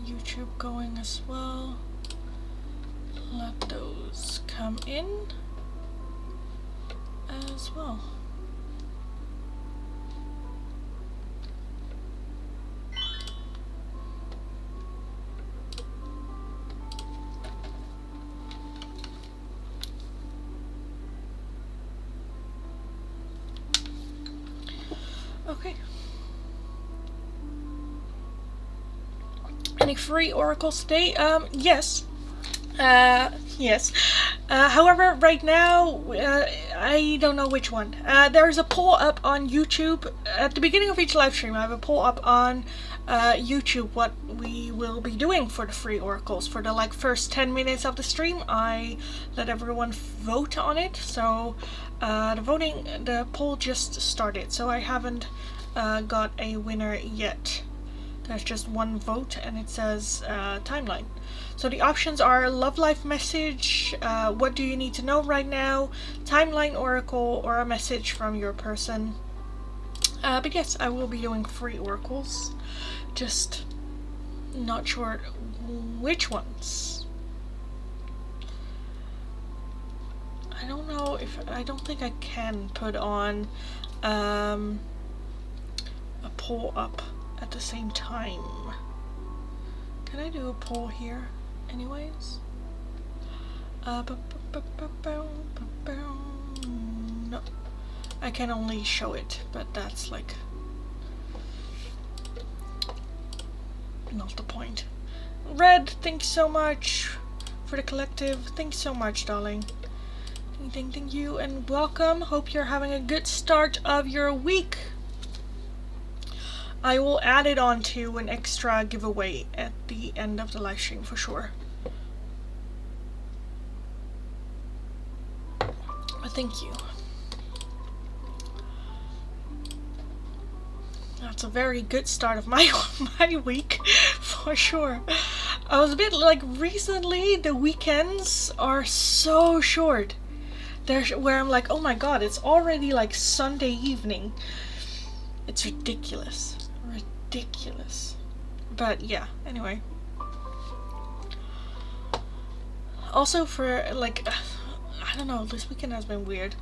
get YouTube going as well. Let those come in as well. Okay. Any free oracles today? Yes. Yes. However, right now, I don't know which one. There's a poll up on YouTube. At the beginning of each live stream, I have a poll up on YouTube what we will be doing for the free oracles. For the first 10 minutes of the stream, I let everyone vote on it. So the poll just started. So I haven't got a winner yet. There's just one vote and it says timeline. So the options are love life message, what do you need to know right now, timeline oracle, or a message from your person. But yes, I will be doing free oracles. Just not sure which ones. I don't know if I don't think I can put on a poll up at the same time. Can I do a poll here anyways? No, I can only show it, but that's like not the point. Red, thanks so much for the collective. Thanks so much, darling. Thank you and welcome. Hope you're having a good start of your week. I will add it on to an extra giveaway at the end of the live stream for sure. Thank you. That's a very good start of my week for sure. I was a bit like recently the weekends are so short. There's where I'm like, oh my god, it's already like Sunday evening. It's ridiculous. Ridiculous. But yeah, anyway. Also for like, I don't know, this weekend has been weird.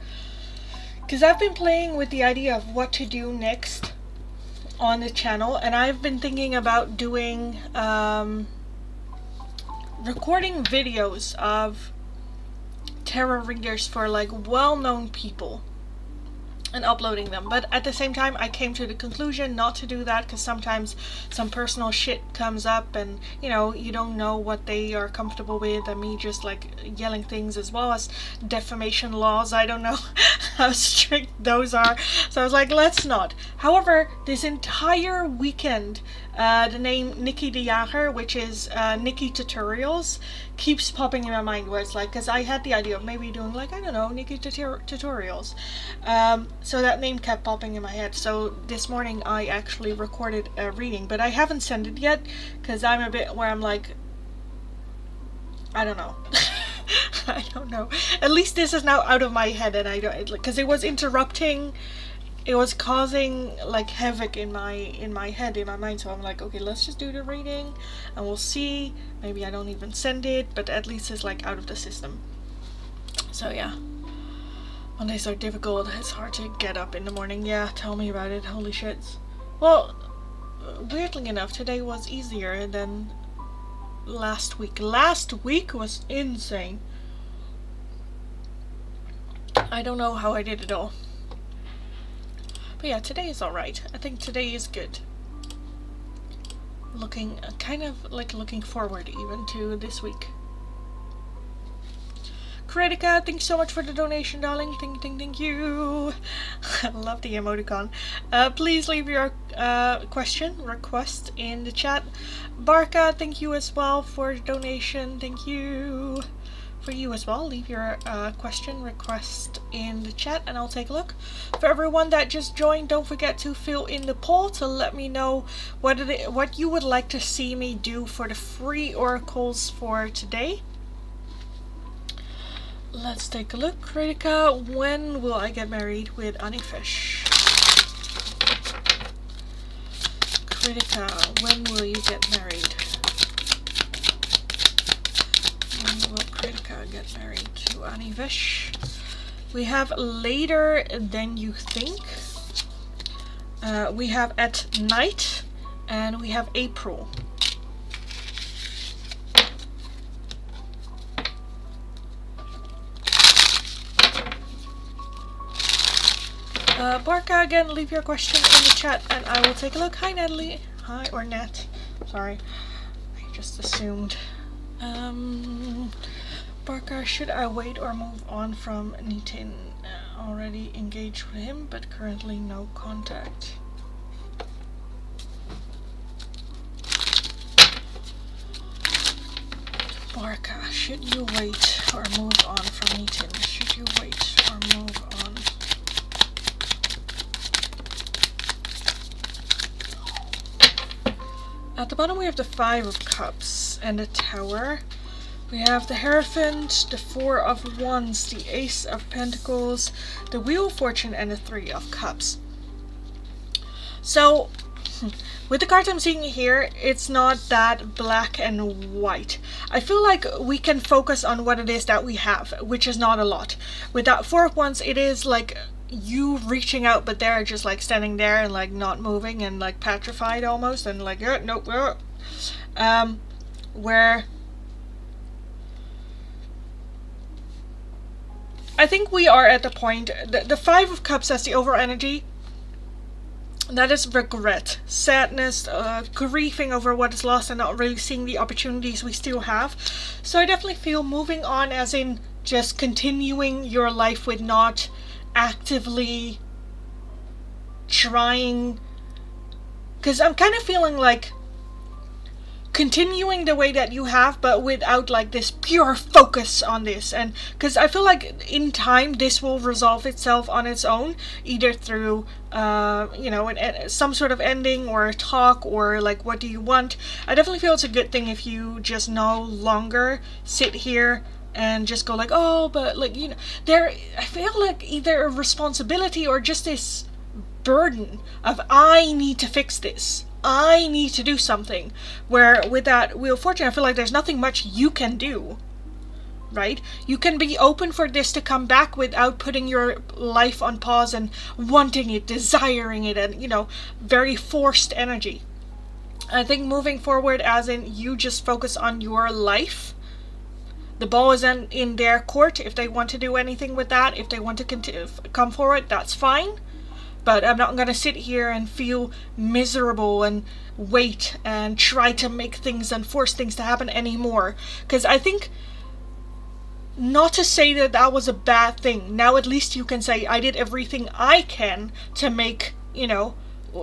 Because I've been playing with the idea of what to do next on the channel. And I've been thinking about doing, recording videos of tarot readers for like well-known people. And uploading them, but at the same time I came to the conclusion not to do that because sometimes some personal shit comes up and you know you don't know what they are comfortable with, and me just like yelling things as well as defamation laws. I don't know how strict those are, so I was like, let's not. However, this entire weekend the name Nikki de Jager, which is Nikki Tutorials, keeps popping in my mind, where it's like, because I had the idea of maybe doing like, I don't know, Nikki Tutorials. So that name kept popping in my head. So this morning I actually recorded a reading, but I haven't sent it yet because I'm a bit where I'm like, I don't know. I don't know. At least this is now out of my head, and I don't, because it was interrupting. It was causing like havoc in my head, in my mind. So I'm like, okay, let's just do the reading and we'll see. Maybe I don't even send it, but at least it's like out of the system. So yeah. Mondays are difficult. It's hard to get up in the morning. Yeah, tell me about it. Holy shit. Well, weirdly enough, today was easier than last week. Last week was insane. I don't know how I did it all. But yeah, today is alright. I think today is good. Looking, kind of like looking forward even to this week. Kritika, thanks so much for the donation, darling. Thank you. I love the emoticon. Please leave your request in the chat. Barca, thank you as well for the donation. Thank you. For you as well, leave your request in the chat and I'll take a look. For everyone that just joined, don't forget to fill in the poll to let me know what you would like to see me do for the free oracles for today. Let's take a look. Kritika, when will I get married with Anifish? Kritika, when will you get married? Pirka get married to Anivesh. We have later than you think. We have at night, and we have April. Barca, again, leave your question in the chat and I will take a look. Hi, Natalie. Hi, or Nat. Sorry. I just assumed. Barca, should I wait or move on from Nitin? Already engaged with him, but currently no contact. Barca, should you wait or move on from Nitin? Should you wait or move on? At the bottom we have the 5 of Cups and the Tower. We have the Hierophant, the 4 of Wands, the Ace of Pentacles, the Wheel of Fortune, and the 3 of Cups. So, with the cards I'm seeing here, it's not that black and white. I feel like we can focus on what it is that we have, which is not a lot. With that 4 of Wands, it is like you reaching out, but they're just like standing there and like not moving and like petrified almost, and like nope. Where I think we are at the point, the 5 of Cups has the overall energy. That is regret, sadness, grieving over what is lost and not really seeing the opportunities we still have. So I definitely feel moving on as in just continuing your life with not actively trying, because I'm kind of feeling like continuing the way that you have, but without like this pure focus on this. And because I feel like in time this will resolve itself on its own, either through you know, some sort of ending or a talk, or like what do you want. I definitely feel it's a good thing if you just no longer sit here and just go like, oh, but like, you know, I feel like either a responsibility or just this burden of I need to fix this, I need to do something, where with that Wheel of Fortune I feel like there's nothing much you can do, right? You can be open for this to come back without putting your life on pause and wanting it, desiring it, and, you know, very forced energy. I think moving forward as in you just focus on your life. The ball is in their court. If they want to do anything with that, if they want to come forward, that's fine. But I'm not going to sit here and feel miserable and wait and try to make things and force things to happen anymore. Because I think, not to say that that was a bad thing. Now at least you can say, I did everything I can to make, you know,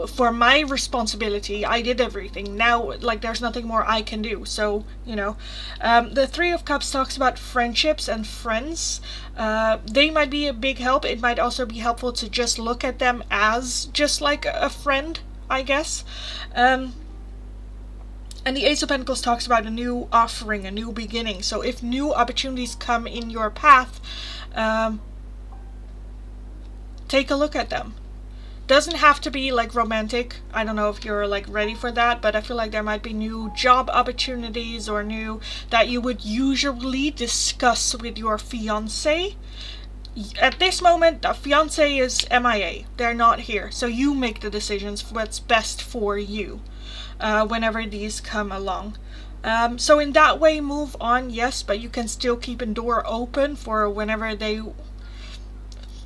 for my responsibility, I did everything. Now, like, there's nothing more I can do. So, you know, the 3 of Cups talks about friendships and friends. They might be a big help. It might also be helpful to just look at them as just like a friend, I guess. And the Ace of Pentacles talks about a new offering, a new beginning. So if new opportunities come in your path, take a look at them. Doesn't have to be like romantic. I don't know if you're like ready for that, but I feel like there might be new job opportunities or new that you would usually discuss with your fiance. At this moment, the fiance is MIA. They're not here. So you make the decisions for what's best for you whenever these come along. So in that way, move on, yes, but you can still keep a door open for whenever they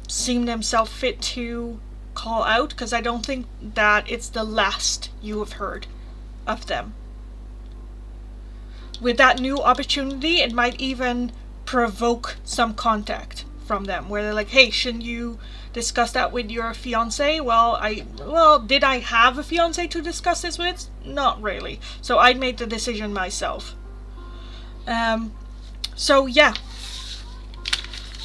seem themselves fit to call out, because I don't think that it's the last you have heard of them. With that new opportunity, it might even provoke some contact from them, where they're like, hey, shouldn't you discuss that with your fiance? Well, did I have a fiance to discuss this with? Not really. So I made the decision myself. So yeah.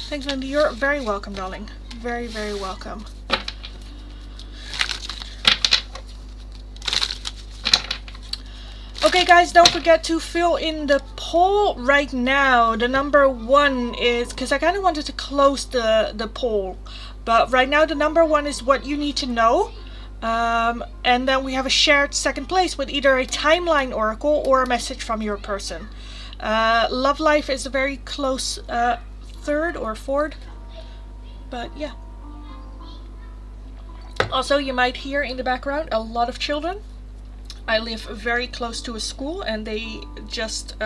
Thanks, Lindy. You're very welcome, darling. Very, very welcome. Okay guys, don't forget to fill in the poll right now. The number 1 is, because I kind of wanted to close the poll, but right now the number 1 is what you need to know. And then we have a shared second place with either a timeline oracle or a message from your person. Love life is a very close third or fourth, but yeah. Also, you might hear in the background a lot of children. I live very close to a school, and they just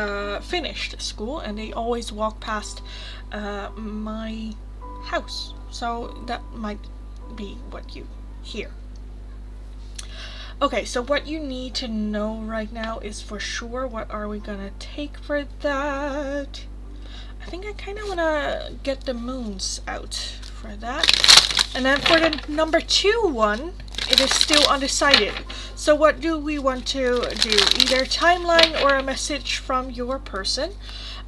finished school, and they always walk past my house. So that might be what you hear. Okay, so what you need to know right now is for sure, what are we gonna take for that? I think I kind of want to get the moons out for that. And then for the number 2 one, it is still undecided. So what do we want to do? Either timeline or a message from your person.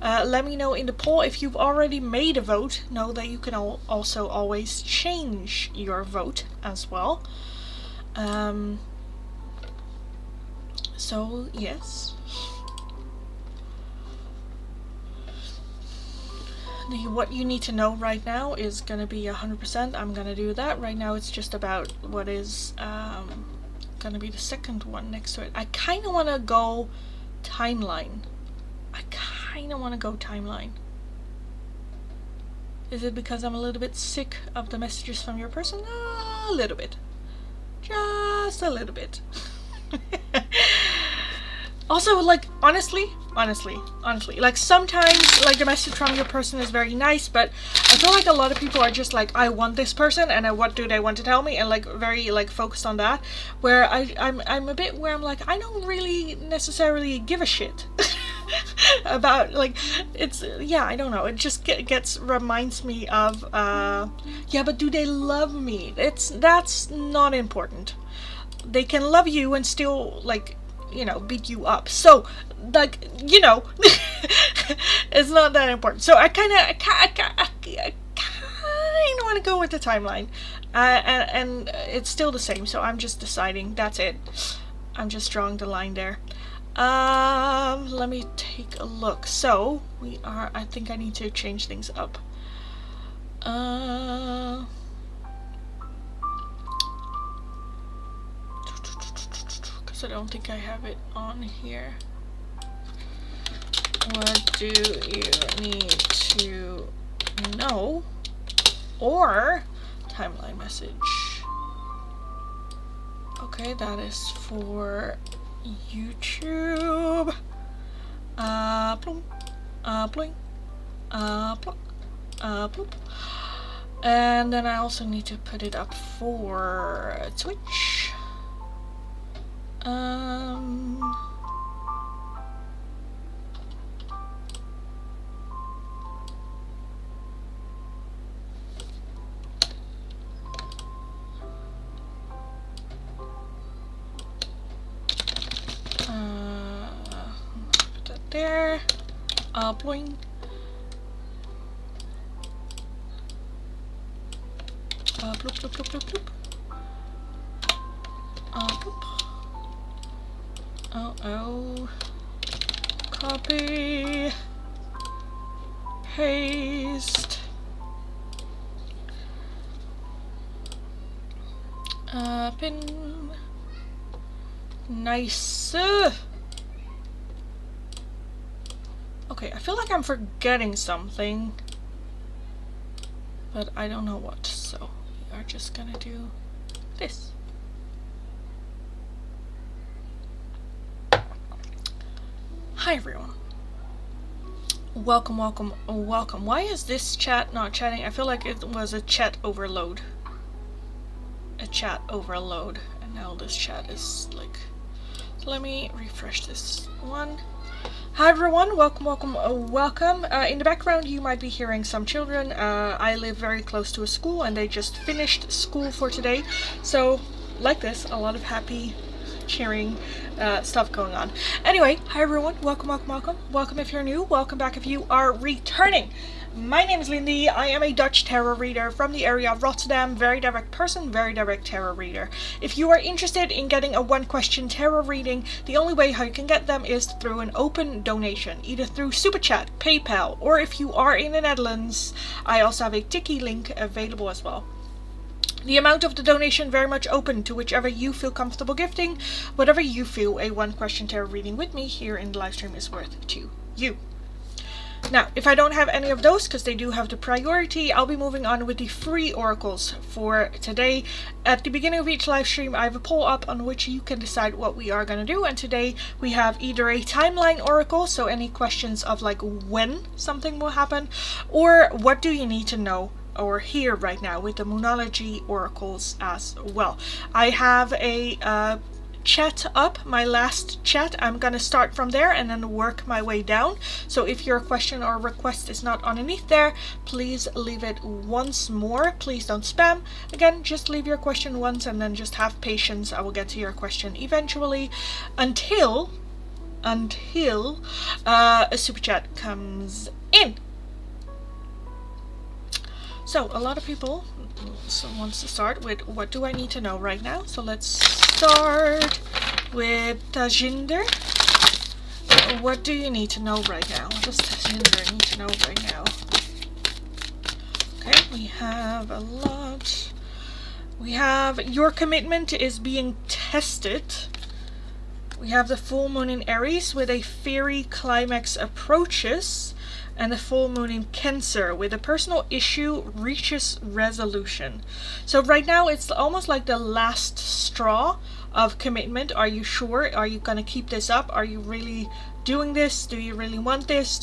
Let me know in the poll. If you've already made a vote, know that you can also always change your vote as well. So yes. What you need to know right now is gonna be 100%. I'm gonna do that. Right now it's just about what is gonna be the second one next to it. I kind of want to go timeline. Is it because I'm a little bit sick of the messages from your person? A little bit. Just a little bit. Also, like, honestly, like, sometimes, like, the message from your person is very nice, but I feel like a lot of people are just like, I want this person, and what do they want to tell me, and, like, very, like, focused on that, where I'm a bit where I'm like, I don't really necessarily give a shit about, like, it's, yeah, I don't know, it just reminds me of, yeah, but do they love me? That's not important. They can love you and still, like, you know, beat you up. So, like, you know, it's not that important. So I kind of want to go with the timeline, and it's still the same. So I'm just deciding. That's it. I'm just drawing the line there. Let me take a look. So we are. I think I need to change things up. I don't think I have it on here. What do you need to know? Or timeline message. Okay, that is for YouTube. Plum, plum, plum, plum. And then I also need to put it up for Twitch. Put that there. Bloing. Bloop, bloop, bloop, bloop, bloop. Bloop. Oh. Copy. Paste. Pin. Nice. Okay, I feel like I'm forgetting something, but I don't know what, so we are just gonna do this. Hi everyone. Welcome, welcome, welcome. Why is this chat not chatting? I feel like it was a chat overload. A chat overload. And now this chat is like... So let me refresh this one. Hi everyone, welcome, welcome, welcome. In the background you might be hearing some children. I live very close to a school and they just finished school for today. So, like this, a lot of happy, cheering stuff going on. Anyway, hi everyone, welcome, welcome, welcome. Welcome if you're new, welcome back if you are returning. My name is Lindy. I am a Dutch tarot reader from the area of Rotterdam. Very direct person, very direct tarot reader. If you are interested in getting a one-question tarot reading, the only way how you can get them is through an open donation, either through Super Chat, PayPal, or if you are in the Netherlands, I also have a Tiki link available as well. The amount of the donation very much open to whichever you feel comfortable gifting, whatever you feel a one-question tarot reading with me here in the live stream is worth to you. Now, if I don't have any of those, because they do have the priority, I'll be moving on with the free oracles for today. At the beginning of each live stream, I have a poll up on which you can decide what we are going to do. And today we have either a timeline oracle, so any questions of like when something will happen, or what do you need to know or hear right now, with the Moonology oracles as well. I have a chat up, my last chat. I'm gonna start from there and then work my way down. So if your question or request is not underneath there, please leave it once more. Please don't spam. Again, just leave your question once and then just have patience. I will get to your question eventually, until a super chat comes in. So a lot of people wants to start with what do I need to know right now. So let's start with Tajinder. What do you need to know right now? What does Tajinder need to know right now? Okay, we have a lot. We have your commitment is being tested. We have the full moon in Aries with a fiery climax approaches. And the full moon in Cancer with a personal issue reaches resolution. So right now it's almost like the last straw of commitment. Are you sure? Are you gonna keep this up? Are you really doing this? Do you really want this?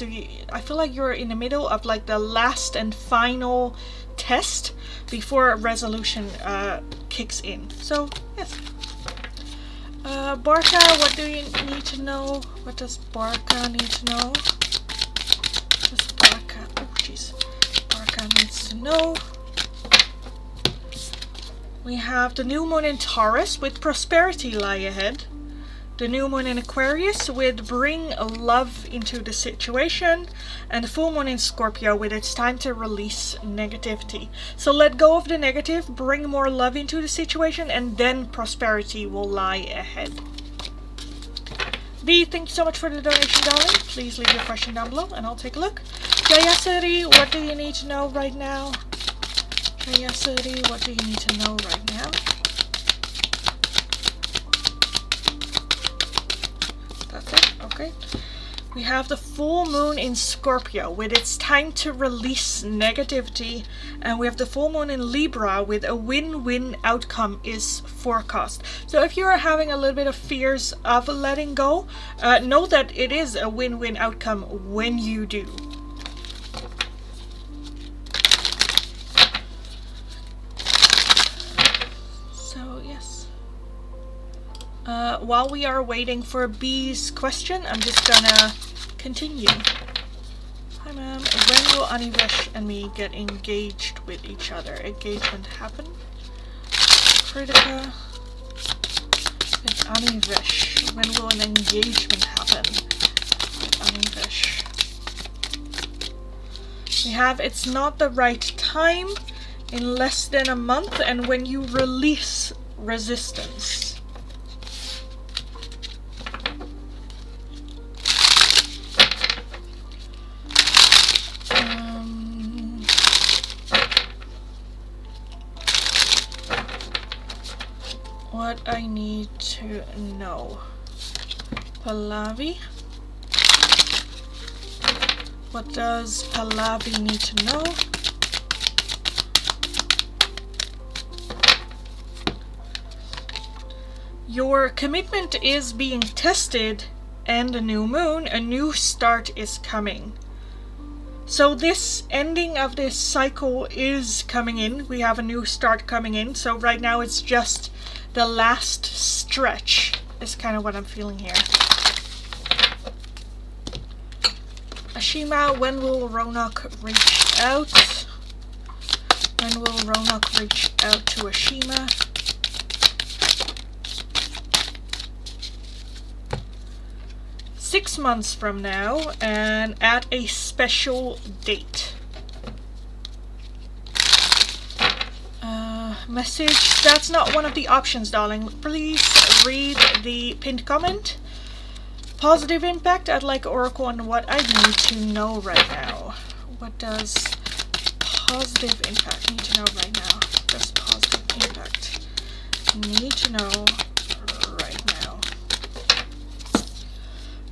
I feel like you're in the middle of like the last and final test before resolution kicks in. So yes. Barca, what do you need to know? What does Barca need to know? Barca needs to know. We have the new moon in Taurus with prosperity lie ahead. The new moon in Aquarius with bring love into the situation. And the full moon in Scorpio with it's time to release negativity. So let go of the negative, bring more love into the situation, and then prosperity will lie ahead. B, thank you so much for the donation, darling. Please leave your question down below and I'll take a look. Jayasuri, what do you need to know right now? Jayasuri, what do you need to know right now? That's it, okay. We have the full moon in Scorpio with it's time to release negativity. And we have the full moon in Libra with a win-win outcome is forecast. So if you are having a little bit of fears of letting go, know that it is a win-win outcome when you do. So yes. While we are waiting for B's question, I'm just gonna continue. Hi ma'am, when will Anivesh and me get engaged with each other? Engagement happen? Kritika with Anivesh. When will an engagement happen with Anivesh? We have it's not the right time in less than a month and when you release resistance. What I need to know. Pallavi. What does Pallavi need to know? Your commitment is being tested and a new moon, a new start is coming. So this ending of this cycle is coming in. We have a new start coming in. So right now it's just the last stretch is kind of what I'm feeling here. Ashima, when will Ronak reach out? When will Ronak reach out to Ashima? Six months from now and at a special date. Message, that's not one of the options, darling. Please read the pinned comment. Positive impact, I'd like oracle on what I need to know right now. What does positive impact need to know right now? What does positive impact need to know right now?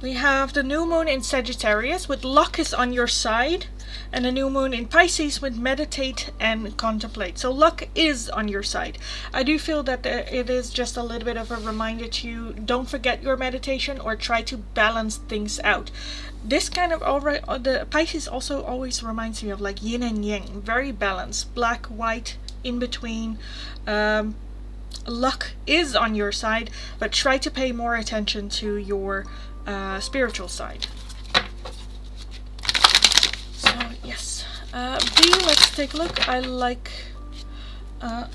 We have the new moon in Sagittarius with luck is on your side, and the new moon in Pisces with meditate and contemplate. So luck is on your side. I do feel that it is just a little bit of a reminder to you, don't forget your meditation or try to balance things out. This kind of the Pisces also always reminds me of like yin and yang, very balanced, black, white, in between. Luck is on your side, but try to pay more attention to your spiritual side. So yes, B, let's take a look. I like,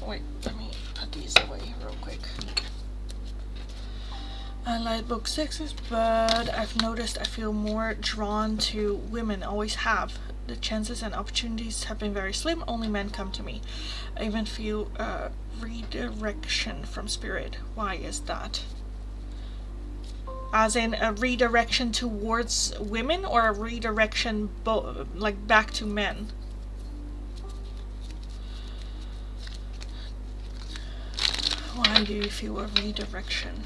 wait, let me put these away real quick. I like book 6s, but I've noticed I feel more drawn to women, always have. The chances and opportunities have been very slim, only men come to me. I even feel redirection from spirit. Why is that? As in a redirection towards women, or a redirection like back to men? Why do you feel a redirection?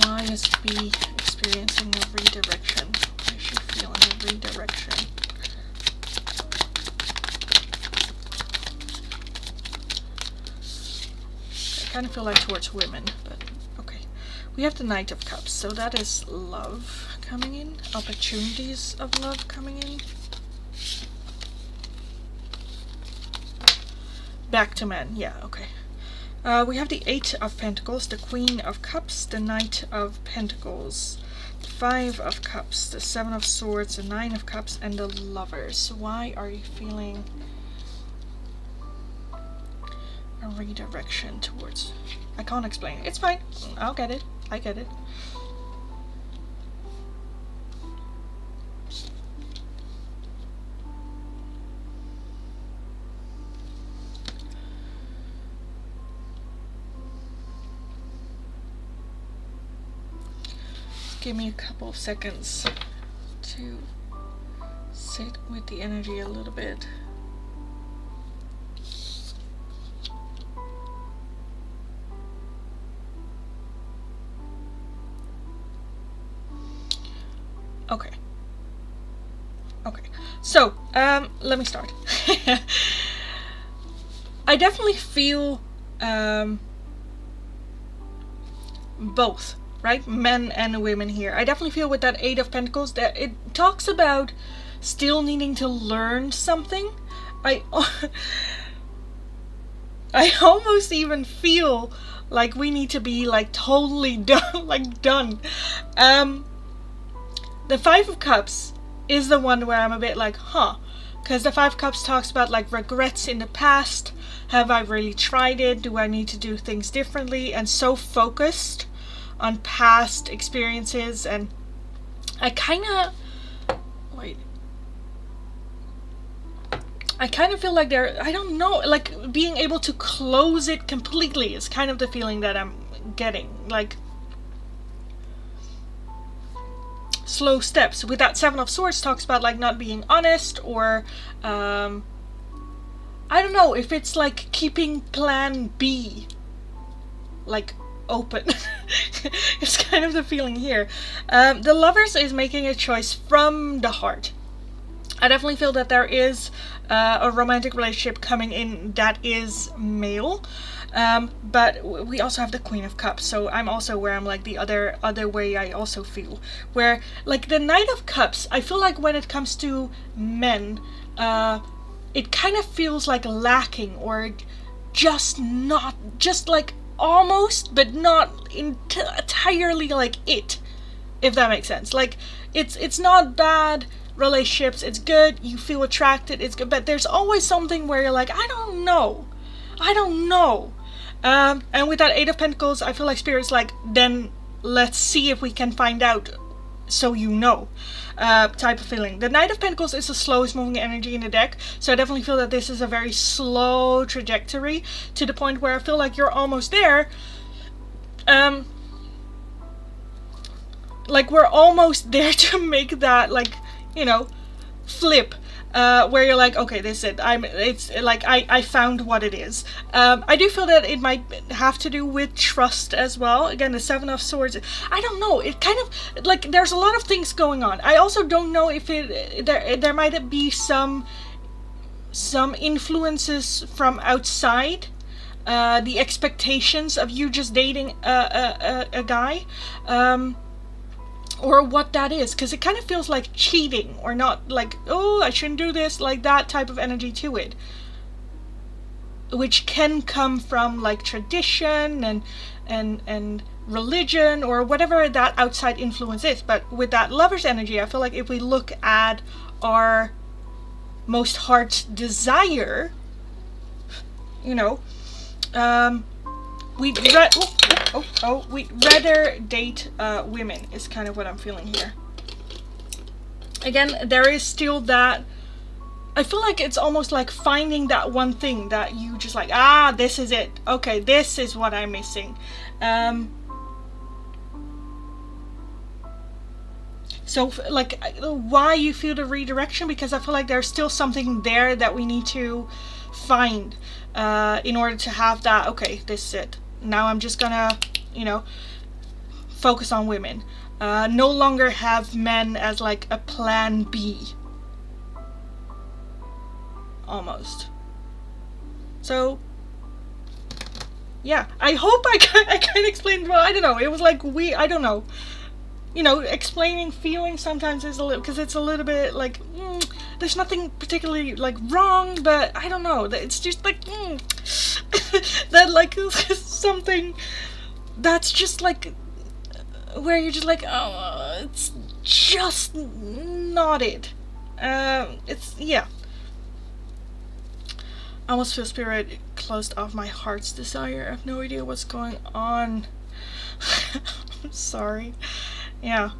Why is B experiencing a redirection? Why is she feeling a redirection? I kind of feel like towards women, but okay. We have the Knight of Cups, so that is love coming in, opportunities of love coming in. Back to men, yeah, okay. We have the 8 of Pentacles, the Queen of Cups, the Knight of Pentacles, the 5 of Cups, the 7 of Swords, the 9 of Cups, and the Lovers. Why are you feeling a redirection towards? I can't explain. It's fine. I'll get it. I get it. Give me a couple of seconds to sit with the energy a little bit. Okay. Okay. So, let me start. I definitely feel both. Right? Men and women here. I definitely feel with that 8 of Pentacles that it talks about still needing to learn something. I almost even feel like we need to be like totally done, like done. The 5 of Cups is the one where I'm a bit like, huh. Because the 5 of Cups talks about like regrets in the past. Have I really tried it? Do I need to do things differently? And so focused on past experiences, and I kind of feel like I don't know, like being able to close it completely is kind of the feeling that I'm getting, like slow steps. With that 7 of Swords talks about like not being honest, or I don't know if it's like keeping plan B like open. It's kind of the feeling here. The Lovers is making a choice from the heart. I definitely feel that there is a romantic relationship coming in that is male, but we also have the Queen of Cups, so I'm also where I'm like the other way. I also feel where like the Knight of Cups, I feel like when it comes to men, it kind of feels like lacking, or just not, just like almost, but not entirely like it, if that makes sense. Like it's not bad relationships, it's good, you feel attracted, it's good, but there's always something where you're like, I don't know. And with that 8 of Pentacles, I feel like Spirit's like, then let's see if we can find out, so you know, type of feeling. The Knight of Pentacles is the slowest moving energy in the deck, so I definitely feel that this is a very slow trajectory, to the point where I feel like you're almost there. Like we're almost there to make that, like, you know, flip. where you're like, okay, this is it. It's like I found what it is. I do feel that it might have to do with trust as well. Again, the Seven of Swords. I don't know. It kind of like there's a lot of things going on. I also don't know if there might be some influences from outside. The expectations of you just dating a guy. Or what that is, because it kind of feels like cheating, or not like, oh, I shouldn't do this, like that type of energy to it, which can come from like tradition and religion or whatever that outside influence is. But with that Lover's energy, I feel like if we look at our most heart's desire, you know, we'd rather date women is kind of what I'm feeling here. Again, there is still that, I feel like it's almost like finding that one thing that you just like, this is it. Okay, this is what I'm missing. So like why you feel the redirection, because I feel like there's still something there that we need to find in order to have that, okay, this is it. Now I'm just gonna, you know, focus on women. No longer have men as like a plan B. Almost. So, yeah. I hope I can explain well. I don't know. It was like I don't know. You know, explaining feelings sometimes is a little, because it's a little bit like, there's nothing particularly like wrong, but I don't know. It's just like, that like something that's just like, where you're just like, oh, it's just not it. It's, yeah. I almost feel spirit closed off my heart's desire. I have no idea what's going on. I'm sorry. Yeah.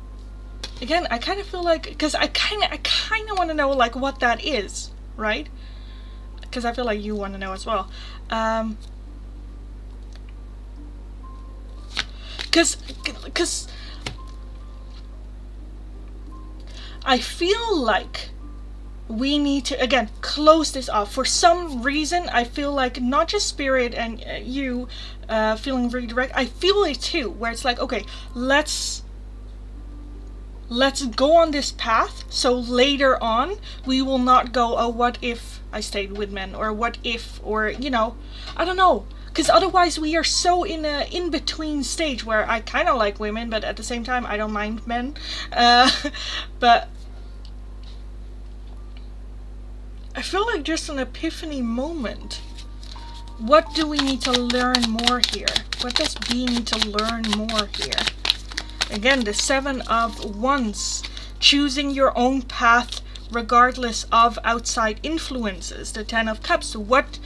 Again, I kind of feel like, because I kind of want to know like what that is, right? Because I feel like you want to know as well. Because I feel like we need to, again, close this off. For some reason, I feel like not just spirit and you feeling redirect, I feel it too, where it's like, okay, let's go on this path, so later on we will not go, oh, what if I stayed with men, or what if, or, you know, I don't know, because otherwise we are so in a in-between stage where I kind of like women, but at the same time I don't mind men, but I feel like just an epiphany moment. What do we need to learn more here? What does B need to learn more here? Again, the Seven of Wands. Choosing your own path regardless of outside influences. The Ten of Cups. What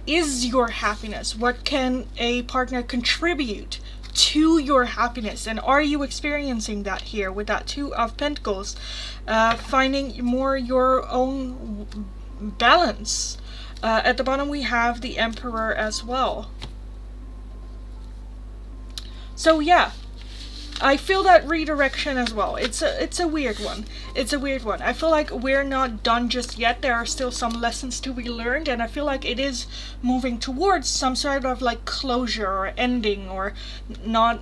is your happiness? What can a partner contribute to your happiness? And are you experiencing that here with that Two of Pentacles? Finding more your own balance. At the bottom we have the Emperor as well. So yeah, I feel that redirection as well. It's a weird one. It's a weird one. I feel like we're not done just yet. There are still some lessons to be learned, and I feel like it is moving towards some sort of like closure or ending, or not.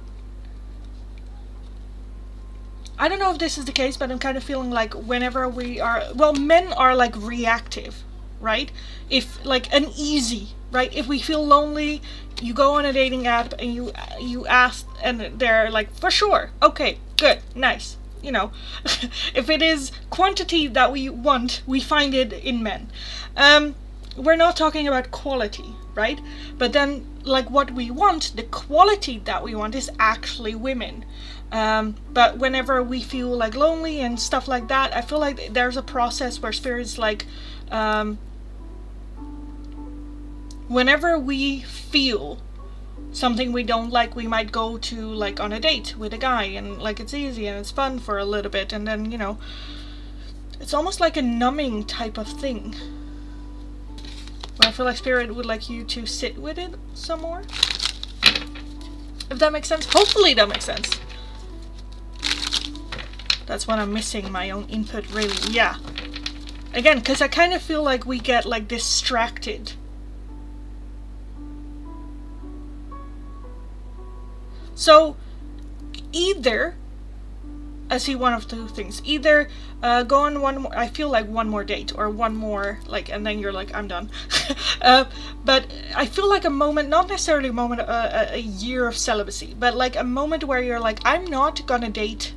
I don't know if this is the case, but I'm kind of feeling like whenever we are, well, men are like reactive, right? If like an easy, right? If we feel lonely, you go on a dating app and you ask, and they're like, for sure, okay, good, nice. You know, if it is quantity that we want, we find it in men. We're not talking about quality, right? But then, like, what we want, the quality that we want is actually women. But whenever we feel like lonely and stuff like that, I feel like there's a process where spirit's like, whenever we feel something we don't like, we might go to like on a date with a guy, and like it's easy and it's fun for a little bit, and then, you know, it's almost like a numbing type of thing. But I feel like spirit would like you to sit with it some more. If that makes sense. Hopefully that makes sense. That's what I'm missing, my own input, really. Yeah. Again, because I kind of feel like we get like distracted. So either I see one of two things. Either go on one more, I feel like one more date, or one more, like, and then you're like, I'm done. But I feel like a moment, not necessarily a moment, a year of celibacy, but like a moment where you're like, I'm not gonna date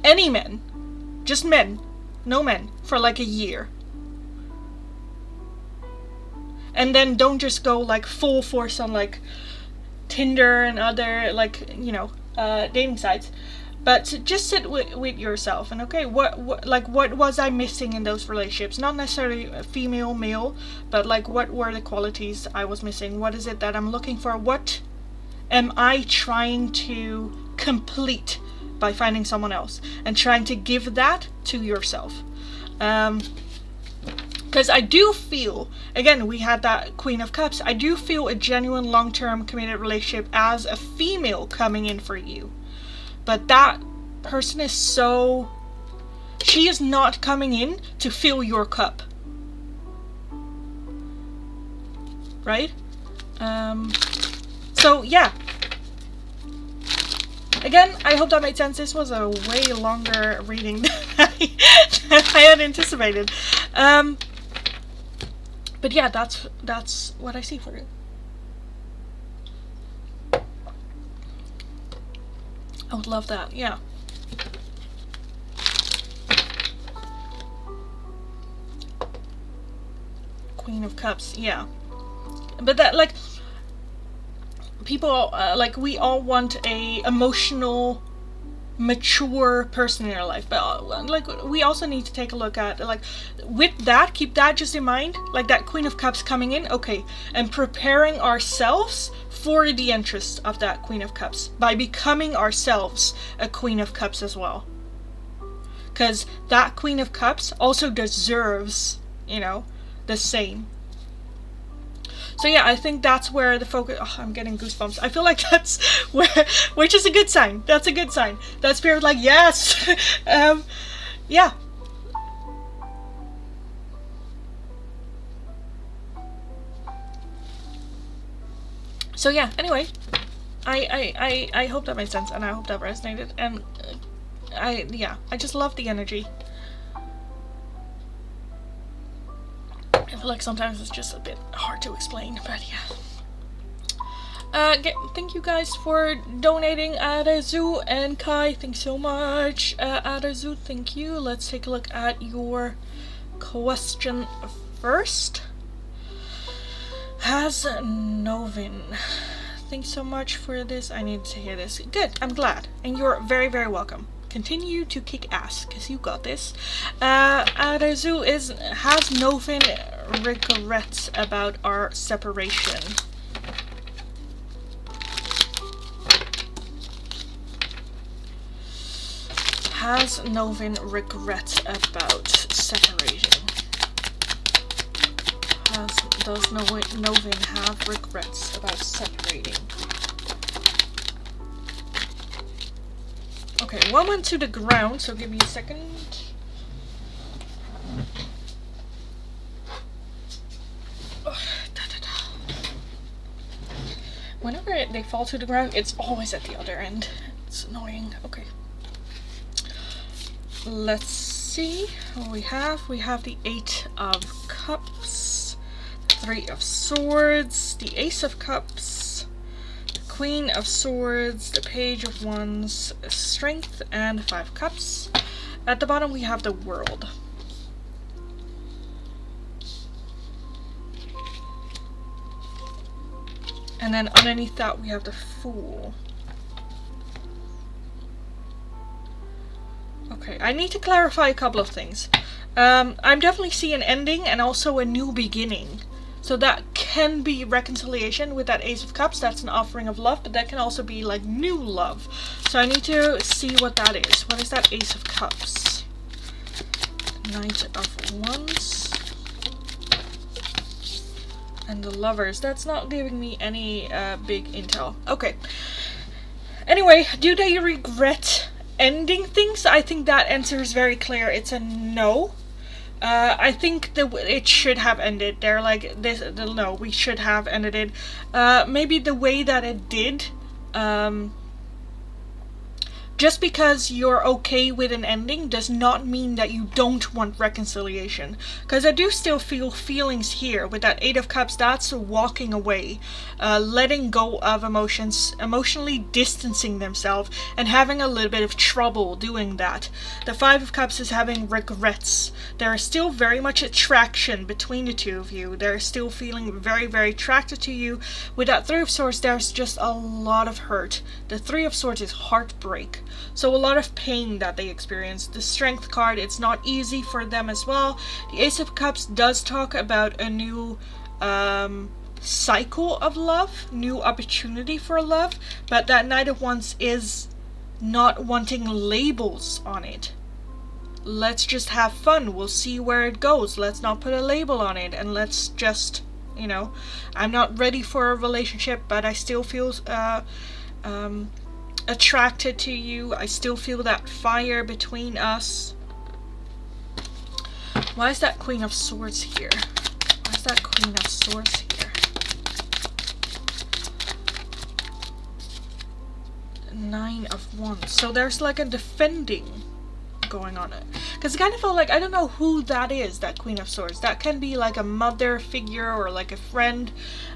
any men, just men, no men, for like a year. And then don't just go like full force on like Tinder and other, like, you know, dating sites. But just sit with yourself and, okay, what was I missing in those relationships? Not necessarily female, male, but like, what were the qualities I was missing? What is it that I'm looking for? What am I trying to complete by finding someone else? And trying to give that to yourself. Because I do feel, again, we had that Queen of Cups, I do feel a genuine long-term committed relationship as a female coming in for you. But that person is so... she is not coming in to fill your cup. Right? So, yeah. Again, I hope that made sense. This was a way longer reading than I had anticipated. But yeah, that's what I see for you. I would love that, yeah. Queen of Cups, yeah. But that, like, people, like, we all want a emotional, mature person in our life, but like, we also need to take a look at, like, with that, keep that just in mind, like that Queen of Cups coming in, okay, and preparing ourselves for the interest of that Queen of Cups by becoming ourselves a Queen of Cups as well, because that Queen of Cups also deserves, you know, the same. So yeah, I think that's where the focus... oh, I'm getting goosebumps. I feel like that's where... which is a good sign. That's a good sign. That spirit, like, yes! Yeah. So yeah, anyway. I hope that made sense, and I hope that resonated. And I just love the energy. I feel like sometimes it's just a bit hard to explain, but yeah. Thank you guys for donating, Adazu and Kai. Thanks so much. Adazu, thank you. Let's take a look at your question first. Has Novin. Thanks so much for this. I need to hear this. Good, I'm glad. And you're very, very welcome. Continue to kick ass, because you got this. Adazu is, has Novin regrets about our separation? Has Novin regrets about separating? Does Novin have regrets about separating? Okay, one went to the ground, so give me a second. Whenever they fall to the ground, it's always at the other end. It's annoying. Okay. Let's see what we have. We have the 8 of Cups, 3 of Swords, the Ace of Cups, the Queen of Swords, the Page of Wands, Strength, and 5 Cups. At the bottom we have the World. And then underneath that we have the Fool. Okay, I need to clarify a couple of things. I'm definitely seeing an ending and also a new beginning. So that can be reconciliation with that Ace of Cups. That's an offering of love, but that can also be like new love. So I need to see what that is. What is that Ace of Cups? Knight of Wands. And the Lovers. That's not giving me any big intel. Okay. Anyway, do they regret ending things? I think that answer is very clear. It's a no. I think it should have ended. They're like, this. No, we should have ended it. Maybe the way that it did. Just because you're okay with an ending does not mean that you don't want reconciliation. Because I do still feel feelings here with that Eight of Cups. That's walking away, letting go of emotions, emotionally distancing themselves, and having a little bit of trouble doing that. The Five of Cups is having regrets. There is still very much attraction between the two of you. They're still feeling very, very attracted to you. With that Three of Swords, there's just a lot of hurt. The Three of Swords is heartbreak. So a lot of pain that they experience. The Strength card, it's not easy for them as well. The Ace of Cups does talk about a new cycle of love, new opportunity for love, but that Knight of Wands is not wanting labels on it. Let's just have fun. We'll see where it goes. Let's not put a label on it, and let's just, you know, I'm not ready for a relationship, but I still feel attracted to you. I still feel that fire between us. Why is that Queen of Swords here? Why is that Queen of Swords here? Nine of Wands. So there's like a defending going on it. Because I kind of feel like, I don't know who that is, that Queen of Swords. That can be like a mother figure or like a friend.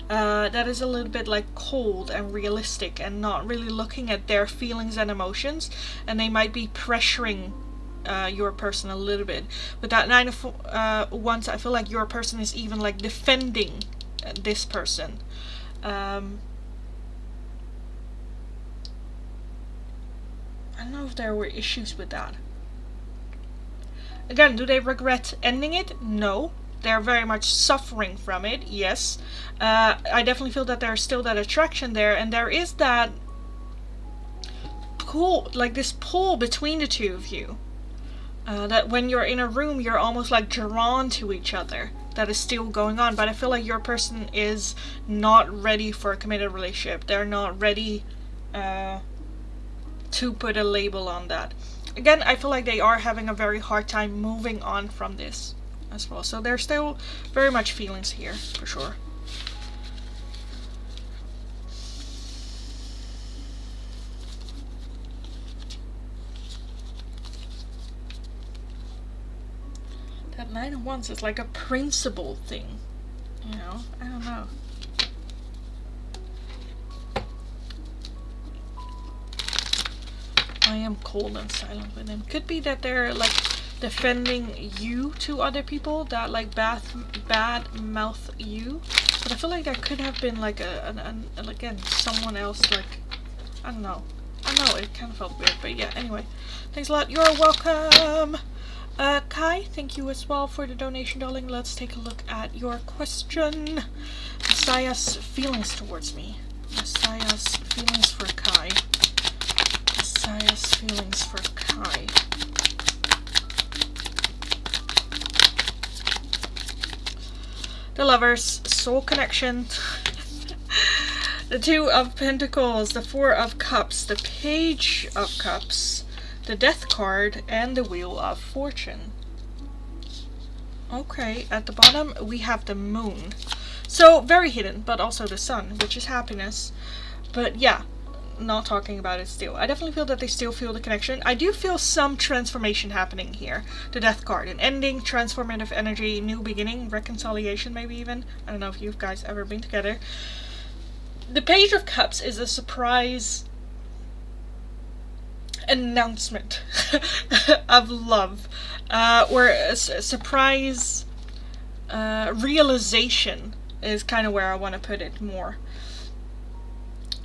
That is a little bit like cold and realistic and not really looking at their feelings and emotions, and they might be pressuring your person a little bit. With that Nine of Wands, I feel like your person is even like defending this person. I don't know if there were issues with that. Again, do they regret ending it? No. They're very much suffering from it, yes. I definitely feel that there's still that attraction there, and there is that pull, like this pull between the two of you. That when you're in a room, you're almost like drawn to each other. That is still going on, but I feel like your person is not ready for a committed relationship. They're not ready to put a label on that. Again, I feel like they are having a very hard time moving on from this as well. So there's still very much feelings here, for sure. That Nine of Wands is like a principle thing, you know? I don't know. I am cold and silent with him. Could be that they're like defending you to other people that like bad mouth you, but I feel like there could have been like again someone else, like I don't know, it kind of felt weird, but yeah, anyway, thanks a lot. You're welcome. Kai, thank you as well for the donation, darling. Let's take a look at your question. Messiah's feelings towards me. Messiah's feelings for Kai. Messiah's feelings for Kai. The Lovers, soul connection. The Two of Pentacles, the Four of Cups, the Page of Cups, the Death card, and the Wheel of Fortune. Okay, at the bottom we have the Moon. So very hidden, but also the Sun, which is happiness. But yeah, not talking about it still. I definitely feel that they still feel the connection. I do feel some transformation happening here. The Death card, an ending, transformative energy, new beginning, reconciliation maybe even. I don't know if you guys ever been together. The Page of Cups is a surprise announcement of love, or a surprise realization is kind of where I want to put it more.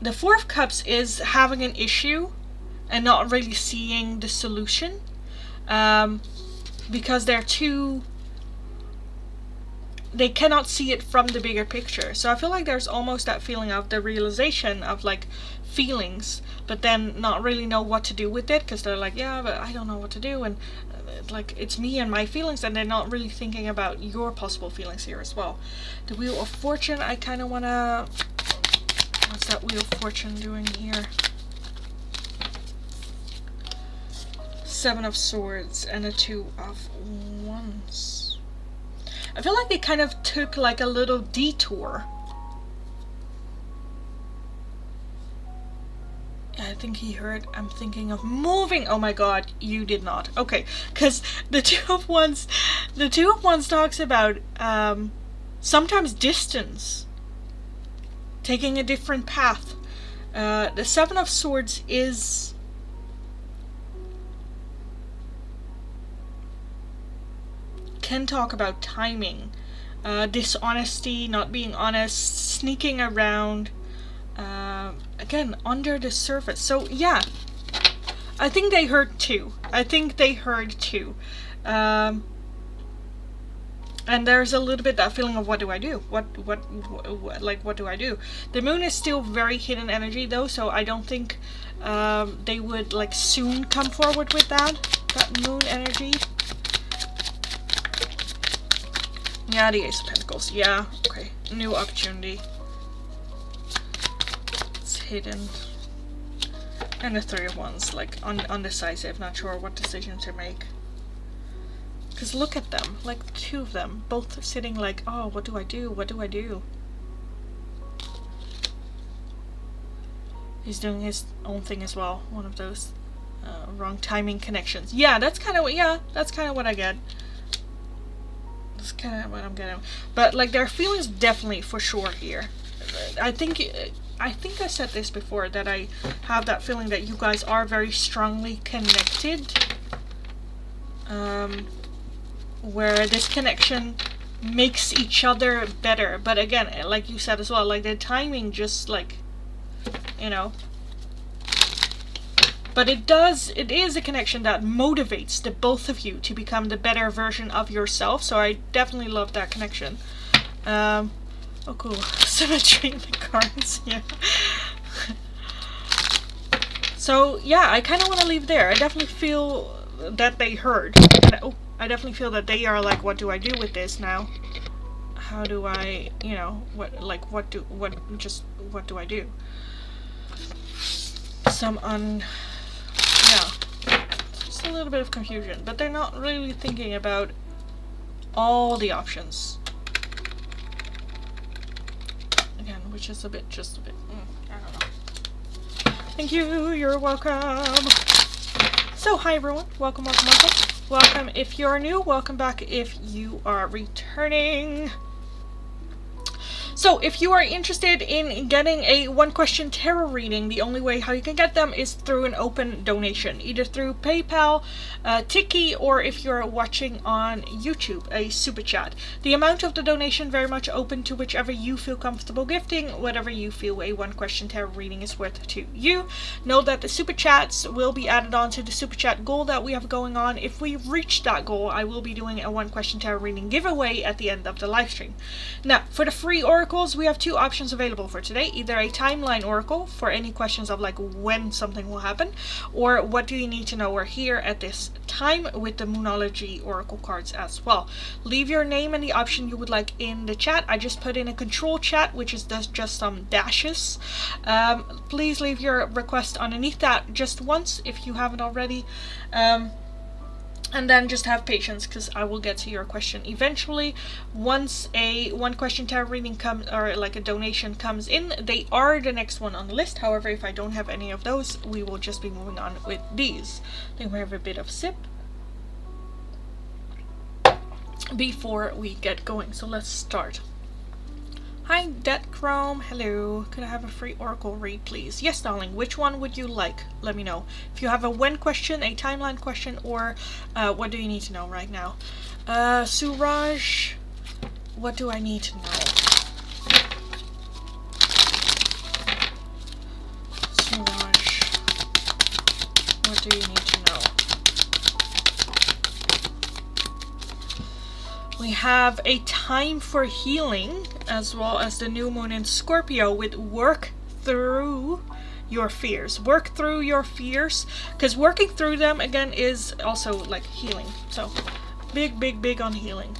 The Four of Cups is having an issue and not really seeing the solution, because they cannot see it from the bigger picture. So I feel like there's almost that feeling of the realization of like feelings, but then not really know what to do with it, because they're like, yeah, but I don't know what to do, and like it's me and my feelings, and they're not really thinking about your possible feelings here as well. The Wheel of Fortune, I kind of want to... What's that Wheel of Fortune doing here? Seven of Swords and a Two of Wands. I feel like they kind of took like a little detour. I think he heard I'm thinking of moving. Oh my god, you did not. Okay, because the Two of Wands talks about sometimes distance, taking a different path. The Seven of Swords can talk about timing, dishonesty, not being honest, sneaking around. Again, under the surface. So yeah, I think they heard too. And there's a little bit that feeling of what do I do? What do I do? The moon is still very hidden energy though, so I don't think they would like soon come forward with that moon energy. Yeah, the Ace of Pentacles. Yeah, okay. New opportunity. Hidden. And the Three of Wands, like undecisive, not sure what decision to make. Because look at them, like two of them, both sitting like, oh, what do I do? What do I do? He's doing his own thing as well. One of those wrong timing connections. Yeah, that's kind of what I get. That's kind of what I'm getting. But like their feelings definitely for sure here. I think I said this before, that I have that feeling that you guys are very strongly connected. Where this connection makes each other better. But again, like you said as well, like the timing just like, you know. But it is a connection that motivates the both of you to become the better version of yourself. So I definitely love that connection. Oh cool, symmetry in the cards, yeah. So yeah, I kind of want to leave there. I definitely feel that they heard. And, I definitely feel that they are like, what do I do with this now? How do I, you know, what do I do? Yeah, just a little bit of confusion, but they're not really thinking about all the options. Which is just a bit, I don't know. Thank you, you're welcome. So, hi everyone, welcome. Welcome if you're new, welcome back if you are returning. So, if you are interested in getting a one-question tarot reading, the only way how you can get them is through an open donation, either through PayPal, Tiki, or if you're watching on YouTube, a super chat. The amount of the donation very much open to whichever you feel comfortable gifting, whatever you feel a one-question tarot reading is worth to you. Know that the super chats will be added on to the super chat goal that we have going on. If we reach that goal, I will be doing a one-question tarot reading giveaway at the end of the live stream. Now, for the free oracles, we have two options available for today. Either a timeline oracle for any questions of like when something will happen, or what do you need to know or hear at this time, with the Moonology oracle cards as well. Leave your name and the option you would like in the chat. I just put in a control chat, which is just some dashes. Please leave your request underneath that just once if you haven't already. And then just have patience, because I will get to your question eventually. Once a one-question tarot reading comes, or like a donation comes in, they are the next one on the list. However, if I don't have any of those, we will just be moving on with these. I think we have a bit of sip before we get going. So let's start. Hi, Det Chrome. Hello. Could I have a free oracle read, please? Yes, darling. Which one would you like? Let me know. If you have a when question, a timeline question, or what do you need to know right now? Suraj, what do I need to know? Suraj, what do you need to know? We have a time for healing, as well as the new moon in Scorpio with work through your fears. Work through your fears, because working through them again is also like healing. So big on healing.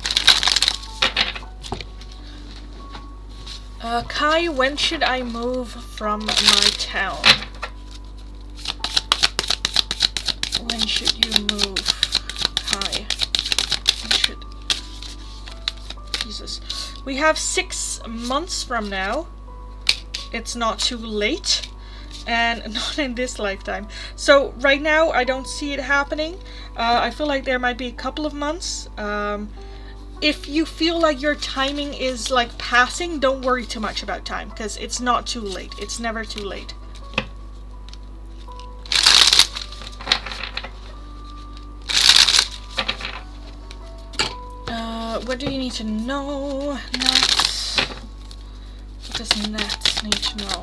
Kai, when should I move from my town? When should you move, Kai? Jesus. We have 6 months from now. It's not too late. And not in this lifetime. So right now I don't see it happening. I feel like there might be a couple of months. If you feel like your timing is like passing, don't worry too much about time, because it's not too late. It's never too late. What do you need to know? Nat. What does Nat need to know?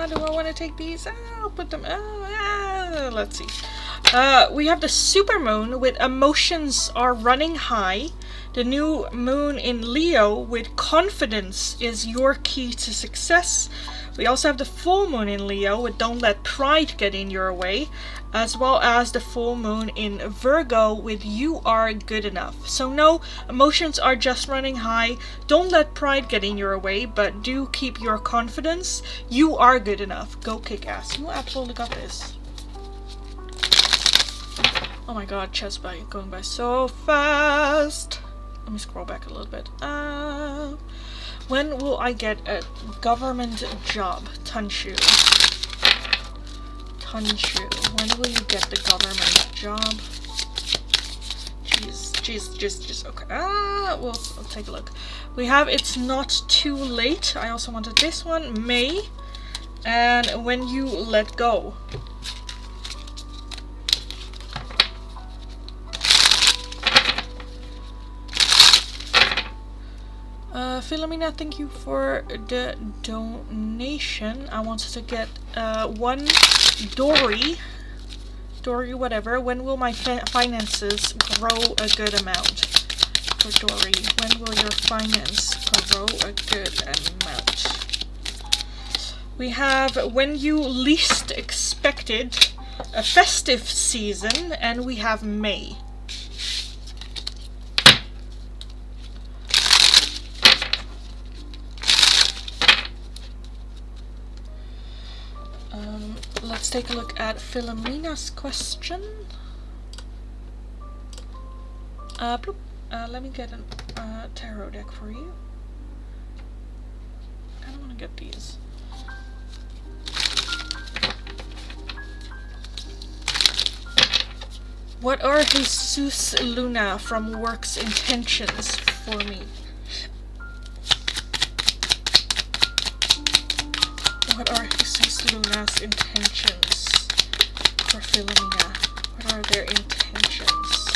Do I want to take these? I'll put them. Let's see. We have the supermoon with emotions are running high. The new moon in Leo with confidence is your key to success. We also have the full moon in Leo with don't let pride get in your way, as well as the full moon in Virgo with you are good enough. So no, emotions are just running high. Don't let pride get in your way, but do keep your confidence. You are good enough. Go kick ass. You absolutely got this. Oh my god, chest by going by so fast. Let me scroll back a little bit. When will I get a government job? Tanshu. When will you get the government job? Jeez. Okay. We'll take a look. We have it's not too late. I also wanted this one. May. And when you let go. Philomena, thank you for the donation. I wanted to get one Dory whatever. When will my finances grow a good amount? For Dory, when will your finance grow a good amount? We have when you least expected, a festive season, and we have May. Let's take a look at Philomena's question. Let me get a tarot deck for you. I kind of want to get these. What are Jesus Luna from Work's intentions for me? What are Jesus Luna's intentions for Philomena? What are their intentions?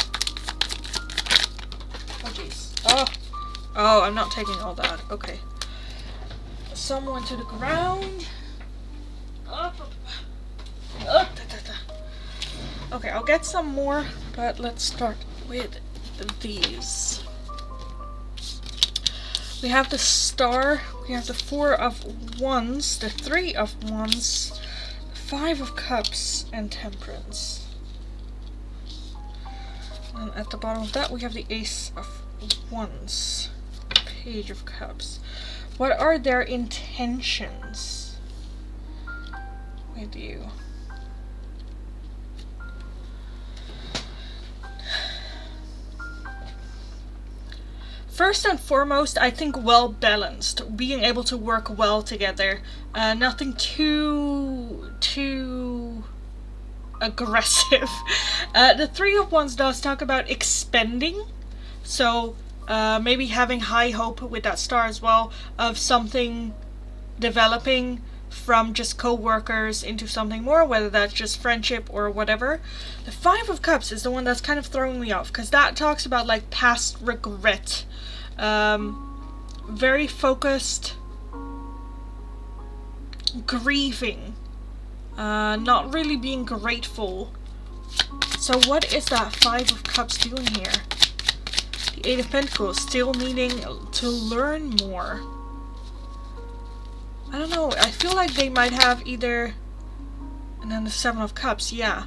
Oh jeez. Oh, I'm not taking all that. Okay. Someone to the ground. Okay, I'll get some more, but let's start with these. We have the star, we have the 4 of Wands, the 3 of Wands, 5 of Cups, and Temperance. And at the bottom of that we have the Ace of Wands, Page of Cups. What are their intentions with you? First and foremost, I think well balanced, being able to work well together, nothing too aggressive. The 3 of Wands does talk about expanding, so maybe having high hope with that star as well, of something developing from just co-workers into something more, whether that's just friendship or whatever. The 5 of Cups is the one that's kind of throwing me off, because that talks about like past regret, very focused, grieving, not really being grateful. So what is that 5 of Cups doing here? The 8 of Pentacles, still needing to learn more. I don't know, I feel like they might have either, and then the 7 of Cups, yeah.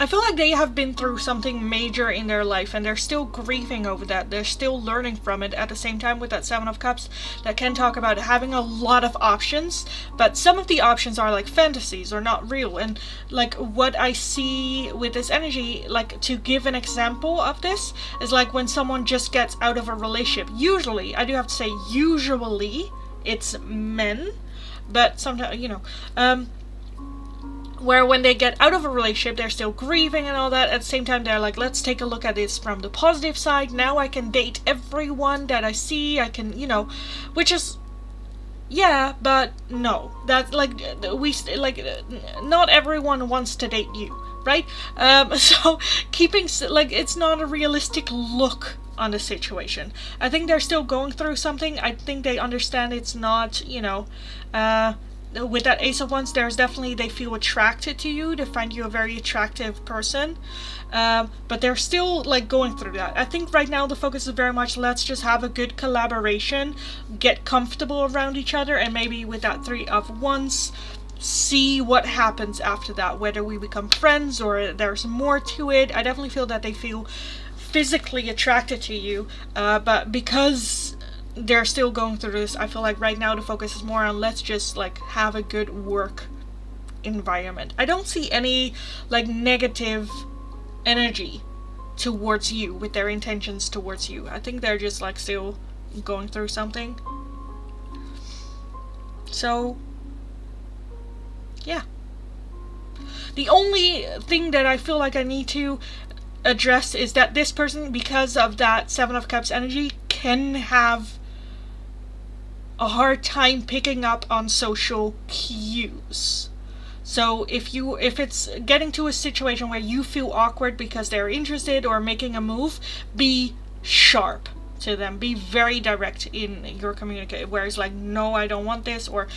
I feel like they have been through something major in their life and they're still grieving over that. They're still learning from it. At the same time, with that Seven of Cups, that can talk about having a lot of options, but some of the options are like fantasies or not real. And like what I see with this energy, like to give an example of this, is like when someone just gets out of a relationship. Usually, I do have to say usually, it's men, but sometimes, you know, where when they get out of a relationship, they're still grieving and all that. At the same time, they're like, let's take a look at this from the positive side. Now I can date everyone that I see. I can, you know, which is, yeah, but no. That's like, not everyone wants to date you, right? So keeping, like, it's not a realistic look on the situation. I think they're still going through something. I think they understand it's not, you know, with that Ace of Wands, there's definitely, they feel attracted to you. They find you a very attractive person. But they're still like going through that. I think right now the focus is very much, let's just have a good collaboration, get comfortable around each other, and maybe with that Three of Wands, see what happens after that, whether we become friends or there's more to it. I definitely feel that they feel physically attracted to you, but because they're still going through this, I feel like right now the focus is more on, let's just like have a good work environment. I don't see any like negative energy towards you with their intentions towards you. I think they're just like still going through something. So yeah, the only thing that I feel like I need to address is that this person, because of that Seven of Cups energy, can have a hard time picking up on social cues. So if it's getting to a situation where you feel awkward because they're interested or making a move, be sharp to them. Be very direct in your communication, where it's like, no, I don't want this, or,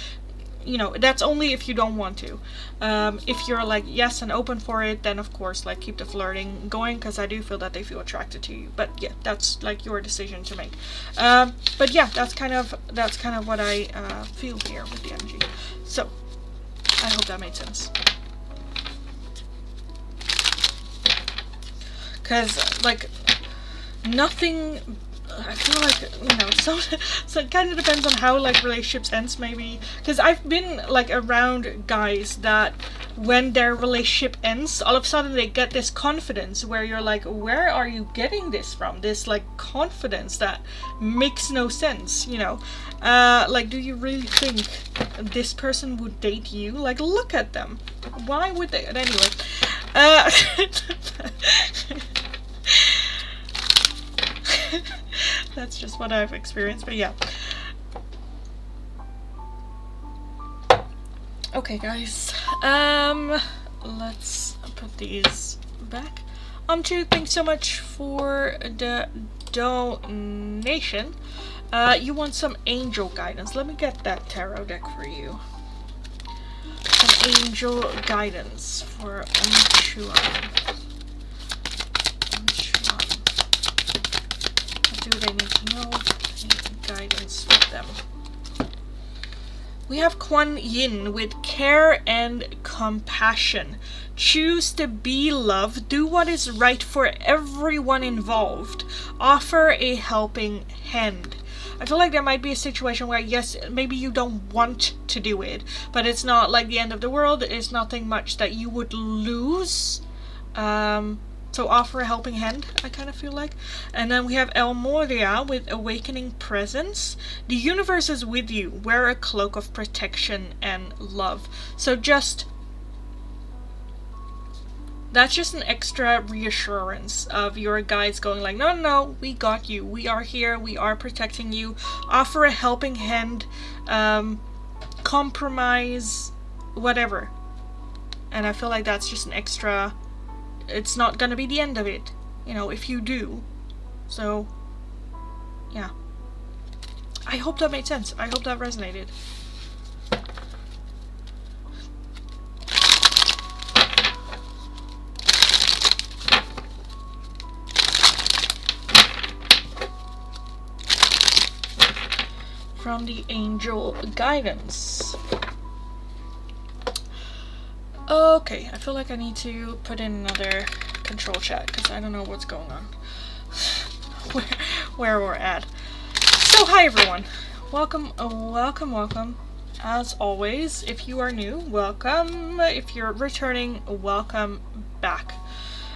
you know, that's only if you don't want to. If you're like yes and open for it, then of course like keep the flirting going, because I do feel that they feel attracted to you. But yeah, that's like your decision to make. But yeah, that's kind of what I feel here with the energy. So I hope that made sense. Because like nothing, I feel like, you know, so it kind of depends on how like relationships ends, maybe, because I've been like around guys that when their relationship ends, all of a sudden they get this confidence where you're like, where are you getting this from? This like confidence that makes no sense, you know. Like, do you really think this person would date you? Like, look at them. Why would they? Anyway, that's just what I've experienced, but yeah. Okay, guys. Let's put these back. Thanks so much for the donation. You want some angel guidance. Let me get that tarot deck for you. Some angel guidance for Umchuan. What do they need to know? Guidance for them. We have Kuan Yin with care and compassion. Choose to be loved. Do what is right for everyone involved. Offer a helping hand. I feel like there might be a situation where, yes, maybe you don't want to do it, but it's not like the end of the world. It's nothing much that you would lose. So offer a helping hand, I kind of feel like. And then we have El Moria with Awakening Presence. The universe is with you. Wear a cloak of protection and love. So just, that's just an extra reassurance of your guides going like, no, no, no, we got you. We are here. We are protecting you. Offer a helping hand. Compromise. Whatever. And I feel like that's just an extra, it's not gonna be the end of it, you know, if you do. So, yeah. I hope that made sense. I hope that resonated. From the angel guidance. Okay, I feel like I need to put in another control chat because I don't know what's going on. where we're at. So hi everyone. Welcome, welcome. As always, if you are new, welcome. If you're returning, welcome back.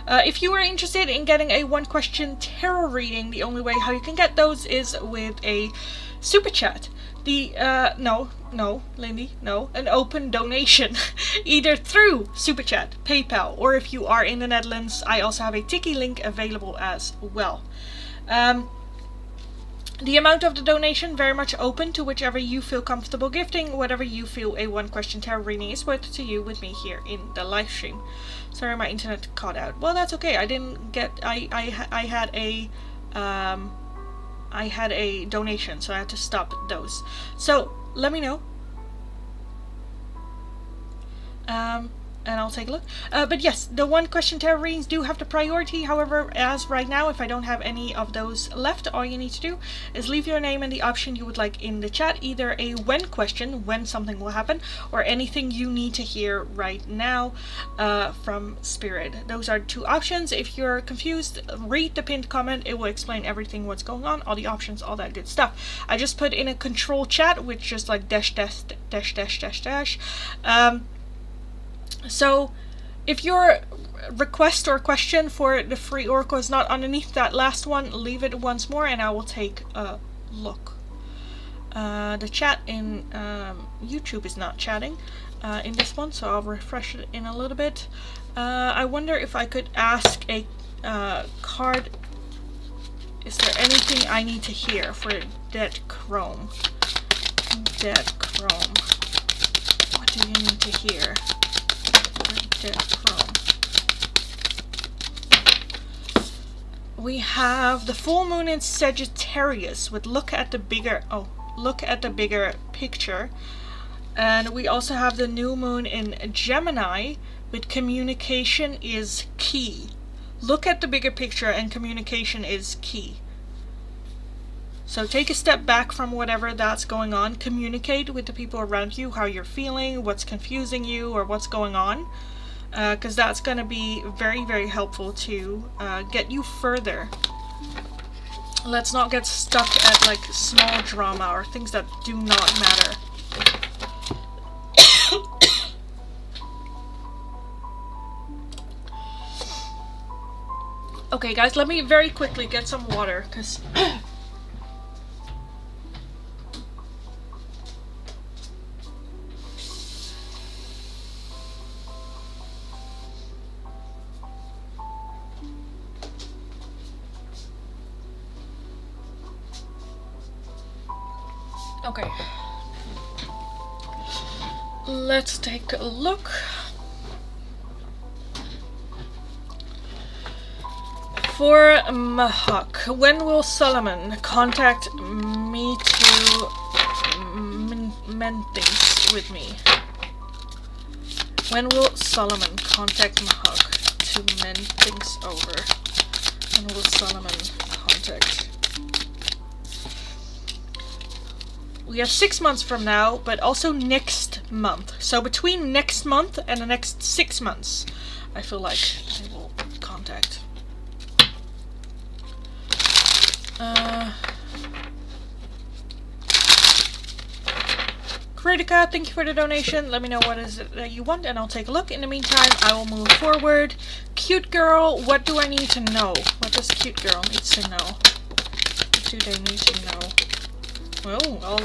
If you are interested in getting a one question tarot reading, the only way how you can get those is with a super chat. No, Lindy, no, an open donation, either through super chat, PayPal, or if you are in the Netherlands, I also have a Tiki link available as well. The amount of the donation very much open to whichever you feel comfortable gifting, whatever you feel a one question tarot reading is worth to you with me here in the live stream. Sorry, my internet cut out. Well, that's okay. I didn't get. I had a donation, so I had to stop those. So let me know. And I'll take a look. But yes, the one question tarot readings do have the priority. However, as right now, if I don't have any of those left, all you need to do is leave your name and the option you would like in the chat. Either a when question, when something will happen, or anything you need to hear right now from Spirit. Those are two options. If you're confused, read the pinned comment. It will explain everything what's going on, all the options, all that good stuff. I just put in a control chat, which just like dash. So, if your request or question for the free oracle is not underneath that last one, leave it once more and I will take a look. The chat in YouTube is not chatting in this one, so I'll refresh it in a little bit. I wonder if I could ask a card. Is there anything I need to hear for Dead Chrome? Dead Chrome. What do you need to hear? We have the full moon in Sagittarius with look at the bigger picture, and we also have the new moon in Gemini with communication is key. Look at the bigger picture and communication is key. So take a step back from whatever that's going on. Communicate with the people around you, how you're feeling, what's confusing you, or what's going on. Because that's going to be very, very helpful to get you further. Let's not get stuck at like small drama or things that do not matter. Okay guys, let me very quickly get some water because okay, let's take a look. For Mahak, when will Solomon contact me to mend things with me? When will Solomon contact Mahak to mend things over? When will Solomon contact? We have 6 months from now, but also next month. So between next month and the next 6 months, I feel like they will contact. Kritika, thank you for the donation. Let me know what is it that you want and I'll take a look. In the meantime, I will move forward. Cute girl, what do I need to know? What does cute girl need to know? What do they need to know? Oh, a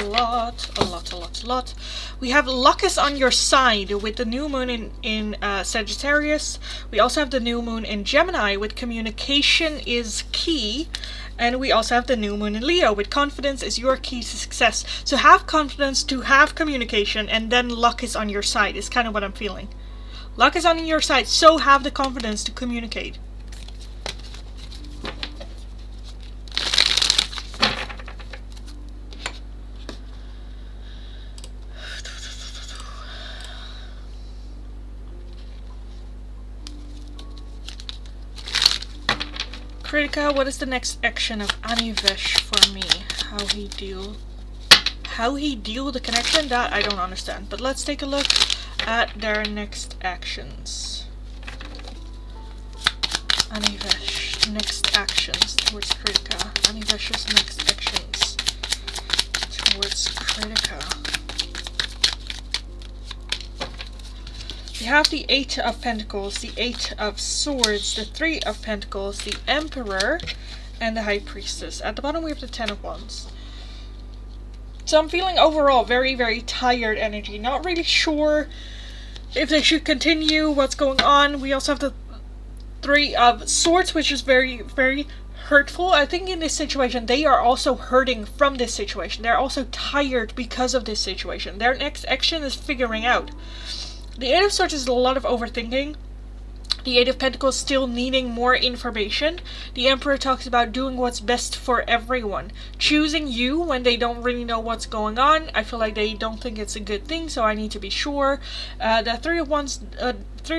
lot. We have luck is on your side with the new moon in Sagittarius. We also have the new moon in Gemini with communication is key. And we also have the new moon in Leo with confidence is your key to success. So have confidence to have communication and then luck is on your side is kind of what I'm feeling. Luck is on your side, so have the confidence to communicate. Kritika, what is the next action of Anivesh for me? How he deal the connection? That I don't understand. But let's take a look. at their next actions. Anivesh, next actions towards Kritika. Anivesh's next actions towards Kritika. We have the 8 of Pentacles, the 8 of Swords, the 3 of Pentacles, the Emperor, and the High Priestess. At the bottom we have the 10 of Wands. So I'm feeling overall very, very tired energy. Not really sure if they should continue, what's going on. We also have the 3 of Swords, which is very, very hurtful. I think in this situation, they are also hurting from this situation. They're also tired because of this situation. Their next action is figuring out. The 8 of Swords is a lot of overthinking. The 8 of Pentacles still needing more information. The Emperor talks about doing what's best for everyone. Choosing you when they don't really know what's going on. I feel like they don't think it's a good thing, so I need to be sure. The 3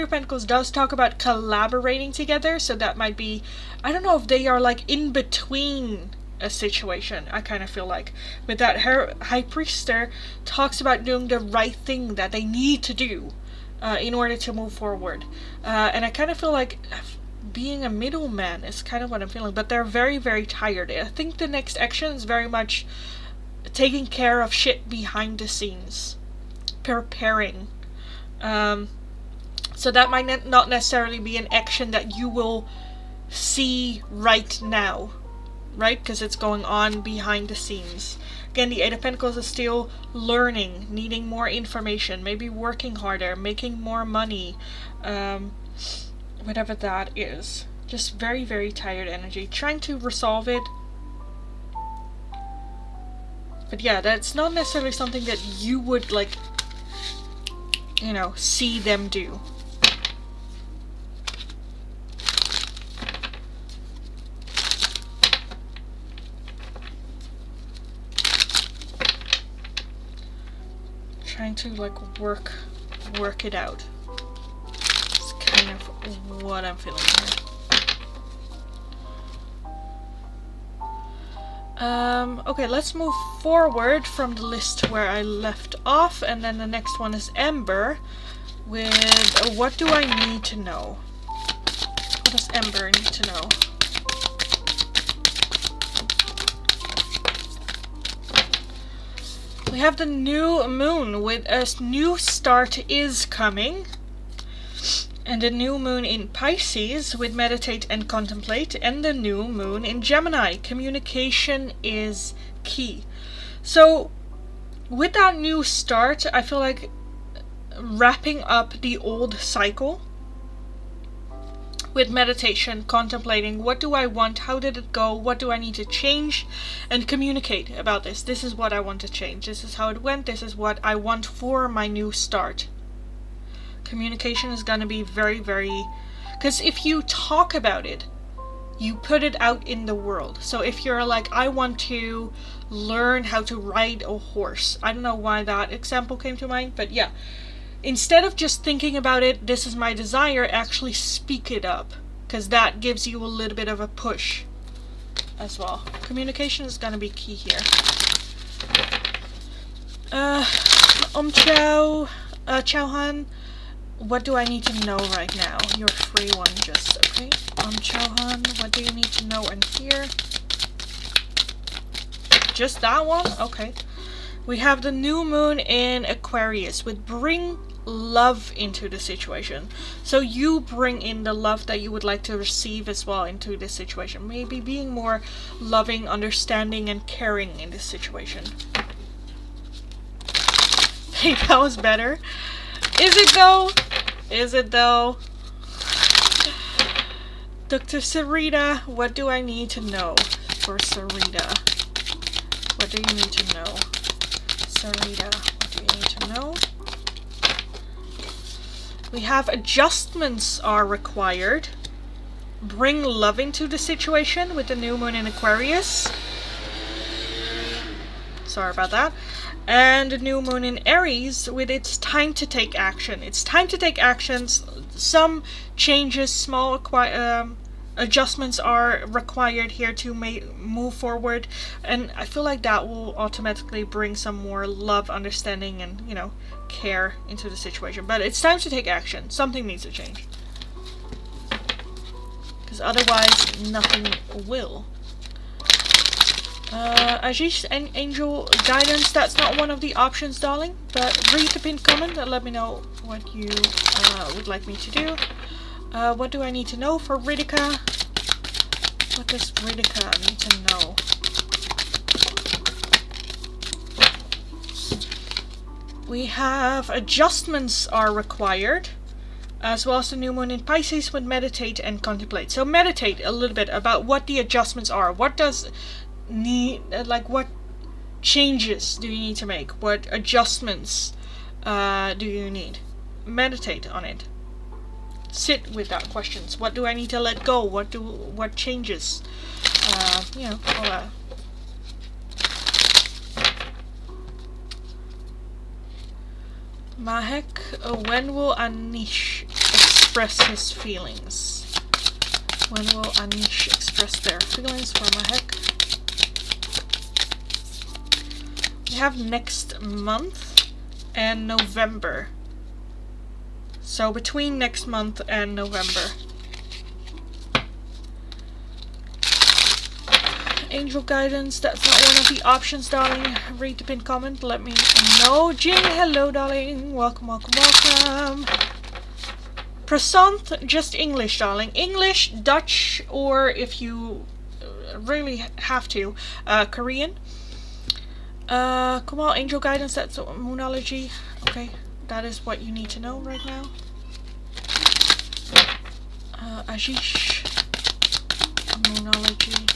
of Pentacles does talk about collaborating together, so that might be, I don't know if they are like in between a situation, I kind of feel like. But that High Priester talks about doing the right thing that they need to do in order to move forward. And I kind of feel like being a middleman is kind of what I'm feeling. But they're very, very tired. I think the next action is very much taking care of shit behind the scenes. Preparing. So that might not necessarily be an action that you will see right now. Right? Because it's going on behind the scenes. Again, the 8 of Pentacles is still learning, needing more information, maybe working harder, making more money, whatever that is. Just very, very tired energy. Trying to resolve it. But yeah, that's not necessarily something that you would, like, you know, see them do. Trying to like work it out. It's kind of what I'm feeling here. Okay, let's move forward from the list where I left off, and then the next one is Ember with what do I need to know? What does Ember need to know? We have the new moon with a new start is coming. And the new moon in Pisces with meditate and contemplate. And the new moon in Gemini. Communication is key. So with that new start, I feel like wrapping up the old cycle. With meditation, contemplating, what do I want, how did it go, what do I need to change, and communicate about this. This is what I want to change, this is how it went, this is what I want for my new start. Communication is going to be very, very, because if you talk about it, you put it out in the world. So if you're like, I want to learn how to ride a horse, I don't know why that example came to mind, but yeah. Instead of just thinking about it, this is my desire, actually speak it up. Because that gives you a little bit of a push as well. Communication is going to be key here. Chauhan, what do I need to know right now? You're a free one, just, okay? Chauhan, what do you need to know in here? Just that one? Okay. We have the new moon in Aquarius with bring love into the situation. So you bring in the love that you would like to receive as well into this situation. Maybe being more loving, understanding, and caring in this situation. Hey, that was better. Is it though? Is it though? Dr. Sarita, what do I need to know for Sarita? What do you need to know? Sarita, what do you need to know? We have adjustments are required. Bring love into the situation with the new moon in Aquarius. Sorry about that. And the new moon in Aries with it's time to take action. It's time to take actions. Some changes, small adjustments are required here to move forward, and I feel like that will automatically bring some more love, understanding, and, you know, care into the situation. But it's time to take action. Something needs to change, because otherwise nothing will. Ashish and Angel Guidance, that's not one of the options, darling, but read the pinned comment and let me know what you would like me to do. What do I need to know for Ritika? What does Ritika need to know? We have adjustments are required, as well as the new moon in Pisces would meditate and contemplate. So meditate a little bit about what the adjustments are. What does need, like, what changes do you need to make? What adjustments do you need? Meditate on it. Sit with that questions. What do I need to let go? What changes? You know, all that. Mahek, when will Anish express his feelings? When will Anish express their feelings for Mahek? We have next month and November. So between next month and November. Angel Guidance, that's not one of the options, darling. Read the pinned comment, let me know. Jing, hello, darling. Welcome, welcome, welcome. Prasanth, just English, darling. English, Dutch, or if you really have to, Korean. Come on, Angel Guidance, that's Moonology. Okay, that is what you need to know right now. Ashish, Moonology.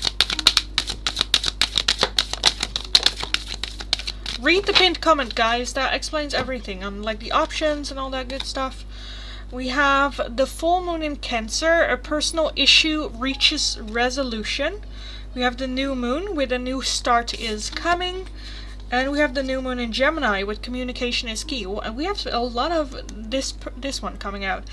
Read the pinned comment, guys. That explains everything on, like, the options and all that good stuff. We have the full moon in Cancer. A personal issue reaches resolution. We have the new moon with a new start is coming. And we have the new moon in Gemini with communication is key. And we have a lot of this one coming out.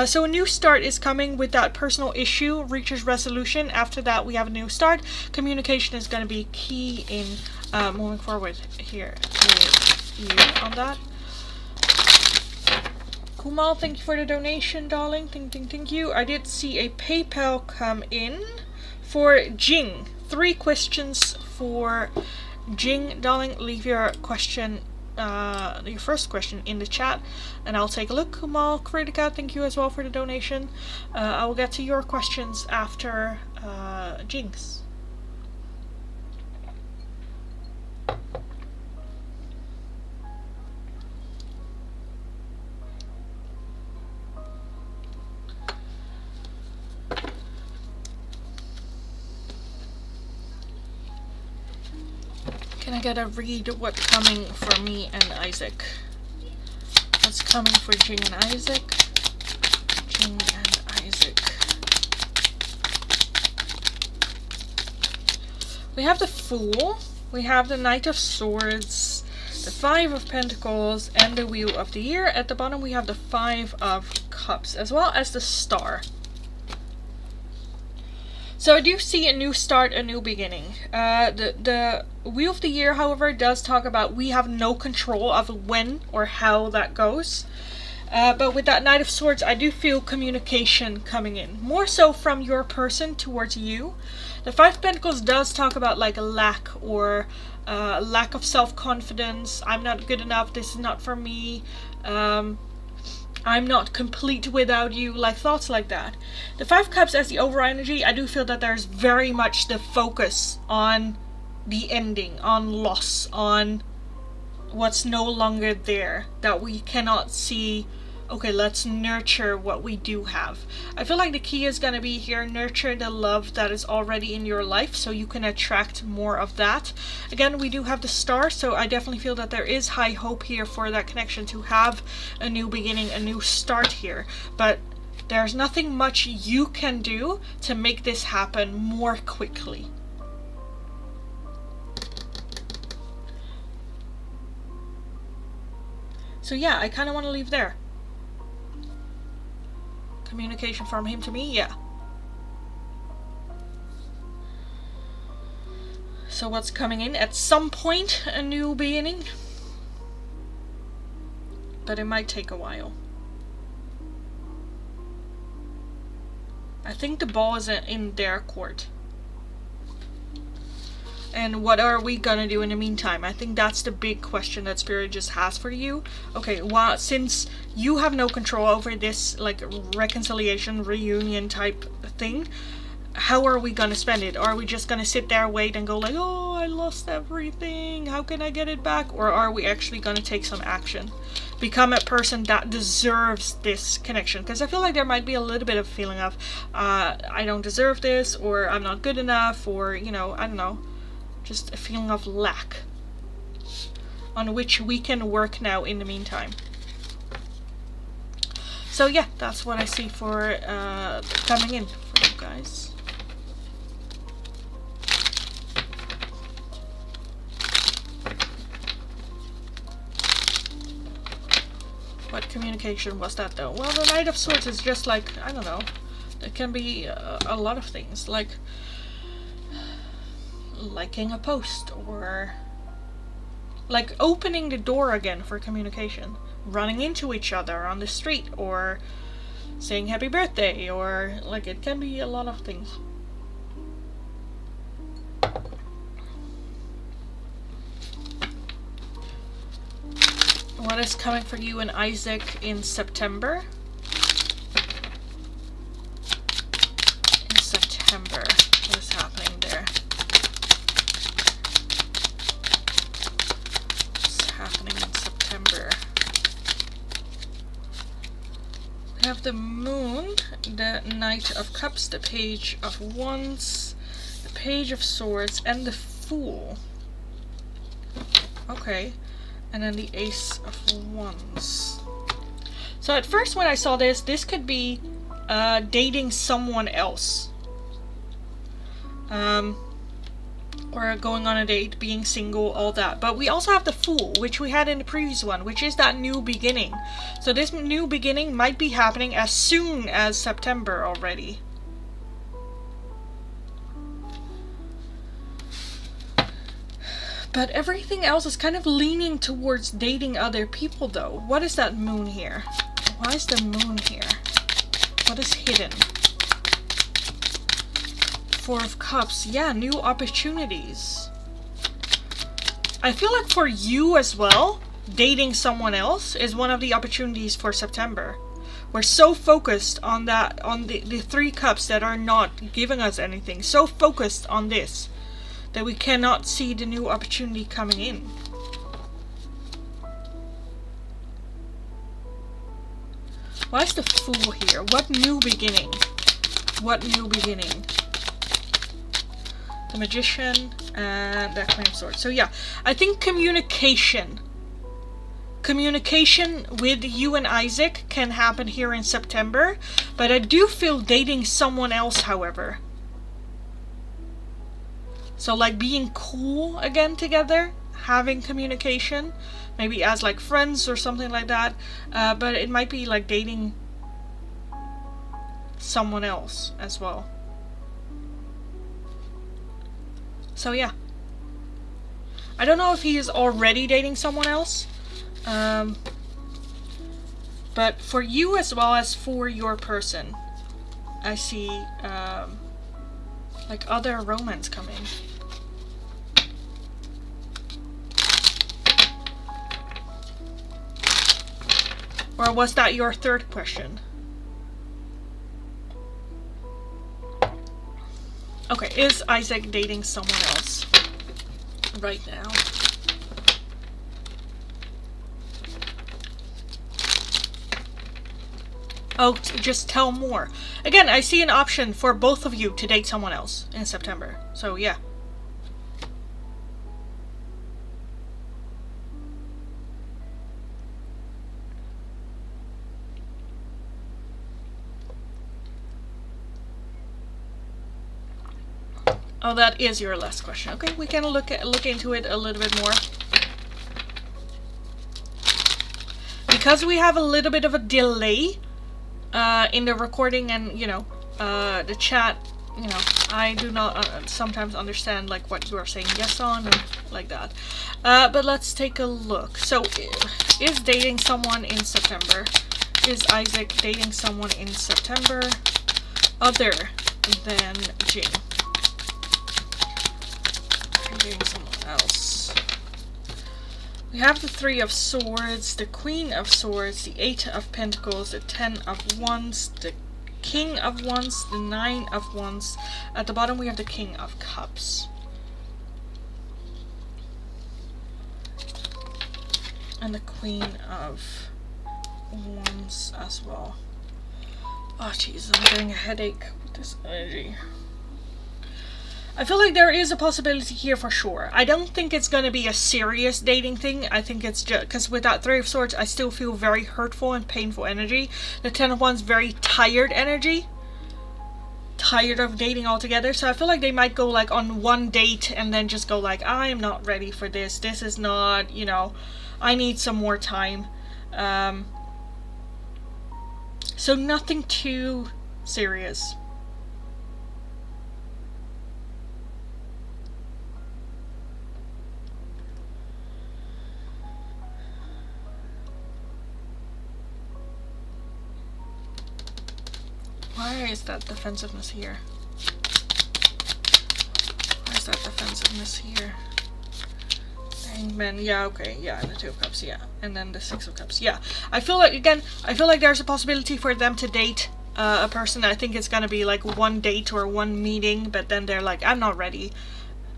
So a new start is coming with that personal issue reaches resolution. After that, we have a new start. Communication is going to be key in moving forward here with you on that. Kumal, thank you for the donation, darling. Thank you. I did see a PayPal come in for Jing. 3 questions for Jing, darling. Leave your question, your first question in the chat, and I'll take a look. Kumal, Kritika, thank you as well for the donation. I will get to your questions after Jing's. Can I get a read what's coming for me and Isaac? What's coming for Jing and Isaac? Jing and Isaac. We have the Fool. We have the Knight of Swords, the 5 of Pentacles, and the Wheel of the Year. At the bottom we have the 5 of Cups, as well as the Star. So I do see a new start, a new beginning. The Wheel of the Year, however, does talk about we have no control of when or how that goes. But with that Knight of Swords, I do feel communication coming in. More so from your person towards you. The 5 of Pentacles does talk about like a lack or lack of self-confidence. I'm not good enough. This is not for me. I'm not complete without you, like thoughts like that. The 5 Cups as the overall energy, I do feel that there's very much the focus on the ending, on loss, on what's no longer there, that we cannot see. Okay, let's nurture what we do have. I feel like the key is going to be here, nurture the love that is already in your life so you can attract more of that. Again, we do have the Star, so I definitely feel that there is high hope here for that connection to have a new beginning, a new start here. But there's nothing much you can do to make this happen more quickly. So yeah, I kind of want to leave there. Communication from him to me, yeah. So what's coming in? At some point, a new beginning. But it might take a while. I think the ball is in their court. And what are we gonna do in the meantime? I think that's the big question that Spirit just has for you. Okay, well, since you have no control over this, like, reconciliation, reunion type thing, how are we gonna spend it? Are we just gonna sit there, wait, and go like, oh, I lost everything, how can I get it back? Or are we actually gonna take some action? Become a person that deserves this connection? Because I feel like there might be a little bit of feeling of, I don't deserve this, or I'm not good enough, or, you know, I don't know. Just a feeling of lack, on which we can work now in the meantime. So yeah, that's what I see for coming in for you guys. What communication was that though? Well, the Knight of Swords is just like, I don't know, it can be a lot of things, like liking a post, or like opening the door again for communication, running into each other on the street, or saying happy birthday, or like, it can be a lot of things. What is coming for you and Isaac in September? In September, what is happening there? We have the Moon, the Knight of Cups, the Page of Wands, the Page of Swords, and the Fool. Okay, and then the Ace of Wands. So at first when I saw this could be dating someone else. Or going on a date, being single, all that. But we also have the Fool, which we had in the previous one, which is that new beginning. So this new beginning might be happening as soon as September already. But everything else is kind of leaning towards dating other people though. What is that Moon here? Why is the Moon here? What is hidden? Four of Cups. Yeah, new opportunities. I feel like for you as well, dating someone else is one of the opportunities for September. We're so focused on that, on the Three Cups that are not giving us anything. So focused on this that we cannot see the new opportunity coming in. Why is the Fool here? What new beginning? What new beginning? The Magician and the Queen of Swords. So yeah, I think communication with you and Isaac can happen here in September, but I do feel dating someone else, however. So like being cool again together, having communication, maybe as like friends or something like that, but it might be like dating someone else as well. So yeah, I don't know if he is already dating someone else, but for you as well as for your person, I see like other romance coming. Or was that your third question? Okay, is Isaac dating someone else right now? Oh, just tell more. Again, I see an option for both of you to date someone else in September. So yeah. Oh, that is your last question. Okay, we can look into it a little bit more. Because we have a little bit of a delay in the recording and, you know, the chat you know, I do not sometimes understand like what you are saying yes on and like that. But let's take a look. So, is dating someone in September? Is Isaac dating someone in September other than June? Dating someone else. We have the 3 of Swords, the Queen of Swords, the 8 of Pentacles, the 10 of Wands, the King of Wands, the 9 of Wands. At the bottom we have the King of Cups. And the Queen of Wands as well. Oh jeez, I'm getting a headache with this energy. I feel like there is a possibility here for sure. I don't think it's going to be a serious dating thing. I think it's just because with that 3 of Swords, I still feel very hurtful and painful energy. The 10 of Wands, very tired energy. Tired of dating altogether. So I feel like they might go like on one date and then just go like, I am not ready for this. This is not, you know, I need some more time. So nothing too serious. Why is that defensiveness here? Why is that defensiveness here? Hangman, yeah, okay, yeah, and the 2 of Cups, yeah. And then the 6 of Cups, yeah. I feel like, again, I feel like there's a possibility for them to date a person. I think it's gonna be like one date or one meeting, but then they're like, I'm not ready.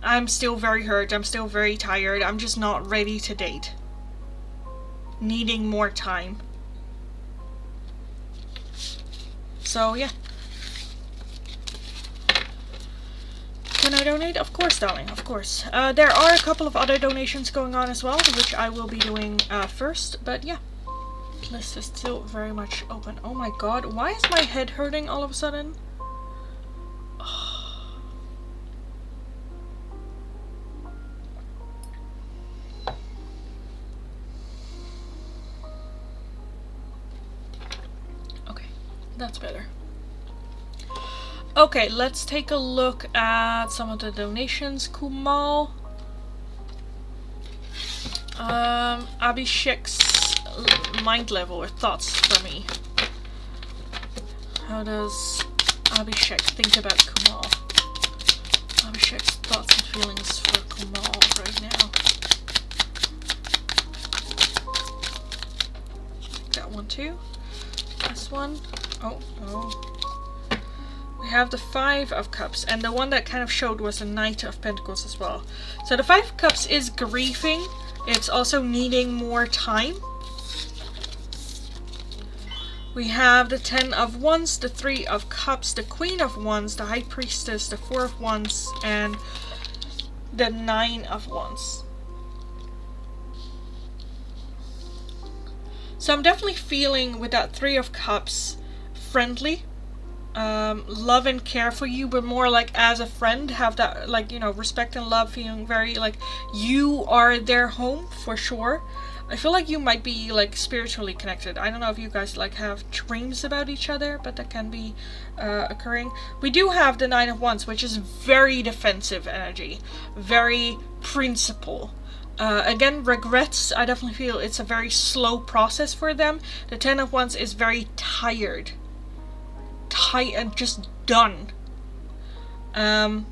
I'm still very hurt, I'm still very tired, I'm just not ready to date. Needing more time. So, yeah. Can I donate? Of course, darling, of course. There are a couple of other donations going on as well, which I will be doing first, but yeah. List is still very much open. Oh my god, why is my head hurting all of a sudden? Okay, that's better. Okay, let's take a look at some of the donations. Kumal. Abhishek's mind level or thoughts for me. How does Abhishek think about Kumal? Abhishek's thoughts and feelings for Kumal right now. That one too. This one. Oh, oh. We have the 5 of Cups, and the one that kind of showed was the Knight of Pentacles as well. So the 5 of Cups is grieving. It's also needing more time. We have the 10 of Wands, the 3 of Cups, the Queen of Wands, the High Priestess, the 4 of Wands, and the 9 of Wands. So I'm definitely feeling with that 3 of Cups friendly. Love and care for you, but more like as a friend, have that like, you know, respect and love, feeling very like you are their home for sure. I feel like you might be like spiritually connected. I don't know if you guys like have dreams about each other, but that can be occurring. We do have the 9 of Wands, which is very defensive energy, very principle. Again, regrets, I definitely feel it's a very slow process for them. The 10 of Wands is very tired. Tight and just done. I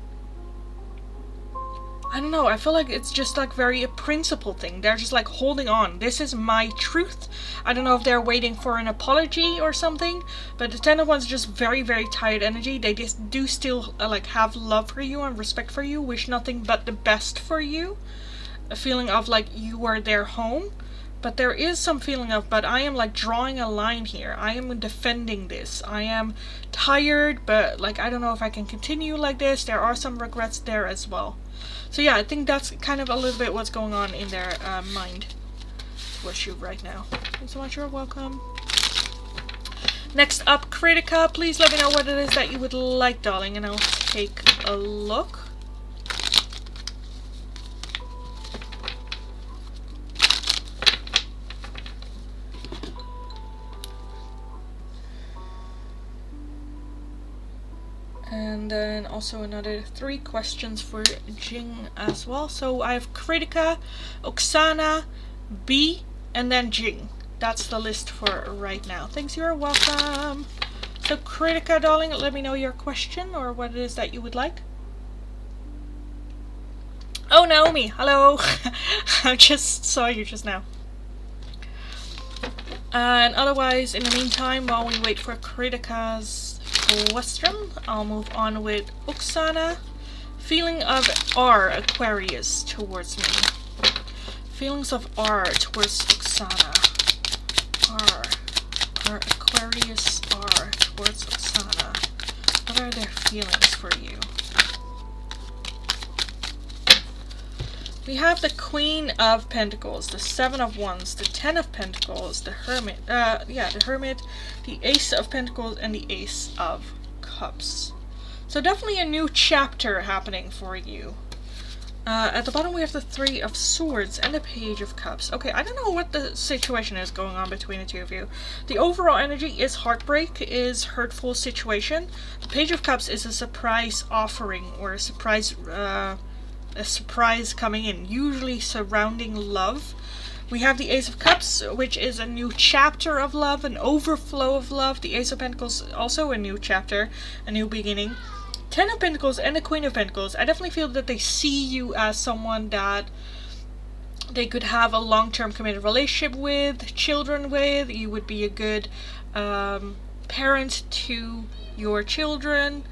don't know, I feel like it's just like very a principle thing. They're just like holding on. This is my truth. I don't know if they're waiting for an apology or something, but the 10 of Wands is just very, very tired energy. They just do still like have love for you and respect for you, wish nothing but the best for you. A feeling of like you are their home. But there is some feeling of, but I am like drawing a line here. I am defending this. I am tired, but like I don't know if I can continue like this. There are some regrets there as well. So yeah, I think that's kind of a little bit what's going on in their mind towards you right now. Thanks so much, you're welcome. Next up, Kritika. Please let me know what it is that you would like, darling, and I'll take a look. And then also another 3 questions for Jing as well. So I have Kritika, Oksana, B, and then Jing. That's the list for right now. Thanks, you're welcome. So Kritika, darling, let me know your question or what it is that you would like. Oh, Naomi, hello. I just saw you just now. And otherwise, in the meantime, while we wait for Kritika's question, I'll move on with Oksana. Feeling of R, Aquarius, towards me. Feelings of R towards Oksana. R, Aquarius, R towards Oksana. What are their feelings for you? We have the Queen of Pentacles, the 7 of Wands, the 10 of Pentacles, the Hermit, the Hermit, the Ace of Pentacles, and the Ace of Cups. So definitely a new chapter happening for you. At the bottom we have the 3 of Swords and the Page of Cups. Okay, I don't know what the situation is going on between the two of you. The overall energy is heartbreak, is hurtful situation. The Page of Cups is a surprise offering or a surprise coming in, usually surrounding love. We have the Ace of Cups, which is a new chapter of love, an overflow of love. The Ace of Pentacles, also a new chapter, a new beginning. 10 of Pentacles and the Queen of Pentacles. I definitely feel that they see you as someone that they could have a long-term committed relationship with, children with. You would be a good parent to your children.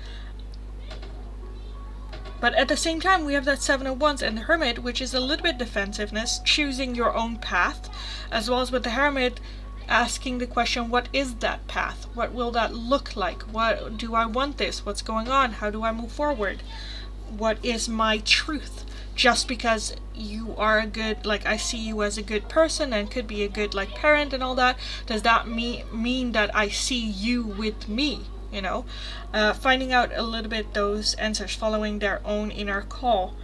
But at the same time, we have that 7 of Wands and the Hermit, which is a little bit defensiveness, choosing your own path, as well as with the Hermit, asking the question, what is that path? What will that look like? What do I want this? What's going on? How do I move forward? What is my truth? Just because you are a good, like, I see you as a good person and could be a good, like, parent and all that, does that mean that I see you with me? You know, finding out a little bit those answers, following their own inner call.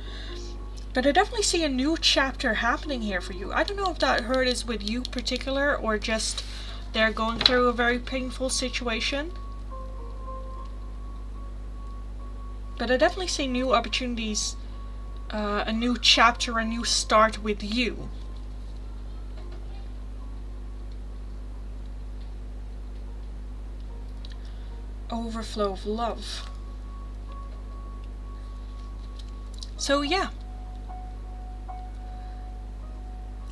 But I definitely see a new chapter happening here for you. I don't know if that hurt is with you particular or just they're going through a very painful situation. But I definitely see new opportunities, a new chapter, a new start with you. Overflow of love. So yeah,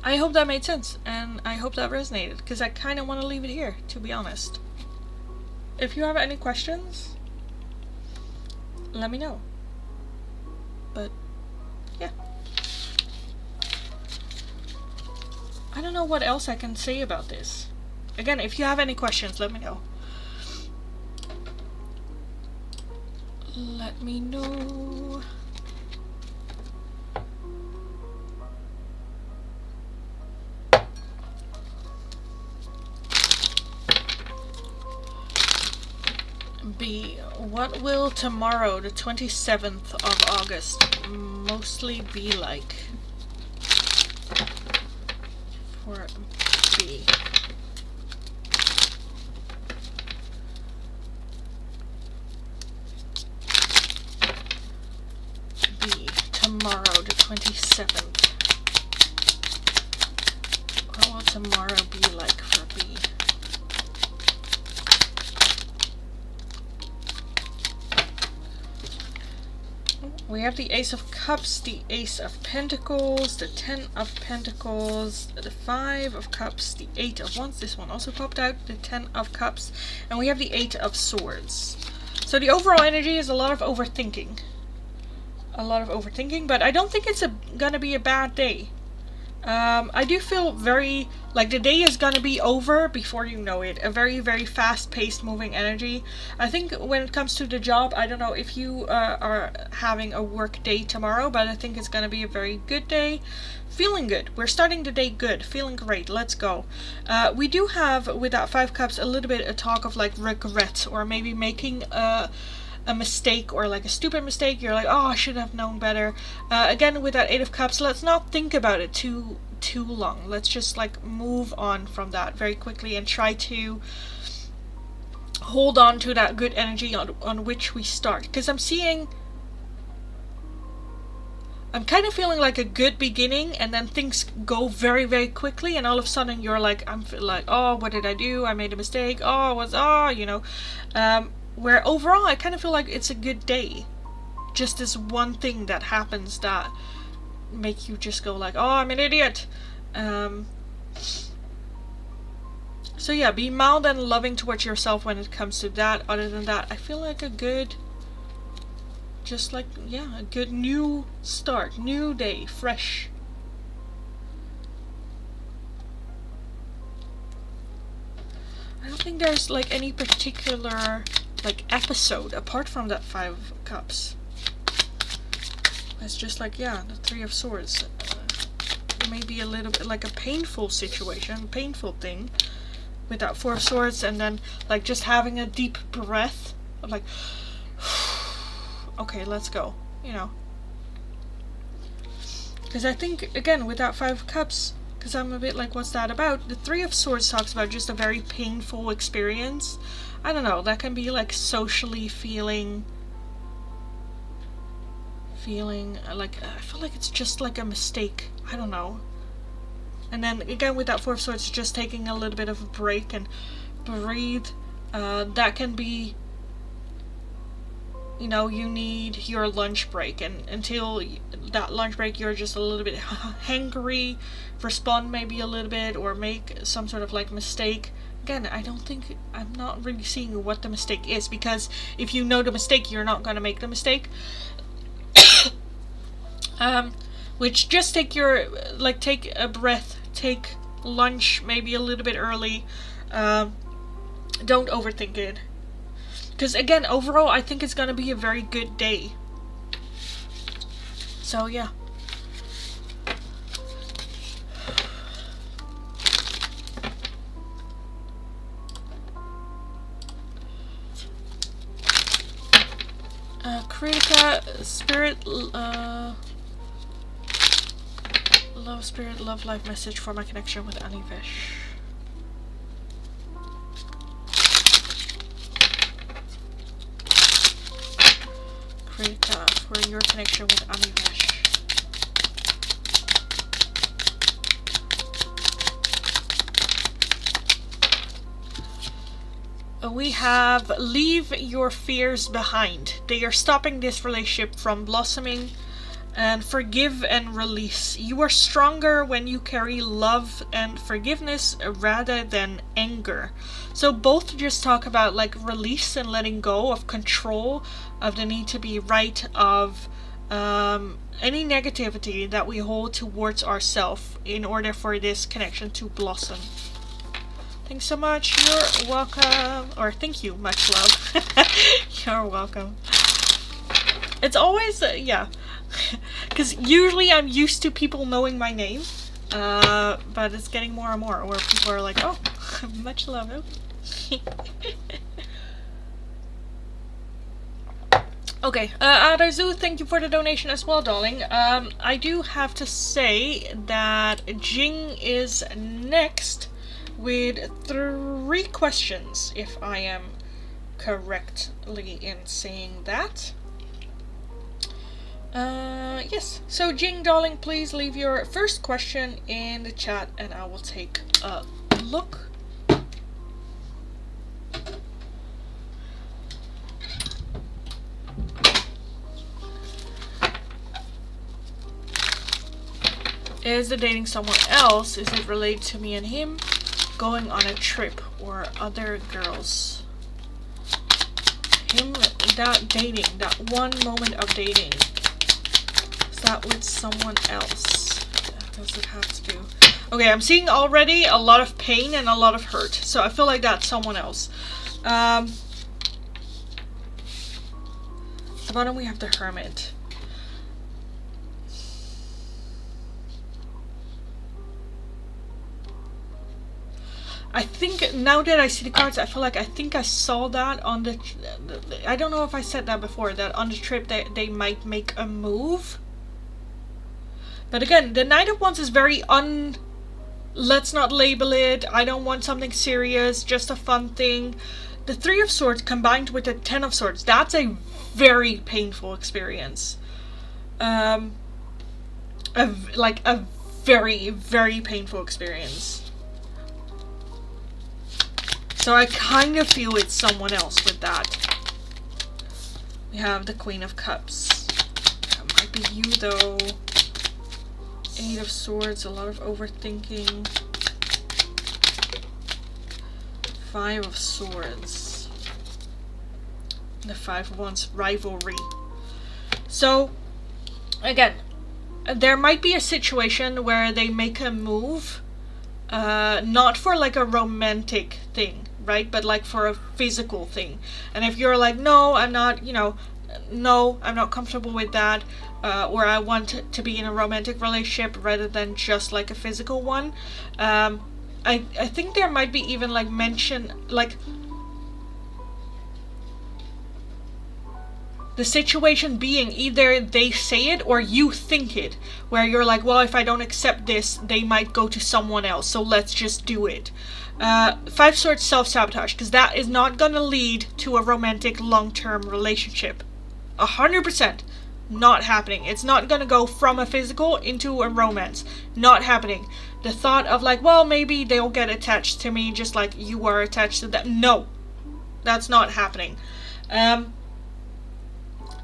I hope that made sense and I hope that resonated, because I kind of want to leave it here, to be honest. If you have any questions, let me know. But yeah, I don't know what else I can say about this. Again, if you have any questions, let me know. Let me know. B. What will tomorrow, the 27th of August, mostly be like for B? Tomorrow, the 27th. What will tomorrow be like for B? We have the Ace of Cups, the Ace of Pentacles, the 10 of Pentacles, the 5 of Cups, the 8 of Wands. This one also popped out, the 10 of Cups, and we have the 8 of Swords. So the overall energy is a lot of overthinking. But I don't think it's gonna be a bad day. I do feel very, like, the day is gonna be over before you know it. A very, very fast-paced moving energy. I think when it comes to the job, I don't know if you are having a work day tomorrow, but I think it's gonna be a very good day. Feeling good. We're starting the day good. Feeling great. Let's go. We do have, with that 5 cups, a little bit of talk of, like, regret, or maybe making a mistake, or like a stupid mistake. You're like, oh, I should have known better. Again, with that 8 of Cups, let's not think about it too long. Let's just, like, move on from that very quickly and try to hold on to that good energy on which we start. Because I'm kind of feeling like a good beginning, and then things go very, very quickly, and all of a sudden you're like, I'm like, oh, what did I do? I made a mistake. Where overall I kind of feel like it's a good day. Just this one thing that happens that make you just go like, oh, I'm an idiot. So yeah, be mild and loving towards yourself when it comes to that. Other than that, I feel like a good new start, new day, fresh. I don't think there's like any particular like episode apart from that 5 of Cups. It's just like, yeah, the 3 of Swords. Maybe a little bit like a painful situation, painful thing with that 4 of Swords, and then like just having a deep breath of like, okay, let's go, you know. Because I think, again, with that 5 of Cups, because I'm a bit like, what's that about? The 3 of Swords talks about just a very painful experience. I don't know, that can be like socially feeling like, I feel like it's just like a mistake. I don't know. And then again with that 4 of Swords, just taking a little bit of a break and breathe. That can be, you know, you need your lunch break, and until that lunch break you're just a little bit hangry, respond maybe a little bit, or make some sort of like mistake. Again, I'm not really seeing what the mistake is, because if you know the mistake, you're not going to make the mistake. Which just take a breath, take lunch maybe a little bit early. Don't overthink it. Because again, overall, I think it's going to be a very good day. So yeah. Kritika, Spirit, Love, Spirit, Love, Life message for my connection with Anivesh. Kritika, for your connection with Anivesh. We have leave your fears behind. They are stopping this relationship from blossoming. And forgive and release. You are stronger when you carry love and forgiveness rather than anger. So both just talk about like release and letting go of control, of the need to be right, of any negativity that we hold towards ourselves in order for this connection to blossom. Thanks so much. You're welcome. Or thank you, much love. You're welcome. It's always, yeah. Because usually I'm used to people knowing my name. But it's getting more and more where people are like, oh, much love. Okay, Adarzu, thank you for the donation as well, darling. I do have to say that Jing is next with 3 questions, if I am correctly in saying that. Yes. So Jing, darling, please leave your first question in the chat and I will take a look. Is it dating someone else? Is it related to me and him? Going on a trip or other girls? Him, that dating, that one moment of dating. Is that with someone else? What does it have to do? Okay, I'm seeing already a lot of pain and a lot of hurt. So I feel like that's someone else. At the bottom we have the Hermit. I think, now that I see the cards, I feel like I think I saw that on the... I don't know if I said that before, that on the trip they might make a move. But again, the Knight of Wands is very let's not label it, I don't want something serious, just a fun thing. The Three of Swords combined with the Ten of Swords, that's a very painful experience. Like a very, very painful experience. So I kind of feel it's someone else with that. We have the Queen of Cups. That might be you though. Eight of Swords, a lot of overthinking. Five of Swords. The Five of Wands, rivalry. So, again, there might be a situation where they make a move, not for like a romantic thing, right? But like for a physical thing. And if you're like, no, I'm not, no, I'm not comfortable with that, or I want to be in a romantic relationship rather than just like a physical one, I think there might be even like mention, like the situation being either they say it or you think it, where you're like, well, if I don't accept this, they might go to someone else, so let's just do it. Five Swords, self-sabotage, because that is not going to lead to a romantic long-term relationship. 100%. Not happening. It's not going to go from a physical into a romance. Not happening. The thought of like, well, maybe they'll get attached to me just like you are attached to them. No. That's not happening.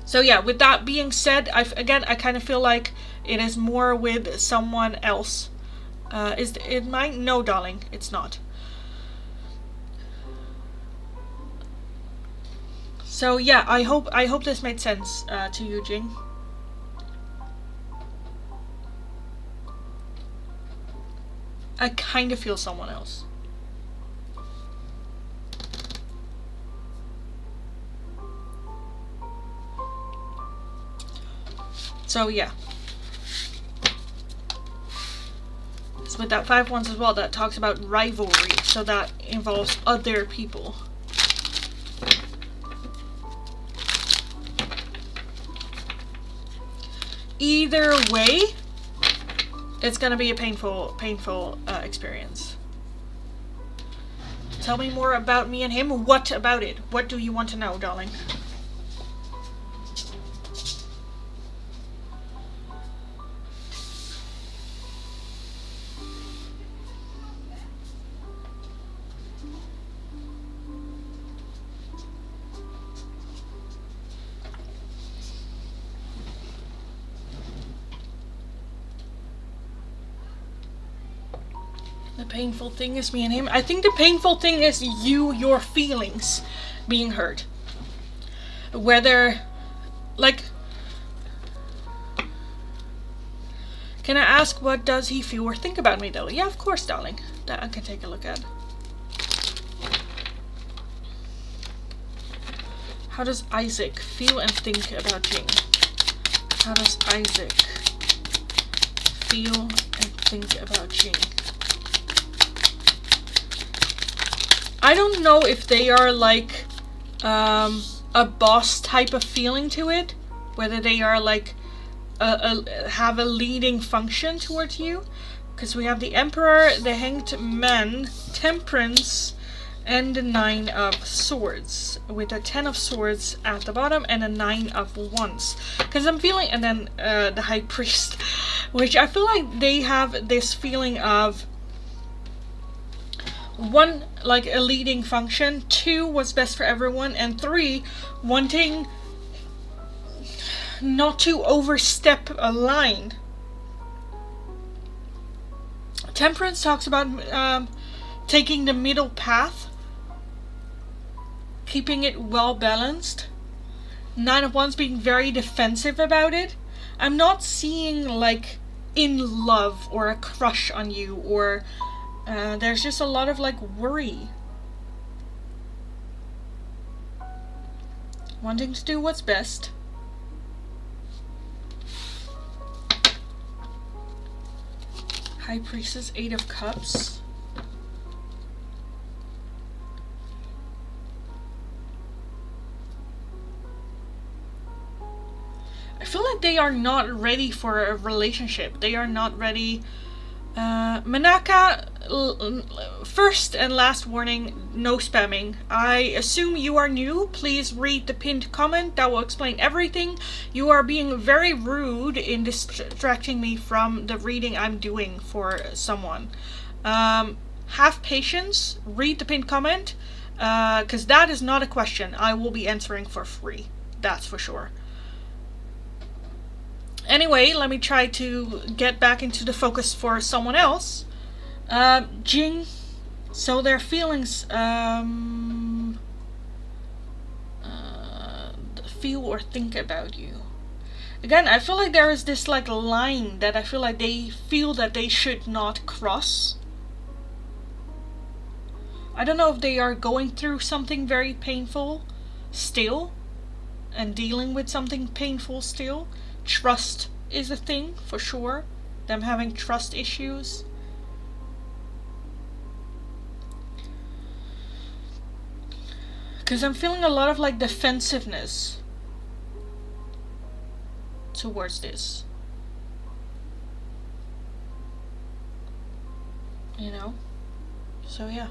So yeah, with that being said, I kind of feel like it is more with someone else. Is it mine? No, darling, it's not. So yeah, I hope this made sense to you, Jing. I kind of feel someone else. So yeah. So with that Five of Wands as well, that talks about rivalry, so that involves other people. Either way, it's gonna be a painful experience. Tell me more about me and him. What about it? What do you want to know, darling? The painful thing is me and him. I think the painful thing is your feelings being hurt. Whether, like, can I ask what does he feel or think about me though? Yeah, of course, darling. That I can take a look at. How does Isaac feel and think about Jing? How does Isaac feel and think about Jing? I don't know if they are like a boss type of feeling to it, whether they are like have a leading function towards you, because we have the Emperor, the Hanged Man, Temperance, and the Nine of Swords, with a Ten of Swords at the bottom and a Nine of Wands. Because I'm feeling, and then the High Priest, which I feel like they have this feeling of, one, like a leading function, two, what's best for everyone, and three, wanting not to overstep a line. Temperance talks about taking the middle path, keeping it well balanced. Nine of Wands being very defensive about it. I'm not seeing like in love or a crush on you, or there's just a lot of like worry. Wanting to do what's best. High Priestess, Eight of Cups. I feel like they are not ready for a relationship. They are not ready Manaka, first and last warning, no spamming. I assume you are new. Please read the pinned comment. That will explain everything. You are being very rude in distracting me from the reading I'm doing for someone. Have patience. Read the pinned comment. Because that is not a question I will be answering for free. That's for sure. Anyway, let me try to get back into the focus for someone else. Jing. So their feelings feel or think about you. Again, I feel like there is this like line that I feel like they feel that they should not cross. I don't know if they are going through something very painful still and dealing with something painful still. Trust is a thing for sure. Them having trust issues. Because I'm feeling a lot of like defensiveness towards this. You know? So yeah.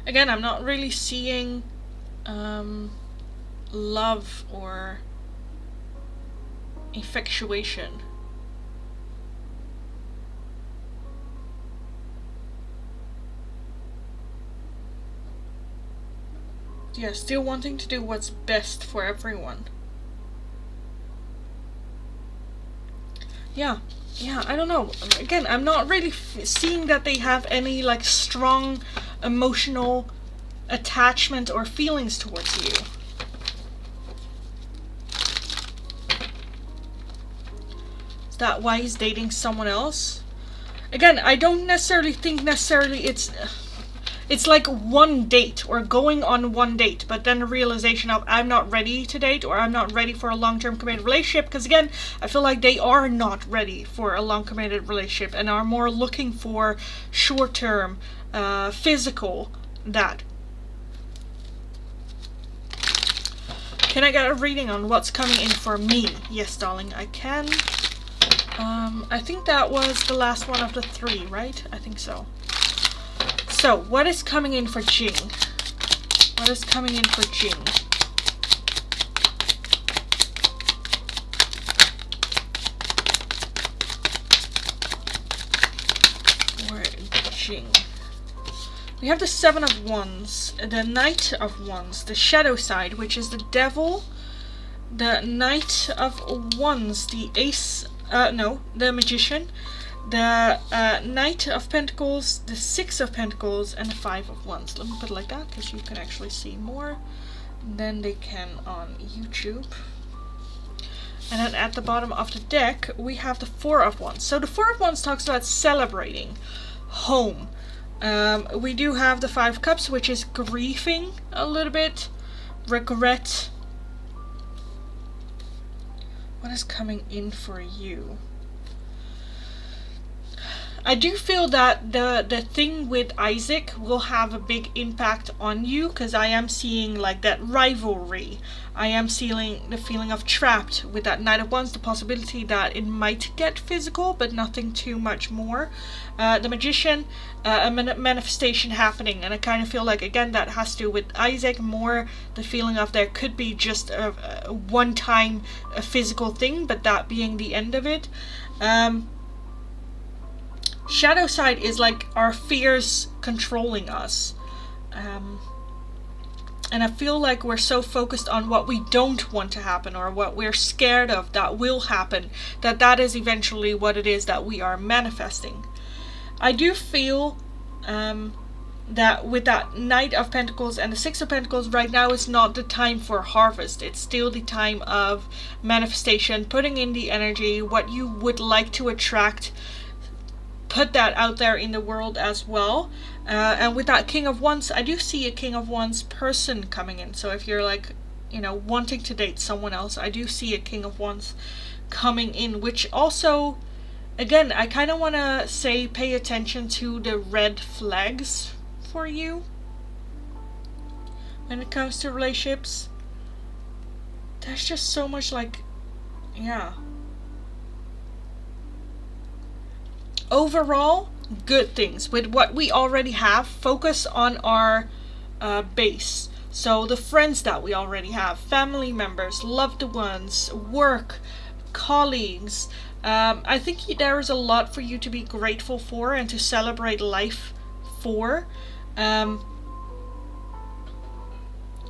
Again, I'm not really seeing love or infatuation. Yeah, still wanting to do what's best for everyone. Yeah, I don't know. Again, I'm not really seeing that they have any like strong emotional attachment or feelings towards you. Is that why he's dating someone else? Again, I don't necessarily think it's like one date or going on one date, but then the realization of I'm not ready to date or I'm not ready for a long-term committed relationship. Because again, I feel like they are not ready for a long committed relationship and are more looking for short-term physical that. Can I get a reading on what's coming in for me? Yes, darling, I can. I think that was the last one of the 3, right? I think so. So, what is coming in for Jing? What is coming in for Jing? For Jing. We have the 7 of Wands, the Knight of Wands, the shadow side, which is the Devil, the Knight of Wands, the Ace, the Magician, the Knight of Pentacles, the 6 of Pentacles, and the 5 of Wands. Let me put it like that, because you can actually see more than they can on YouTube. And then at the bottom of the deck, we have the 4 of Wands. So the 4 of Wands talks about celebrating, home. We do have the 5 Cups, which is grieving a little bit, regret. What is coming in for you? I do feel that the thing with Isaac will have a big impact on you, because I am seeing like that rivalry. I am seeing the feeling of trapped with that Knight of Wands, the possibility that it might get physical, but nothing too much more. The Magician, a manifestation happening, and I kind of feel like, again, that has to do with Isaac more, the feeling of there could be just a one-time physical thing, but that being the end of it. Shadow side is like our fears controlling us. And I feel like we're so focused on what we don't want to happen or what we're scared of that will happen, that is eventually what it is that we are manifesting. I do feel that with that Knight of Pentacles and the 6 of Pentacles, right now is not the time for harvest. It's still the time of manifestation, putting in the energy, what you would like to attract. Put that out there in the world as well. And with that King of Wands, I do see a King of Wands person coming in. So if you're like, wanting to date someone else, I do see a King of Wands coming in, which also, again, I kind of want to say pay attention to the red flags for you when it comes to relationships. there's just so much like, yeah. Overall, good things. With what we already have, focus on our base. So the friends that we already have, family members, loved ones, work, colleagues. I think there is a lot for you to be grateful for and to celebrate life for.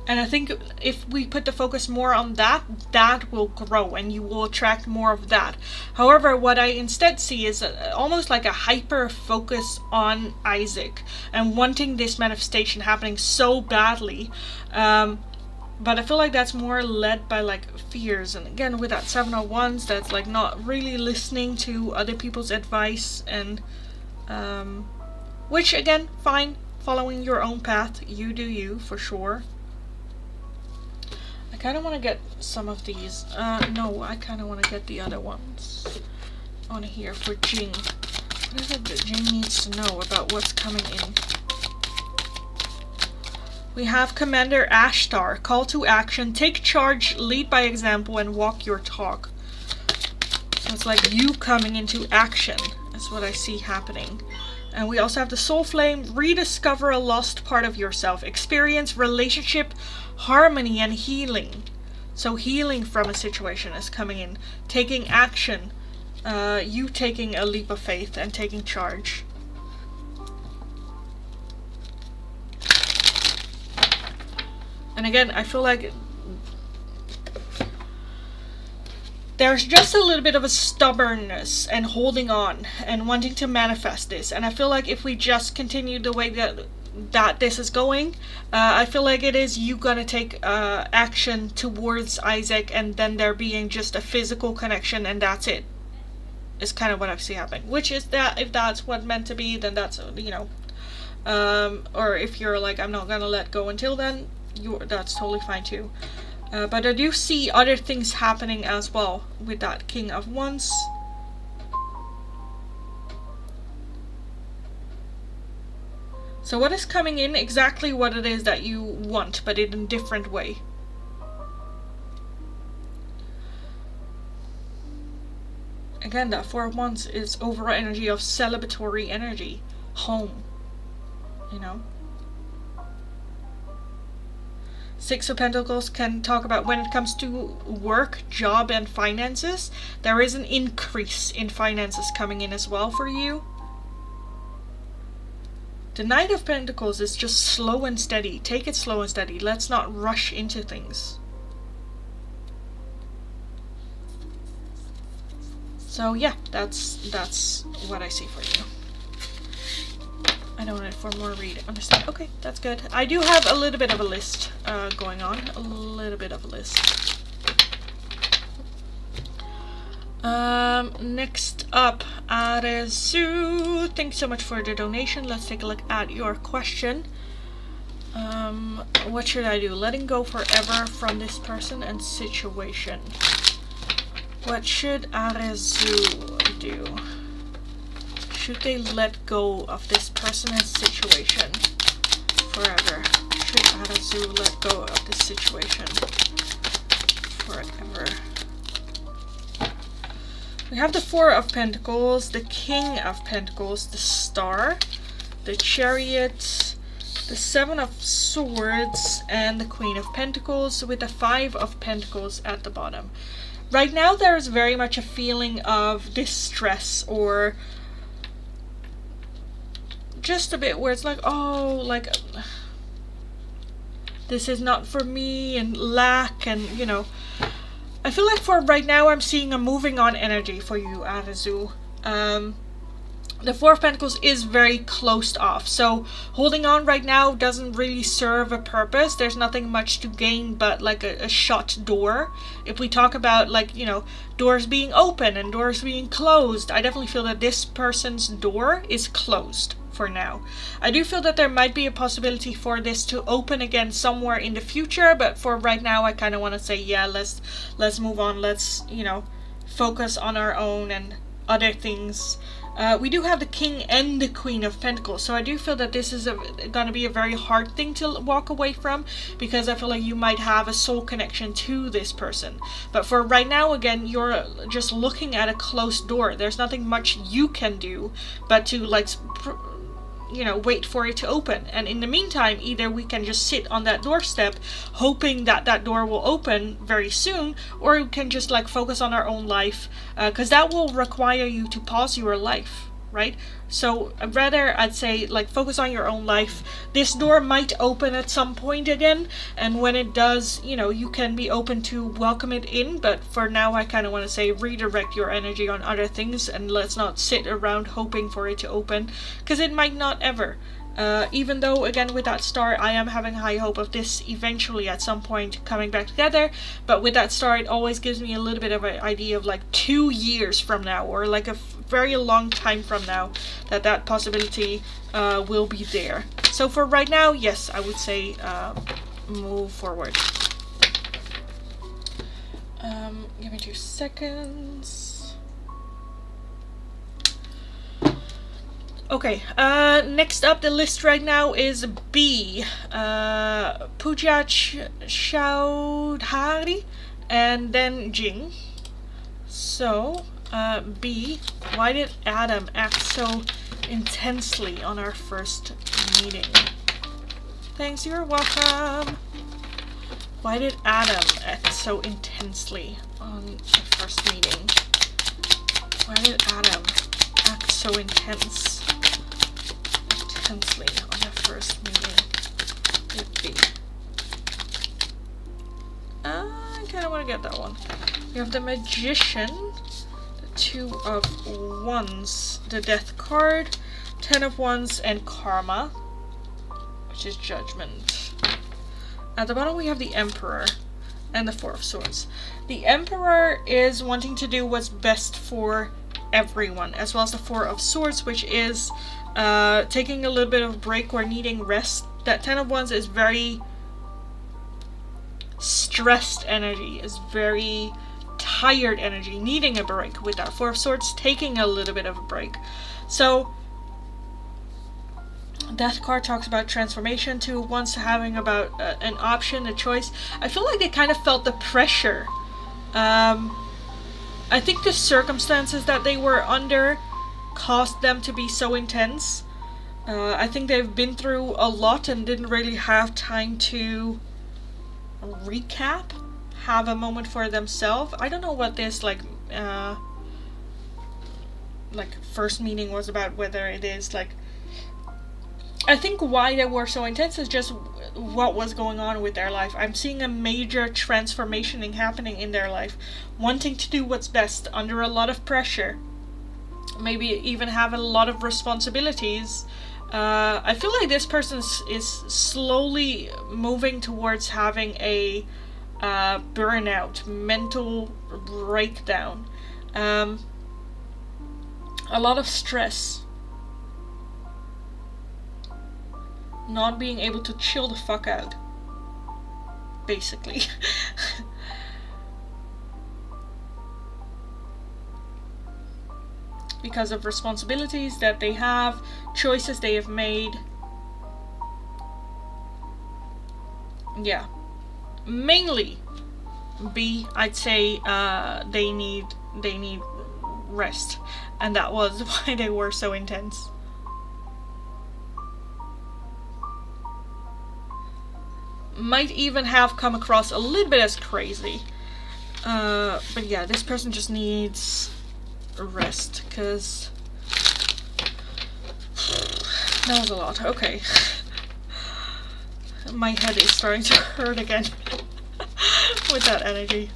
And I think if we put the focus more on that, that will grow and you will attract more of that. However, what I instead see is almost like a hyper focus on Isaac and wanting this manifestation happening so badly. But I feel like that's more led by like fears. And again, with that 7 of Wands, that's like not really listening to other people's advice. And which again, fine, following your own path. You do you, for sure. I kind of want to get some of these. No, I kind of want to get the other ones on here for Jing. What is it that Jing needs to know about what's coming in? We have Commander Ashtar. Call to action. Take charge, lead by example, and walk your talk. So it's like you coming into action. That's what I see happening. And we also have the Soul Flame. Rediscover a lost part of yourself. Experience relationship harmony and healing. So healing from a situation is coming in. Taking action. You taking a leap of faith and taking charge. And again, I feel like there's just a little bit of a stubbornness and holding on and wanting to manifest this. And I feel like if we just continue the way that this is going, I feel like it is you gonna take action towards Isaac, and then there being just a physical connection, and that's it. Is kind of what I see happening. Which is that if that's what meant to be, then that's, you know, or if you're like, I'm not gonna let go until then, that's totally fine too. But I do see other things happening as well with that King of Wands. So what is coming in? Exactly what it is that you want, but in a different way. Again, that 4 of Wands is overall energy of celebratory energy. Home. You know? 6 of Pentacles can talk about when it comes to work, job, and finances. There is an increase in finances coming in as well for you. The Knight of Pentacles is just slow and steady. Take it slow and steady. Let's not rush into things. So yeah, that's what I see for you. I don't want it for more read. Understand? Okay, that's good. I do have a little bit of a list going on. A little bit of a list. Next up, Arezu. Thanks so much for the donation. Let's take a look at your question. What should I do? Letting go forever from this person and situation. What should Arezu do? Should they let go of this person and situation forever? Should Arezu let go of this situation forever? We have the 4 of Pentacles, the King of Pentacles, the Star, the Chariot, the 7 of Swords, and the Queen of Pentacles, with the 5 of Pentacles at the bottom. Right now there is very much a feeling of distress, or just a bit where it's like, oh, like this is not for me, and lack, and you know, I feel like for right now I'm seeing a moving on energy for you, Arezu. The 4 of Pentacles is very closed off, so holding on right now doesn't really serve a purpose. There's nothing much to gain but like a shut door. If we talk about, like, you know, doors being open and doors being closed, I definitely feel that this person's door is closed for now. I do feel that there might be a possibility for this to open again somewhere in the future, but for right now I kind of want to say, yeah, let's move on. Let's, you know, focus on our own and other things. We do have the King and the Queen of Pentacles, so I do feel that this is going to be a very hard thing to walk away from, because I feel like you might have a soul connection to this person. But for right now, again, you're just looking at a closed door. There's nothing much you can do but to like, you know, wait for it to open. And in the meantime, either we can just sit on that doorstep hoping that that door will open very soon, or we can just like focus on our own life, because that will require you to pause your life, right? So rather, I'd say like focus on your own life. This door might open at some point again, and when it does, you know, you can be open to welcome it in. But for now, I kind of want to say redirect your energy on other things, and let's not sit around hoping for it to open, because it might not ever. Even though, again, with that star, I am having high hope of this eventually at some point coming back together. But with that star, it always gives me a little bit of an idea of like 2 years from now, or like a very long time from now, that possibility will be there. So for right now, yes, I would say move forward. Give me 2 seconds. Okay, next up the list right now is B, Pooja Chowdhury, and then Jing. So, B, why did Adam act so intensely on our first meeting? Thanks, you're welcome. Why did Adam act so intensely on the first meeting? Why did Adam act so intensely on the first meeting with B? I kind of want to get that one. We have the Magician, the 2 of Wands, the Death card, 10 of Wands, and Karma, which is Judgment. At the bottom we have the Emperor and the 4 of Swords. The Emperor is wanting to do what's best for everyone, as well as the 4 of Swords, which is taking a little bit of a break or needing rest. That 10 of Wands is very stressed energy, is very tired energy, needing a break. With that 4 of Swords, taking a little bit of a break. So Death card talks about transformation. 2 of Wands having about an option, a choice. I feel like they kind of felt the pressure. I think the circumstances that they were under caused them to be so intense. I think they've been through a lot and didn't really have time to recap, have a moment for themselves. I don't know what this like first meeting was about, whether it is like, I think why they were so intense is just what was going on with their life. I'm seeing a major transformation happening in their life, wanting to do what's best under a lot of pressure, maybe even have a lot of responsibilities. I feel like this person is slowly moving towards having a burnout, mental breakdown, a lot of stress, not being able to chill the fuck out, basically. Because of responsibilities that they have, choices they have made. Yeah. Mainly B, I'd say they need rest. And that was why they were so intense. Might even have come across a little bit as crazy. But yeah, this person just needs rest, because that was a lot. Okay. My head is starting to hurt again with that energy.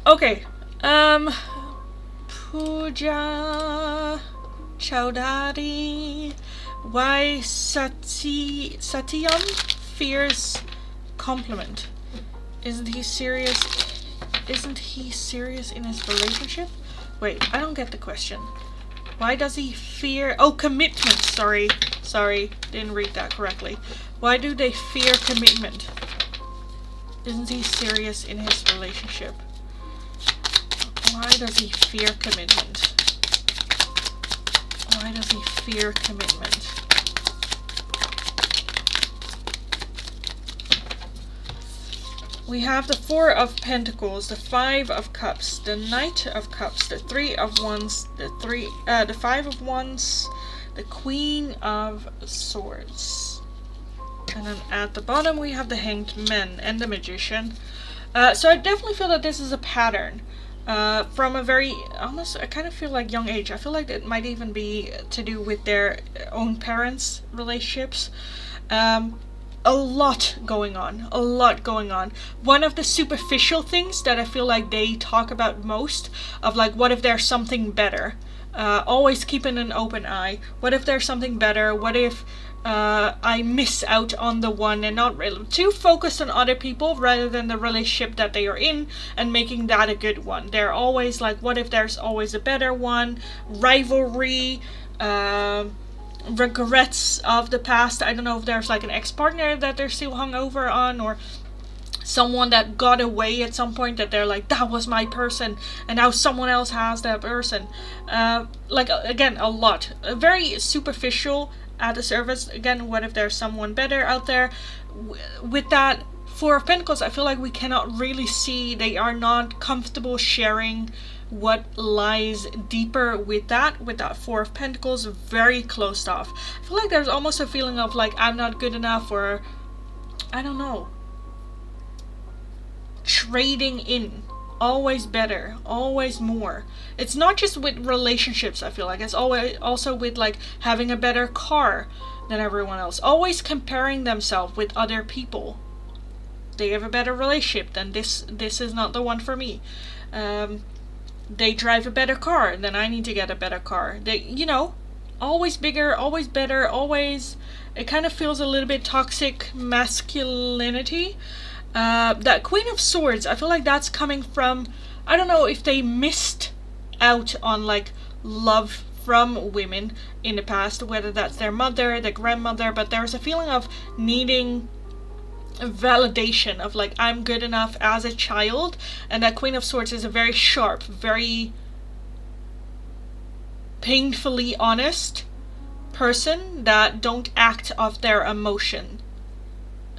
Okay. Pooja Chowdhury. Why Satyam fears compliment? Isn't he serious? Isn't he serious in his relationship? Wait, I don't get the question. Why does he fear? Oh, commitment. Sorry, didn't read that correctly. Why do they fear commitment? Isn't he serious in his relationship? Why does he fear commitment? Why does he fear commitment? We have the Four of Pentacles, the Five of Cups, the Knight of Cups, the Three of Wands, the Five of Wands, the Queen of Swords. And then at the bottom we have the Hanged Man and the Magician. So I definitely feel that this is a pattern. From a very, almost, I kind of feel like young age. I feel like it might even be to do with their own parents' relationships. A lot going on. A lot going on. One of the superficial things that I feel like they talk about most, of like, what if there's something better? Always keeping an open eye. What if there's something better? What if I miss out on the one, and not really too focused on other people rather than the relationship that they are in and making that a good one. They're always like, what if there's always a better one? Rivalry, regrets of the past. I don't know if there's like an ex-partner that they're still hung over on, or someone that got away at some point that they're like, that was my person, and now someone else has that person. Like, again, a lot. Very superficial at the surface. Again, what if there's someone better out there? With that Four of Pentacles, I feel like we cannot really see, they are not comfortable sharing what lies deeper with that Four of Pentacles. Very closed off. I feel like there's almost a feeling of like, I'm not good enough, or I don't know, trading in, always better, always more. It's not just with relationships, I feel like it's always also with like having a better car than everyone else, always comparing themselves with other people. They have a better relationship, then this is not the one for me. They drive a better car, then I need to get a better car. They, you know, always bigger, always better, always. It kind of feels a little bit toxic masculinity. That Queen of Swords, I feel like that's coming from, I don't know if they missed out on like love from women in the past, whether that's their mother, their grandmother, but there's a feeling of needing validation of like, I'm good enough as a child. And that Queen of Swords is a very sharp, very painfully honest person that don't act off their emotion.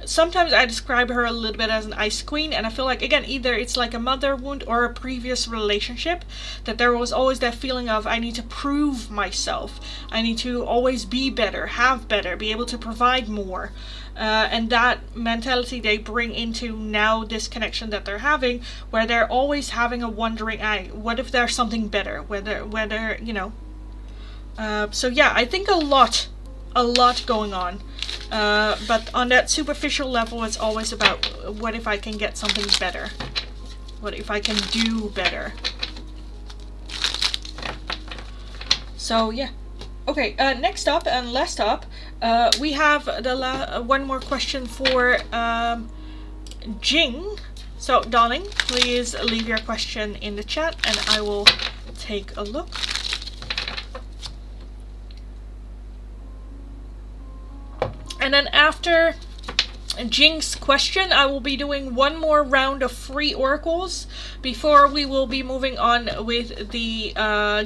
Sometimes I describe her a little bit as an ice queen, and I feel like, again, either it's like a mother wound or a previous relationship, that there was always that feeling of, I need to prove myself, I need to always be better, have better, be able to provide more. And that mentality they bring into now this connection that they're having, where they're always having a wondering eye, what if there's something better, whether you know. So yeah, I think a lot going on. But on that superficial level, it's always about, what if I can get something better? What if I can do better? So yeah. Okay, next up and last up, we have the one more question for Jing. So darling, please leave your question in the chat and I will take a look. And then after Jing's question, I will be doing one more round of free oracles before we will be moving on with the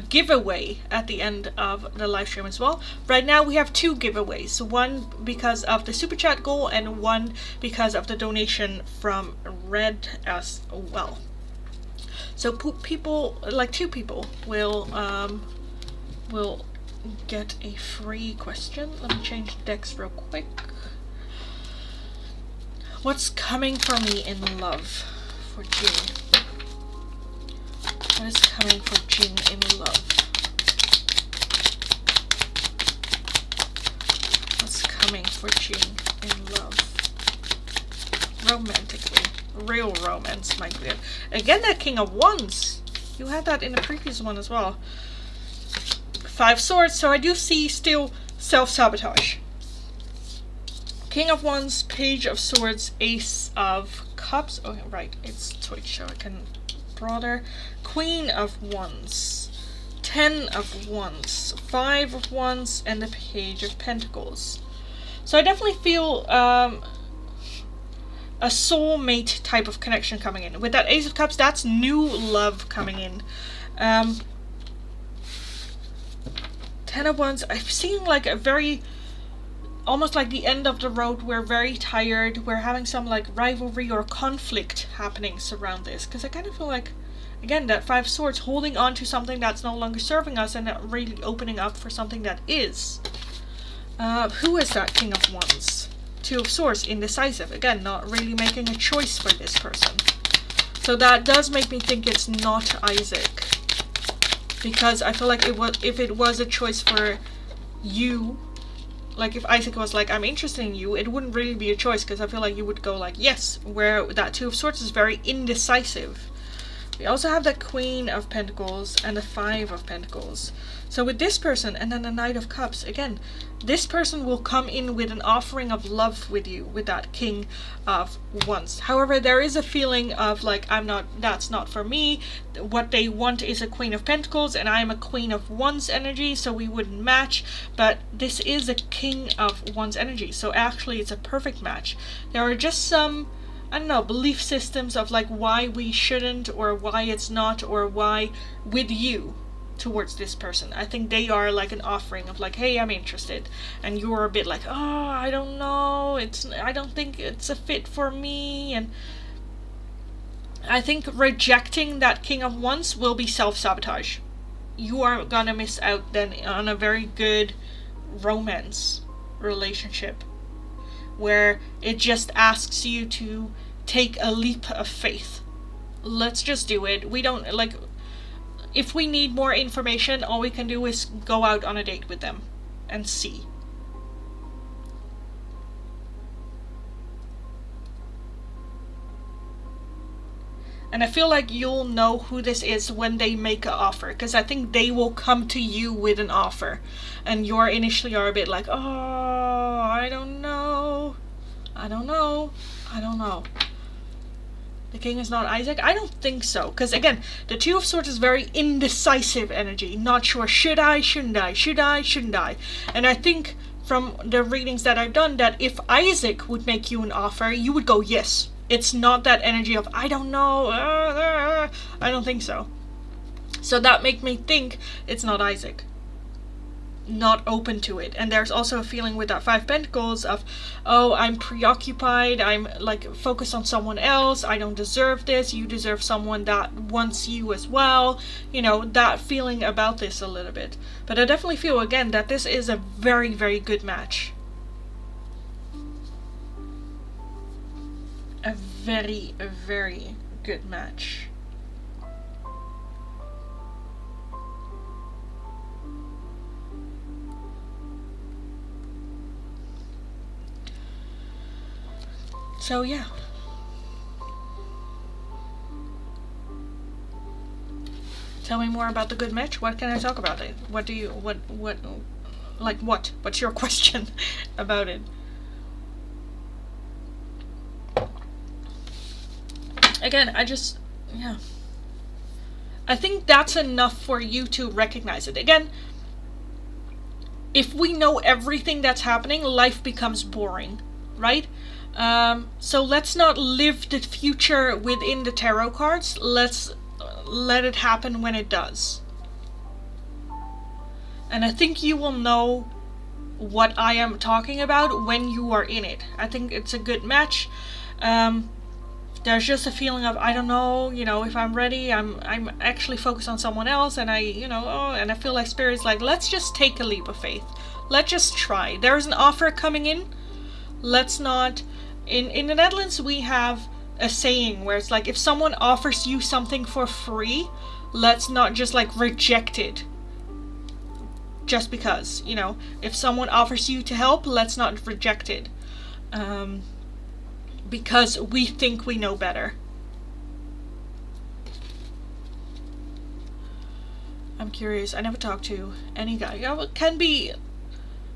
giveaway at the end of the live stream as well. Right now we have two giveaways, one because of the super chat goal and one because of the donation from Red as well. So people, like 2 people, will get a free question. Let me change decks real quick. What's coming for me in love for Jing? What is coming for Jing in love? What's coming for Jing in love? Romantically. Real romance might be it. Again, that King of Wands. You had that in the previous one as well. 5 swords, so I do see still self-sabotage. King of Wands, Page of Swords, Ace of Cups. Oh, right, it's Twitch, so I can broader. Queen of Wands, 10 of Wands, 5 of Wands, and the Page of Pentacles. So I definitely feel a soulmate type of connection coming in. With that Ace of Cups, that's new love coming in. 10 of Wands, I'm seeing like a very, almost like the end of the road. We're very tired. We're having some like rivalry or conflict happening around this. Because I kind of feel like, again, that Five of Swords, holding on to something that's no longer serving us and not really opening up for something that is. Who is that King of Wands? Two of Swords, indecisive. Again, not really making a choice for this person. So that does make me think it's not Isaac. Because I feel like if it was a choice for you, like if Isaac was like, I'm interested in you, it wouldn't really be a choice, because I feel like you would go like, yes, where that Two of Swords is very indecisive. We also have the Queen of Pentacles and the Five of Pentacles. So with this person, and then the Knight of Cups, again, this person will come in with an offering of love with you, with that King of Wands. However, there is a feeling of like, that's not for me. What they want is a Queen of Pentacles, and I am a Queen of Wands energy, so we wouldn't match. But this is a King of Wands energy, so actually it's a perfect match. There are just some, I don't know, belief systems of like why we shouldn't, or why it's not, or why with you towards this person. I think they are like an offering of like, hey, I'm interested, and you're a bit like, oh, I don't know, I don't think it's a fit for me. And I think rejecting that King of Wands will be self-sabotage. You are gonna miss out then on a very good romance relationship, where it just asks you to take a leap of faith. Let's just do it. We don't like, if we need more information, all we can do is go out on a date with them and see. And I feel like you'll know who this is when they make an offer, because I think they will come to you with an offer, and you're initially are a bit like, oh, I don't know. The King is not Isaac? I don't think so. Because again, the Two of Swords is very indecisive energy. Not sure, should I, shouldn't I, should I, shouldn't I? And I think from the readings that I've done, that if Isaac would make you an offer, you would go yes. It's not that energy of, I don't know, I don't think so. So that makes me think it's not Isaac. Not open to it. And there's also a feeling with that Five Pentacles of, oh, I'm preoccupied, I'm like focused on someone else, I don't deserve this, you deserve someone that wants you as well, you know, that feeling about this a little bit. But I definitely feel again that this is a very, very good match. A very, very good match. So yeah. Tell me more about the good match. What can I talk about it? What do you, like what? What's your question about it? Again, yeah. I think that's enough for you to recognize it. Again, if we know everything that's happening, life becomes boring, right? So let's not live the future within the tarot cards. Let's let it happen when it does. And I think you will know what I am talking about when you are in it. I think it's a good match. There's just a feeling of, I don't know, you know, if I'm ready. I'm actually focused on someone else, and and I feel like Spirit's like, let's just take a leap of faith. Let's just try. There's an offer coming in. Let's not. In the Netherlands, we have a saying where it's like, if someone offers you something for free, let's not just like reject it just because, you know, if someone offers you to help, let's not reject it because we think we know better. I'm curious. I never talked to any guy. Yeah, it can be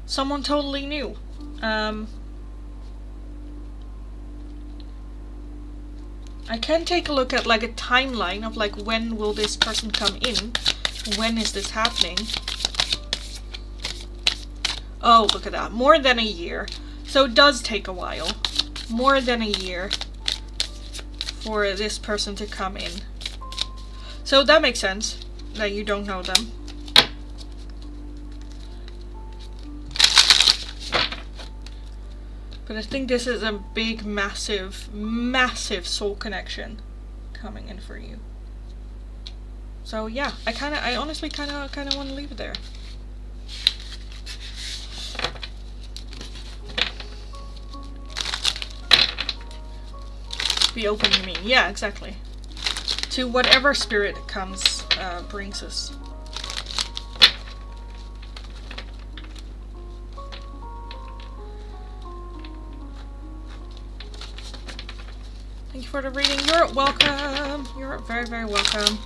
someone totally new. I can take a look at like a timeline of like, when will this person come in? When is this happening? Oh, look at that. More than a year. So it does take a while, more than a year, for this person to come in. So that makes sense, that you don't know them. But I think this is a big, massive, massive soul connection coming in for you. So yeah, I honestly kind of want to leave it there. Be open, you mean? Yeah, exactly. To whatever spirit comes, brings us. Thank you for the reading. You're welcome. You're very, very welcome.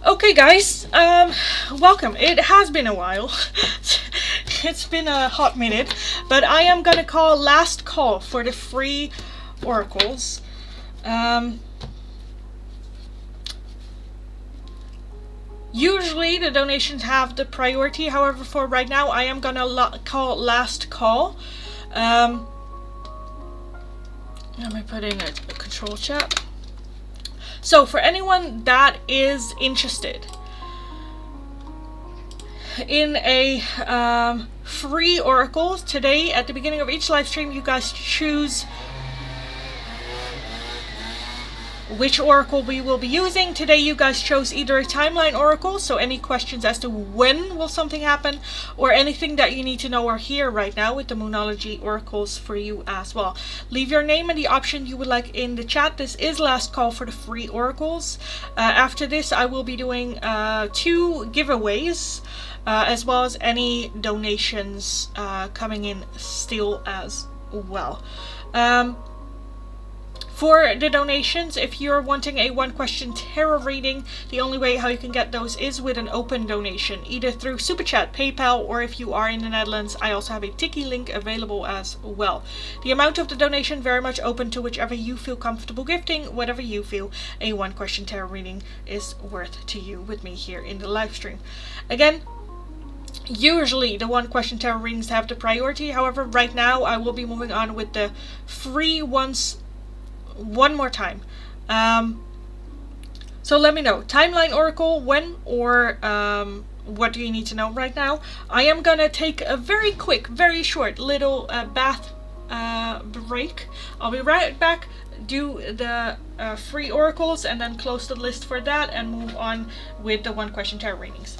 Okay, guys. Welcome. It has been a while. It's been a hot minute, but I am gonna call last call for the free oracles. Usually the donations have the priority. However, for right now, I am gonna call last call. Let me put in a control chat. So for anyone that is interested in a free oracles, today at the beginning of each live stream, you guys choose which oracle we will be using. Today you guys chose either a timeline oracle, so any questions as to when will something happen, or anything that you need to know are here right now with the Moonology oracles for you as well. Leave your name and the option you would like in the chat. This is last call for the free oracles. After this I will be doing 2 giveaways, as well as any donations coming in still as well. For the donations, if you're wanting a 1-question tarot reading, the only way how you can get those is with an open donation, either through Super Chat, PayPal, or if you are in the Netherlands, I also have a Tiki link available as well. The amount of the donation very much open to whichever you feel comfortable gifting, whatever you feel a 1-question tarot reading is worth to you with me here in the live stream. Again, usually the 1-question tarot readings have the priority. However, right now I will be moving on with the free ones one more time. So let me know, timeline oracle, when, or what do you need to know right now? I am gonna take a very quick, very short little bath break. I'll be right back, do the free oracles, and then close the list for that and move on with the 1-question tarot readings.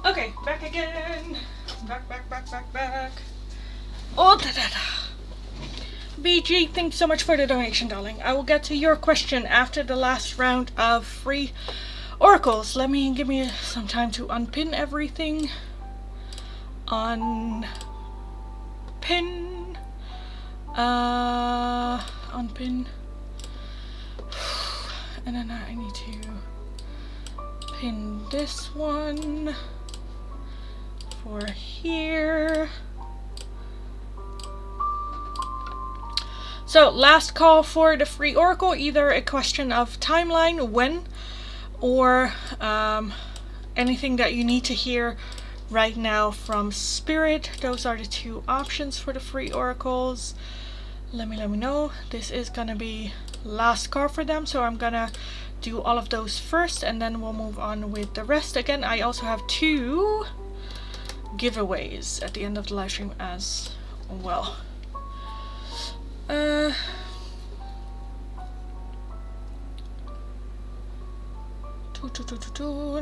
Okay, back again. Back. Oh, BG, thanks so much for the donation, darling. I will get to your question after the last round of free oracles. Give me some time to unpin everything. Unpin. And then I need to pin this one. for here. So last call for the free oracle, either a question of timeline, when, or anything that you need to hear right now from Spirit. Those are the two options for the free oracles. Let me know. This is gonna be last call for them, so I'm gonna do all of those first and then we'll move on with the rest. Again, I also have 2 giveaways at the end of the live stream as well.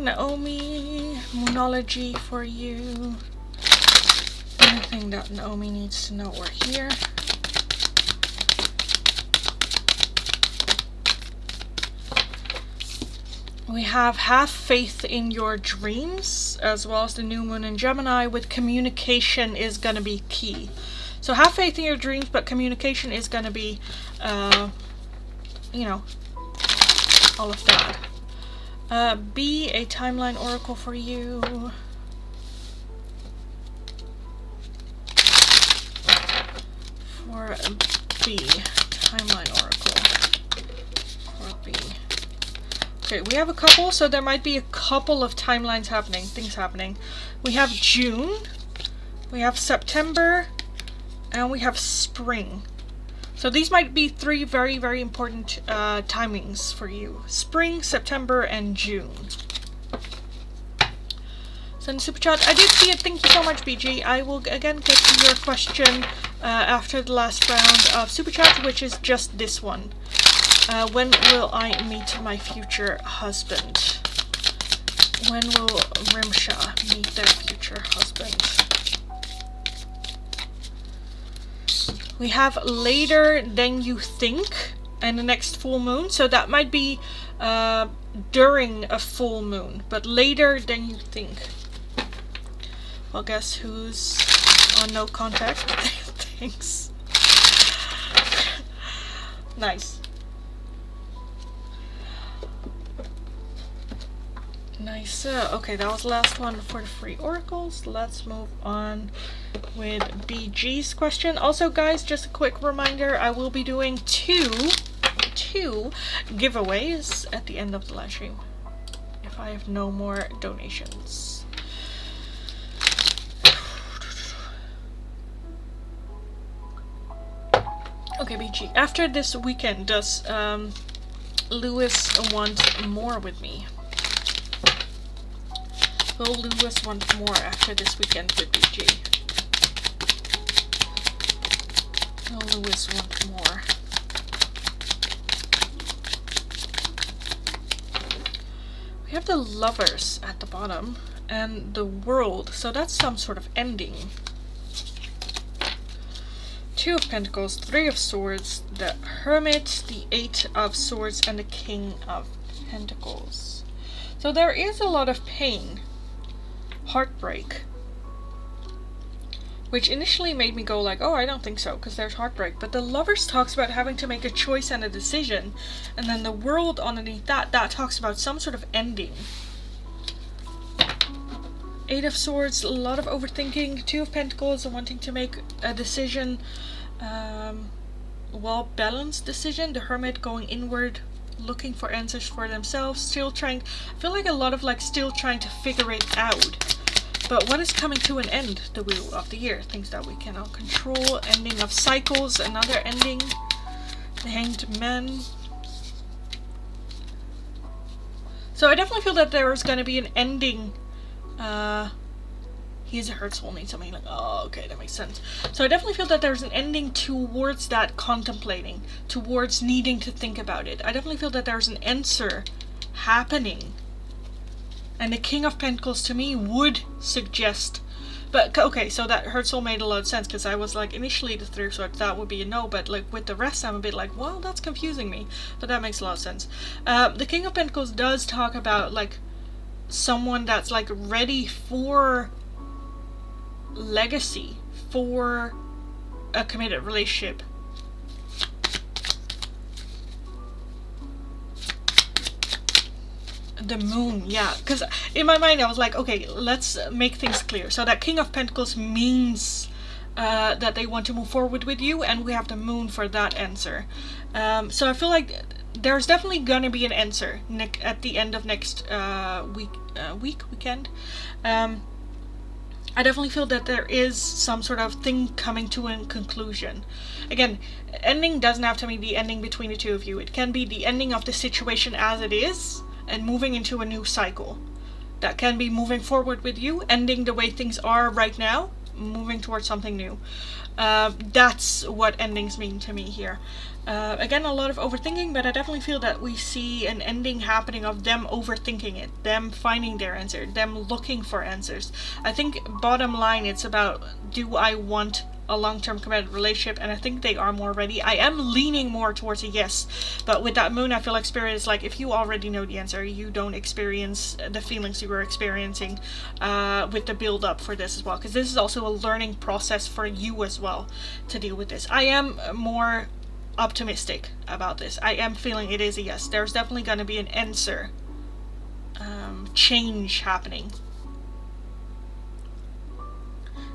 Naomi, Moonology for you. Anything that Naomi needs to know or hear. We have faith in your dreams, as well as the new moon in Gemini, with communication is going to be key. So have faith in your dreams, but communication is going to be, you know, all of that. B, a timeline oracle for you. For B, timeline oracle for B. Okay, we have a couple, so there might be a couple of timelines happening, things happening. We have June, we have September, and we have spring. So these might be 3 very, very important timings for you. Spring, September, and June. Send super chat. I did see it. Thank you so much, BG. I will again get to your question after the last round of super chat, which is just this one. When will I meet my future husband? When will Rimsha meet their future husband? We have later than you think and the next full moon. So that might be during a full moon, but later than you think. Well, guess who's on no contact? Thanks. Nice. Nice. Okay, that was the last one for the free oracles. Let's move on with BG's question. Also, guys, just a quick reminder, I will be doing two giveaways at the end of the live stream if I have no more donations. Okay, BG, after this weekend, does Lewis want more with me? Will Lewis want more after this weekend with BG? Will Lewis want more? We have the Lovers at the bottom and the World, so that's some sort of ending. 2 of Pentacles, 3 of Swords, the Hermit, the 8 of Swords, and the King of Pentacles. So there is a lot of pain. Heartbreak, which initially made me go like, oh, I don't think so, because there's heartbreak. But the Lovers talks about having to make a choice and a decision, and then the World underneath that talks about some sort of ending. 8 of Swords, a lot of overthinking. 2 of Pentacles, wanting to make a decision, well-balanced decision. The Hermit going inward, looking for answers for themselves, still trying, I feel like a lot of like still trying to figure it out. But what is coming to an end? The Wheel of the Year, things that we cannot control, ending of cycles, another ending, the Hanged Man. So I definitely feel that there is going to be an ending. He's a hurt soul, needs something like, oh, okay, that makes sense. So I definitely feel that there's an ending towards that contemplating, towards needing to think about it. I definitely feel that there's an answer happening. And the King of Pentacles to me would suggest, but okay, so that hurt soul made a lot of sense, because I was like, initially the 3 of Swords, that would be a no, but like with the rest I'm a bit like, well, that's confusing me, but that makes a lot of sense. The King of Pentacles does talk about like someone that's like ready for legacy, for a committed relationship. The moon, yeah, because in my mind I was like, okay, let's make things clear. So that King of Pentacles means that they want to move forward with you, and we have the moon for that answer. So I feel like there's definitely gonna be an answer at the end of next weekend. I definitely feel that there is some sort of thing coming to a conclusion. Again, ending doesn't have to be the ending between the two of you. It can be the ending of the situation as it is and moving into a new cycle. That can be moving forward with you, ending the way things are right now, moving towards something new. That's what endings mean to me here. Again, a lot of overthinking, but I definitely feel that we see an ending happening of them overthinking it, them finding their answer, them looking for answers. I think bottom line, it's about, do I want a long-term committed relationship? And I think they are more ready. I am leaning more towards a yes, but with that moon I feel like Spirit is like, if you already know the answer, you don't experience the feelings you were experiencing with the build-up for this as well, because this is also a learning process for you as well to deal with this. I am more optimistic about this. I am feeling it is a yes. There's definitely going to be an answer, change happening.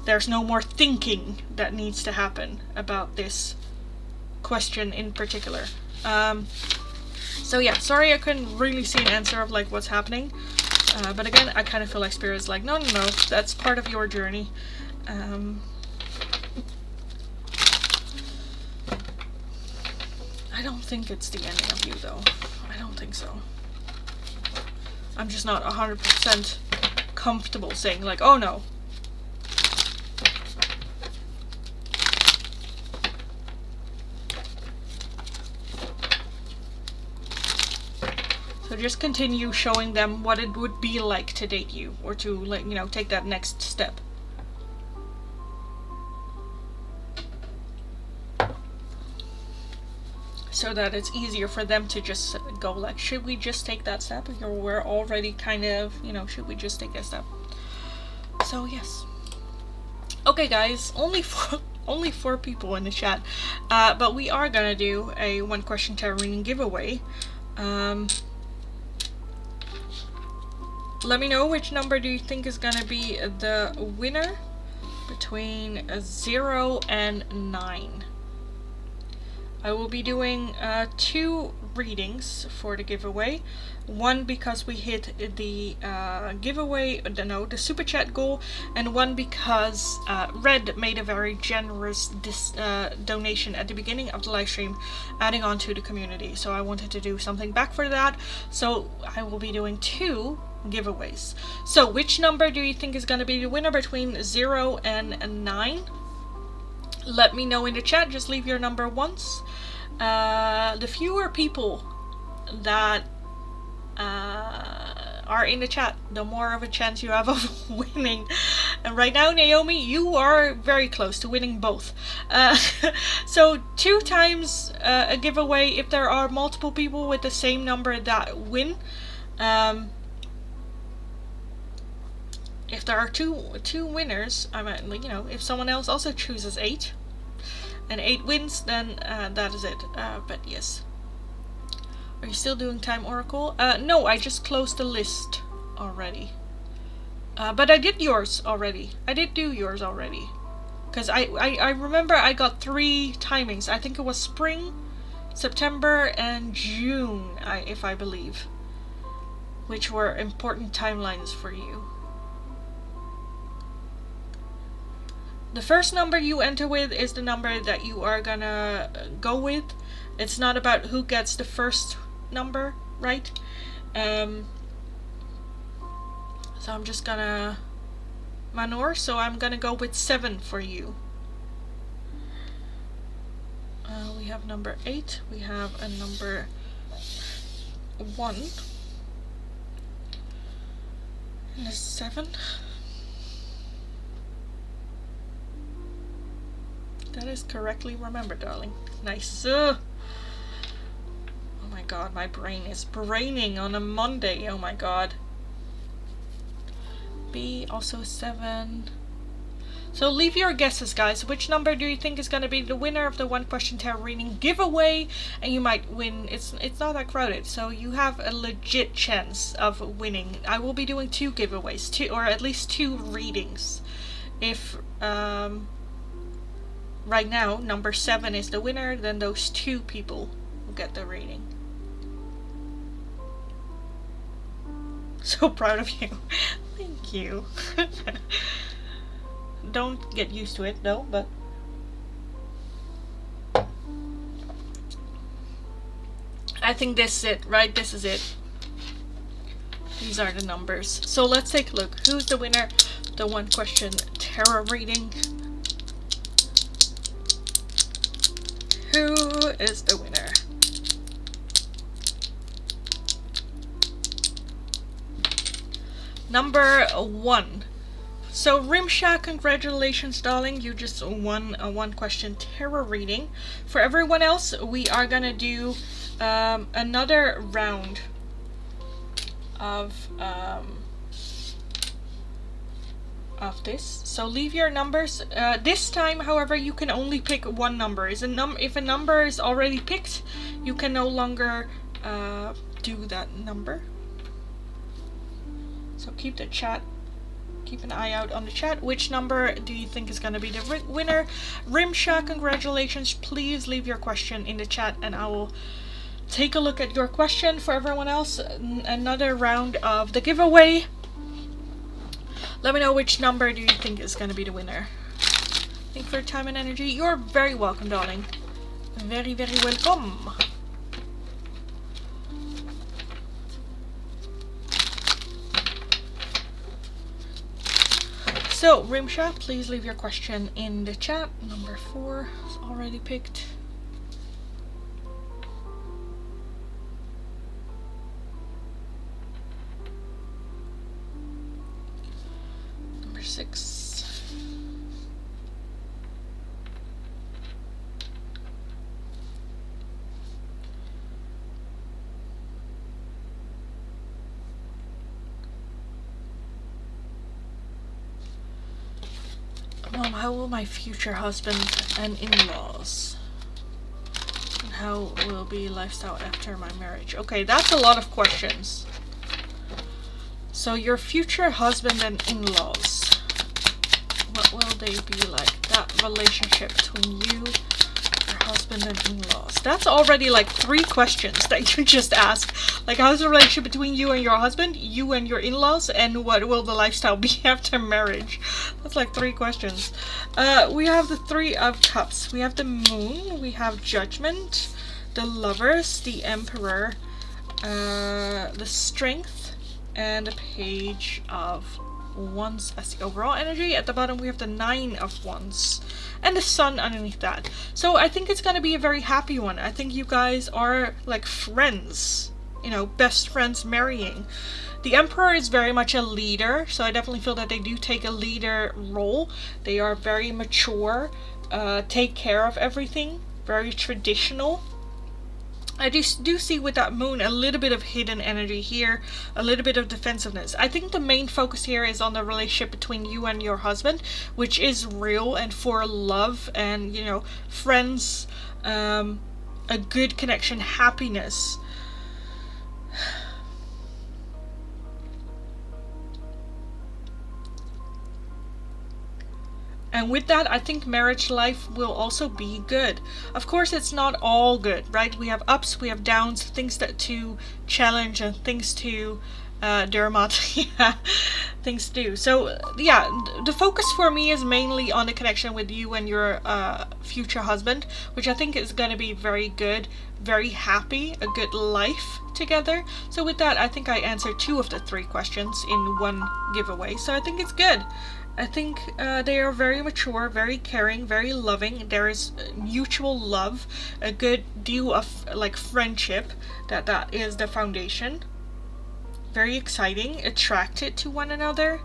There's no more thinking that needs to happen about this question in particular. So yeah, sorry I couldn't really see an answer of like what's happening. But again, I kind of feel like Spirit's like, no, that's part of your journey. I don't think it's the ending of you though. I don't think so. I'm just not 100% comfortable saying like, oh no. So just continue showing them what it would be like to date you, or to, like, you know, take that next step. So that it's easier for them to just go like, should we just take that step? Or we're already kind of, you know, should we just take that step? So yes. Okay guys, only 4 people in the chat. But we are gonna do a 1 question tarot reading giveaway. Let me know which number do you think is gonna be the winner between 0 and 9. I will be doing 2 readings for the giveaway. One because we hit the giveaway, the super chat goal, and one because Red made a very generous donation at the beginning of the live stream, adding on to the community. So I wanted to do something back for that. So I will be doing 2 giveaways. So which number do you think is going to be the winner between 0 and 9? Let me know in the chat. Just leave your number once. The fewer people that are in the chat, the more of a chance you have of winning. And right now, Naomi, you are very close to winning both. So 2 times a giveaway if there are multiple people with the same number that win. If there are two winners, I mean, you know, if someone else also chooses 8 and 8 wins, then that is it. But yes. Are you still doing Time Oracle? No, I just closed the list already. But I did yours already. I did do yours already. Because I remember I got 3 timings. I think it was spring, September, and June, if I believe. Which were important timelines for you. The first number you enter with is the number that you are gonna go with. It's not about who gets the first number, right? So I'm just gonna manure, so I'm gonna go with 7 for you. We have number 8, we have a number 1, and a 7. That is correctly remembered, darling. Nice. Oh my god, my brain is braining on a Monday. Oh my god. B, also 7. So leave your guesses, guys. Which number do you think is going to be the winner of the one question tarot reading giveaway? And you might win. It's not that crowded, so you have a legit chance of winning. I will be doing 2 giveaways, or at least 2 readings. If right now number 7 is the winner, then those 2 people will get the reading. So proud of you. Thank you. Don't get used to it though, but I think this is it, right? This is it. These are the numbers. So let's take a look. Who's the winner? The one question tarot reading. Who is the winner? Number 1. So Rimsha, congratulations, darling. You just won a one question tarot reading. For everyone else, we are gonna do another round of this. So leave your numbers. This time, however, you can only pick one number. If a number is already picked, you can no longer do that number. So keep an eye out on the chat. Which number do you think is going to be the winner? Rimsha, congratulations. Please leave your question in the chat and I will take a look at your question. For everyone else, another round of the giveaway. Let me know which number do you think is going to be the winner. Thank you for your time and energy. You're very welcome, darling. Very, very welcome. So, Rimsha, please leave your question in the chat. Number 4 is already picked. Number 6. Mom, how will my future husband and in-laws? And how will be lifestyle after my marriage? Okay, that's a lot of questions. So your future husband and in-laws. What will they be like? That relationship between you, your husband and in-laws. That's already like 3 questions that you just asked. Like, how's the relationship between you and your husband, you and your in-laws, and what will the lifestyle be after marriage? That's like 3 questions. We have the 3 of Cups. We have the Moon. We have Judgment, the Lovers, the Emperor, the Strength, and the Page of Wands as the overall energy. At the bottom we have the 9 of Wands and the Sun underneath that. So I think it's gonna be a very happy one. I think you guys are like friends, you know, best friends marrying. The Emperor is very much a leader, so I definitely feel that they do take a leader role. They are very mature, take care of everything, very traditional. I do see with that Moon a little bit of hidden energy here, a little bit of defensiveness. I think the main focus here is on the relationship between you and your husband, which is real and for love and, you know, friends, a good connection, happiness. And with that, I think marriage life will also be good. Of course, it's not all good, right? We have ups, we have downs, things to challenge and things to things to do. So yeah, the focus for me is mainly on the connection with you and your future husband, which I think is going to be very good, very happy, a good life together. So with that, I think I answered 2 of the 3 questions in one giveaway. So I think it's good. I think they are very mature, very caring, very loving. There is mutual love, a good deal of like friendship. That is the foundation. Very exciting, attracted to one another.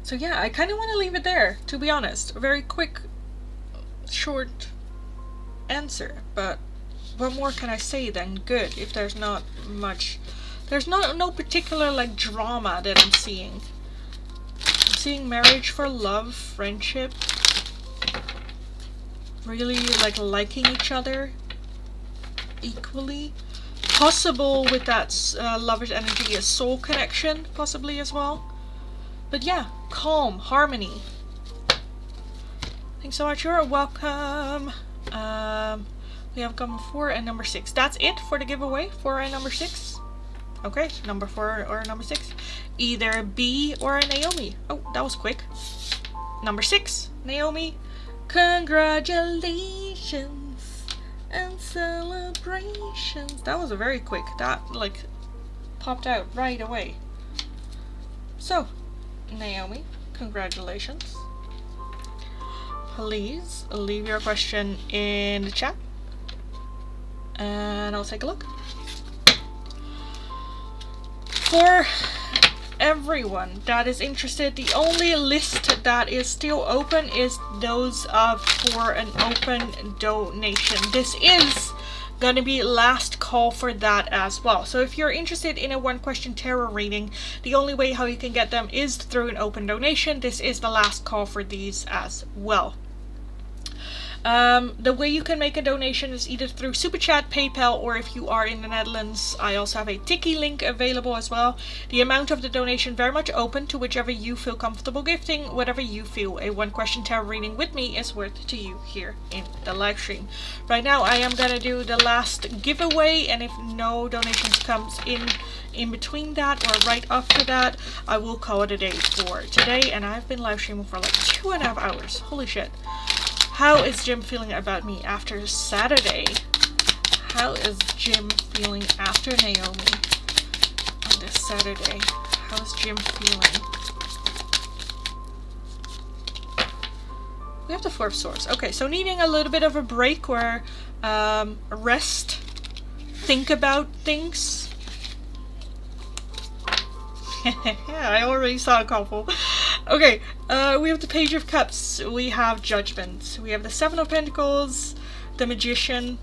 So yeah, I kind of want to leave it there, to be honest. A very quick, short answer, but what more can I say than good if there's not much There's no particular like drama that I'm seeing. I'm seeing marriage for love, friendship, really like liking each other equally. Possible with that lover's energy, a soul connection possibly as well. But yeah, calm, harmony. Thanks so much. You're welcome. We have number 4 and number 6. That's it for the giveaway, 4 and number 6. Okay, number 4 or number 6. Either B or Naomi. Oh, that was quick. Number 6, Naomi. Congratulations and celebrations. That was a very quick. That like popped out right away. So, Naomi, congratulations. Please leave your question in the chat and I'll take a look. For everyone that is interested, the only list that is still open is those for an open donation. This is gonna be last call for that as well. So if you're interested in a 1-question tarot reading, the only way how you can get them is through an open donation. This is the last call for these as well. The way you can make a donation is either through Super Chat, PayPal, or if you are in the Netherlands, I also have a Tiki link available as well. The amount of the donation very much open to whichever you feel comfortable gifting, whatever you feel a 1-question tarot reading with me is worth to you here in the live stream. Right now I am gonna do the last giveaway, and if no donations comes in between that or right after that, I will call it a day for today. And I've been live streaming for like 2.5 hours. Holy shit. How is Jim feeling about me after Saturday? How is Jim feeling after Naomi on this Saturday? How is Jim feeling? We have the 4 of Swords. Okay, so needing a little bit of a break or rest, think about things. Yeah, I already saw a couple. Okay, we have the Page of Cups, we have Judgment, we have the 7 of Pentacles, the Magician,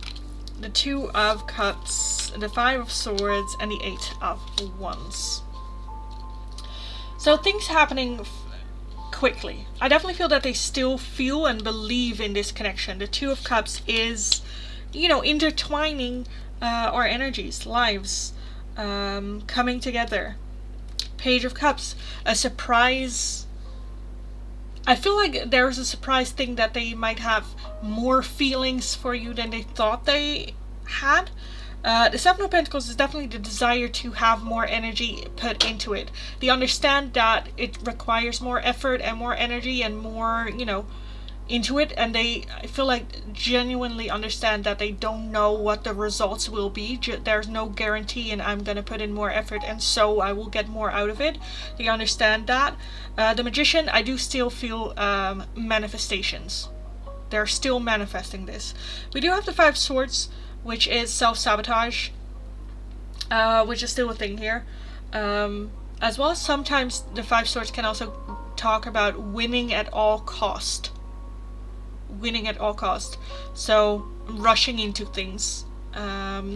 the 2 of Cups, the 5 of Swords, and the 8 of Wands. So things happening quickly. I definitely feel that they still feel and believe in this connection. The 2 of Cups is, you know, intertwining our energies, lives, coming together. Page of Cups, a surprise. I feel like there's a surprise thing that they might have more feelings for you than they thought they had. The 7 of Pentacles is definitely the desire to have more energy put into it. They understand that it requires more effort and more energy and more, you know, into it, and I feel like genuinely understand that they don't know what the results will be. There's no guarantee, and I'm gonna put in more effort and so I will get more out of it. They understand that. The Magician, I do still feel manifestations. They're still manifesting this. We do have the 5 Swords, which is self-sabotage, which is still a thing here. As well as sometimes the 5 Swords can also talk about winning at all cost. Winning at all cost. So rushing into things,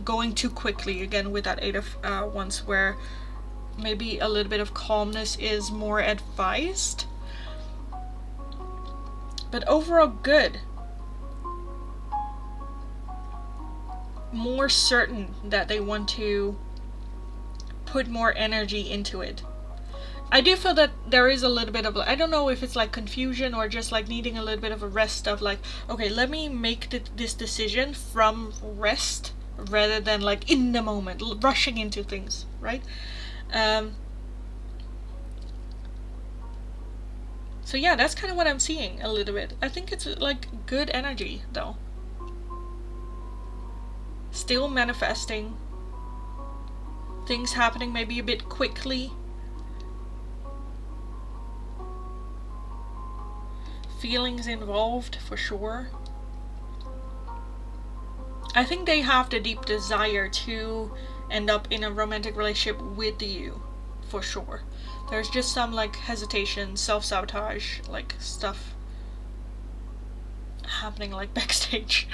going too quickly, again with that 8 of Wands, where maybe a little bit of calmness is more advised. But overall good. More certain that they want to put more energy into it. I do feel that there is a little bit of, I don't know if it's like confusion or just like needing a little bit of a rest of like, okay, let me make this decision from rest rather than like in the moment, rushing into things, right? So yeah, that's kind of what I'm seeing a little bit. I think it's like good energy though. Still manifesting. Things happening maybe a bit quickly. Feelings involved for sure. I think they have the deep desire to end up in a romantic relationship with you for sure. There's just some like hesitation, self-sabotage, like stuff happening like backstage.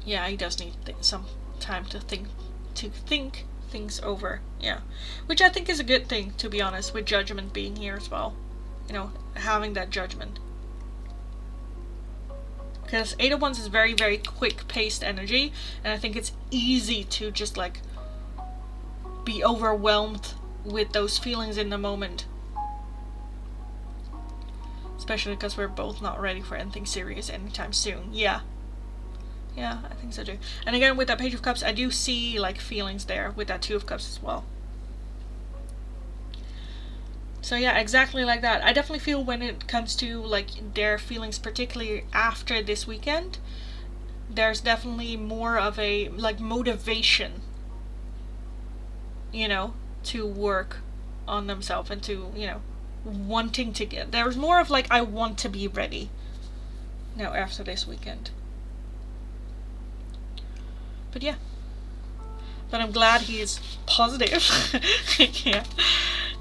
Yeah, he does need some time to think to think things over. Yeah, which I think is a good thing, to be honest, with judgment being here as well. You know, having that judgment. Because 8 of Wands is very, very quick-paced energy, and I think it's easy to just like be overwhelmed with those feelings in the moment. Especially because we're both not ready for anything serious anytime soon. Yeah. Yeah, I think so too. And again, with that Page of Cups, I do see like feelings there with that Two of Cups as well. So yeah, exactly like that. I definitely feel when it comes to like their feelings, particularly after this weekend, there's definitely more of a like motivation, you know, to work on themselves and to, you know, wanting to get. There's more of like, I want to be ready now after this weekend. But yeah. But I'm glad he's positive. Yeah.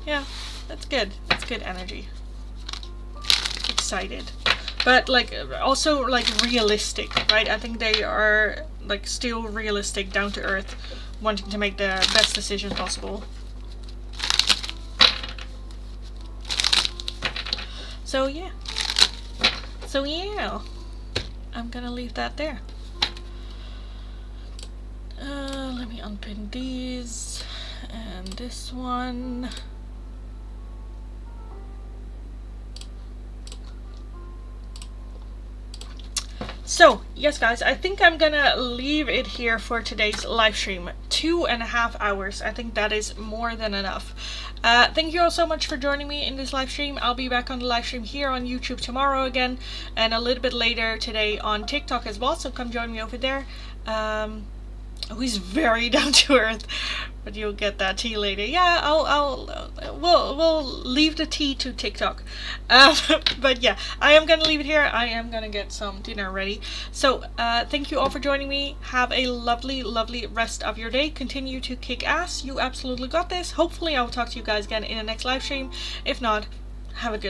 Yeah. That's good. That's good energy. Excited. But like also like realistic, right? I think they are like still realistic, down to earth, wanting to make the best decision possible. So yeah. So yeah. I'm gonna leave that there. Let me unpin these and this one. So, yes guys, I think I'm gonna leave it here for today's live stream. 2.5 hours. I think that is more than enough. Thank you all so much for joining me in this live stream. I'll be back on the live stream here on YouTube tomorrow again, and a little bit later today on TikTok as well, so come join me over there. He's very down to earth, but you'll get that tea later. Yeah, we'll leave the tea to TikTok. But yeah, I am gonna leave it here. I am gonna get some dinner ready. So thank you all for joining me. Have a lovely, lovely rest of your day. Continue to kick ass. You absolutely got this. Hopefully, I will talk to you guys again in the next live stream. If not, have a good